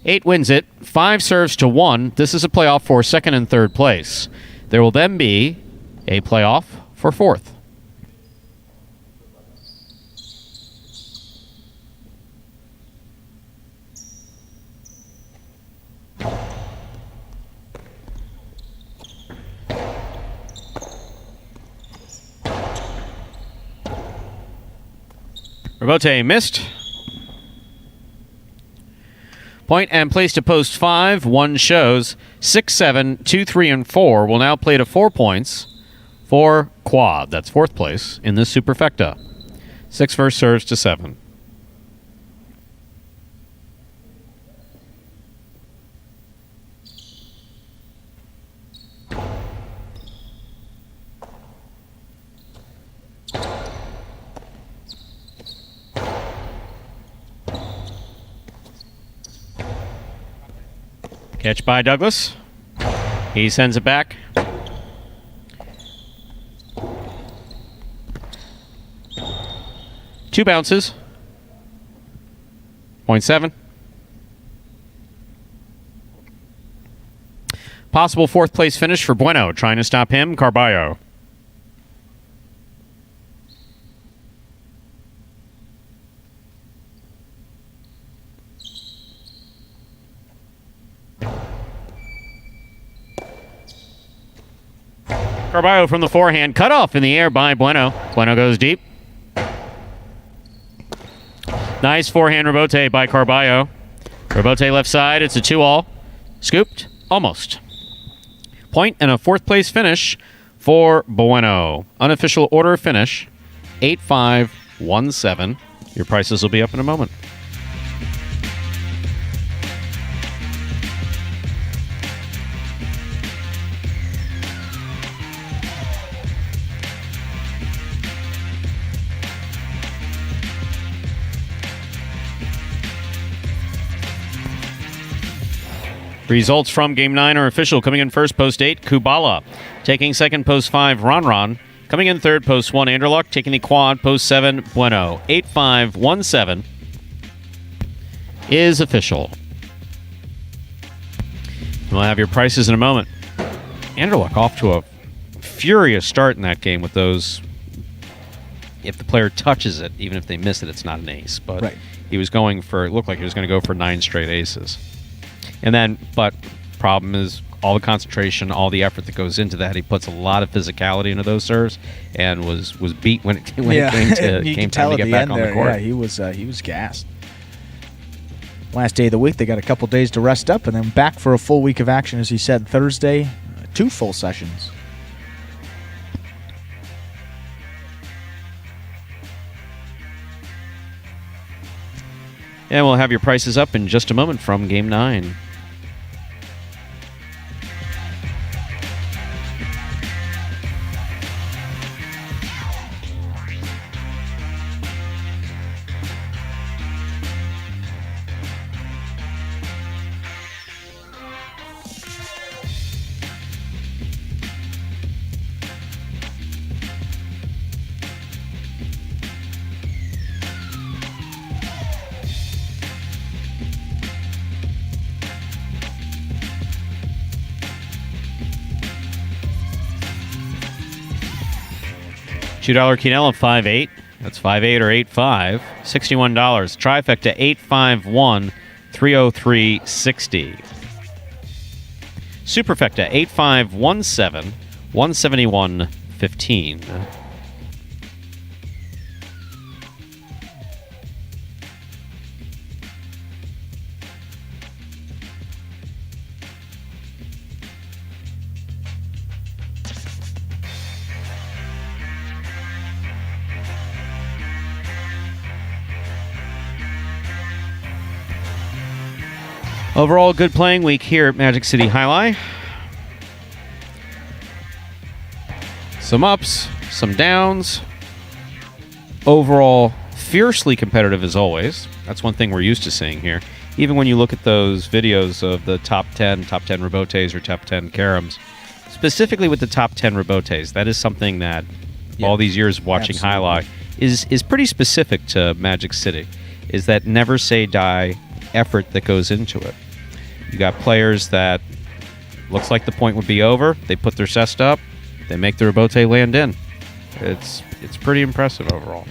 S1: 8 wins it. 5 serves to 1. This is a playoff for second and third place. There will then be a playoff for fourth. Robote missed. Point and place to post 5. 1 shows. 6, 7, 2, 3, and 4 will now play to 4 points for quad. That's fourth place in this Superfecta. 6 first serves to 7. Catch by Douglas. He sends it back. Two bounces. 0.7. Possible fourth place finish for Bueno. Trying to stop him, Carballo. Carballo from the forehand, cut off in the air by Bueno. Bueno goes deep. Nice forehand Robote by Carballo. Robote left side, it's a 2-all. Scooped, almost. Point and a fourth place finish for Bueno. Unofficial order of finish, 8-5-1-7. Your prices will be up in a moment. Results from Game 9 are official. Coming in first, post 8, Kubala. Taking second, post 5, Ronron. Coming in third, post 1, Anderluck. Taking the quad, post 7, Bueno. 8-5-1-7 is official. We'll have your prices in a moment. Anderluck off to a furious start in that game with those. If the player touches it, even if they miss it, it's not an ace. But right. He was going for, it looked like he was going to go for 9 straight aces. And then, but problem is all the concentration, all the effort that goes into that. He puts a lot of physicality into those serves, and was beat when it came time to get back on the court.
S2: Yeah, he was gassed. Last day of the week, they got a couple days to rest up, and then back for a full week of action, as he said, Thursday, 2 full sessions.
S1: And we'll have your prices up in just a moment from Game 9. $2 Quinella, 5-8. That's 5-8 or 8-5. $61. Trifecta, 851 303.60. Superfecta, 8517 171.15. Overall, good playing week here at Magic City Jai-Alai. Some ups, some downs. Overall, fiercely competitive as always. That's one thing we're used to seeing here. Even when you look at those videos of the top 10 Rebotes or top 10 Karams, specifically with the top 10 Rebotes, that is something that all these years of watching Jai-Alai is pretty specific to Magic City, is that never say die effort that goes into it. You got players that looks like the point would be over. They put their cesta up. They make the rebote land in. It's pretty impressive overall.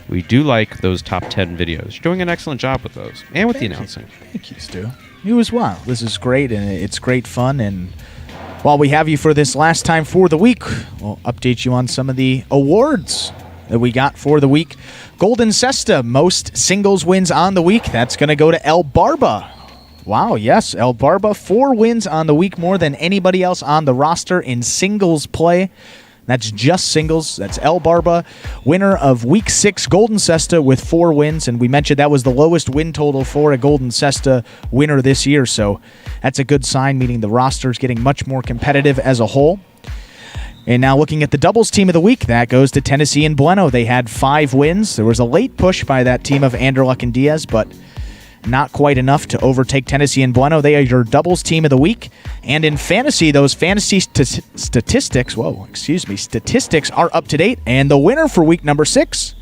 S1: We do like those top 10 videos. You're doing an excellent job with those and with the announcing.
S2: Thank you, Stu. You as well. This is great, and it's great fun. And while we have you for this last time for the week, we'll update you on some of the awards that we got for the week. Golden Cesta, most singles wins on the week. That's going to go to El Barba. Wow, yes, El Barba, 4 wins on the week, more than anybody else on the roster in singles play. That's just singles. That's El Barba, winner of Week 6 Golden Cesta with 4 wins. And we mentioned that was the lowest win total for a Golden Cesta winner this year. So that's a good sign, meaning the roster is getting much more competitive as a whole. And now looking at the doubles team of the week, that goes to Tennessee and Bueno. They had 5 wins. There was a late push by that team of Anderluck and Diaz, but not quite enough to overtake Tennessee and Bueno. They are your doubles team of the week. And in fantasy, those fantasy statistics are up to date. And the winner for week number 6,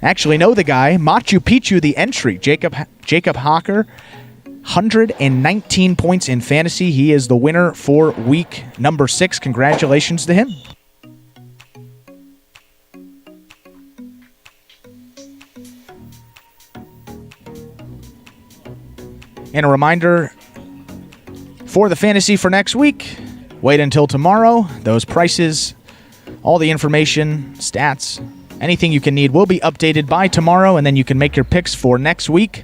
S2: actually know the guy, Machu Picchu, the entry, Jacob Hawker, 119 points in fantasy. He is the winner for week number 6. Congratulations to him. And a reminder for the fantasy for next week, wait until tomorrow. Those prices, all the information, stats, anything you can need will be updated by tomorrow, and then you can make your picks for next week.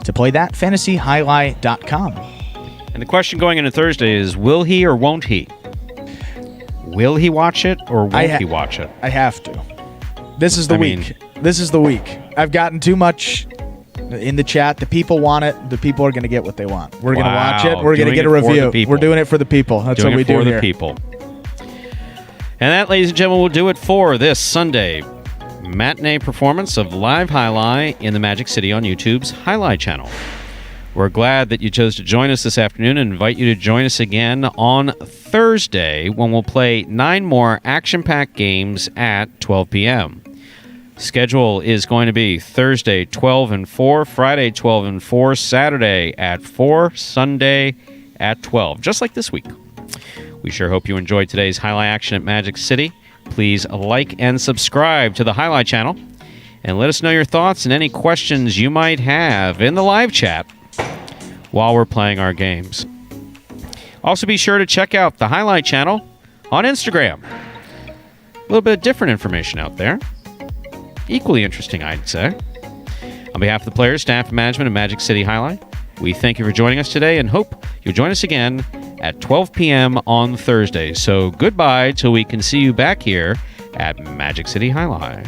S2: To play that, fantasyhighlight.com.
S1: And the question going into Thursday is, will he or won't he? Will he watch it or won't he watch it?
S2: I have to. This is the week. This is the week. I've gotten too much in the chat. The people want it. The people are going to get what they want. We're going to watch it. We're going to get a review. We're doing it for the people. That's what we do here.
S1: Doing it for the people. And that, ladies and gentlemen, will do it for this Sunday matinee performance of Live Jai-Alai in the Magic City on YouTube's Jai-Alai Channel. We're glad that you chose to join us this afternoon and invite you to join us again on Thursday when we'll play 9 more action-packed games at 12 p.m. Schedule is going to be Thursday 12 and 4, Friday 12 and 4, Saturday at 4, Sunday at 12, just like this week. We sure hope you enjoyed today's Jai-Alai action at Magic City. Please like and subscribe to the Jai-Alai channel and let us know your thoughts and any questions you might have in the live chat while we're playing our games. Also, be sure to check out the Jai-Alai channel on Instagram. A little bit of different information out there. Equally interesting, I'd say. On behalf of the players, staff, and management of Magic City Jai-Alai, we thank you for joining us today and hope you'll join us again at 12 p.m. on Thursday. So goodbye till we can see you back here at Magic City Jai-Alai.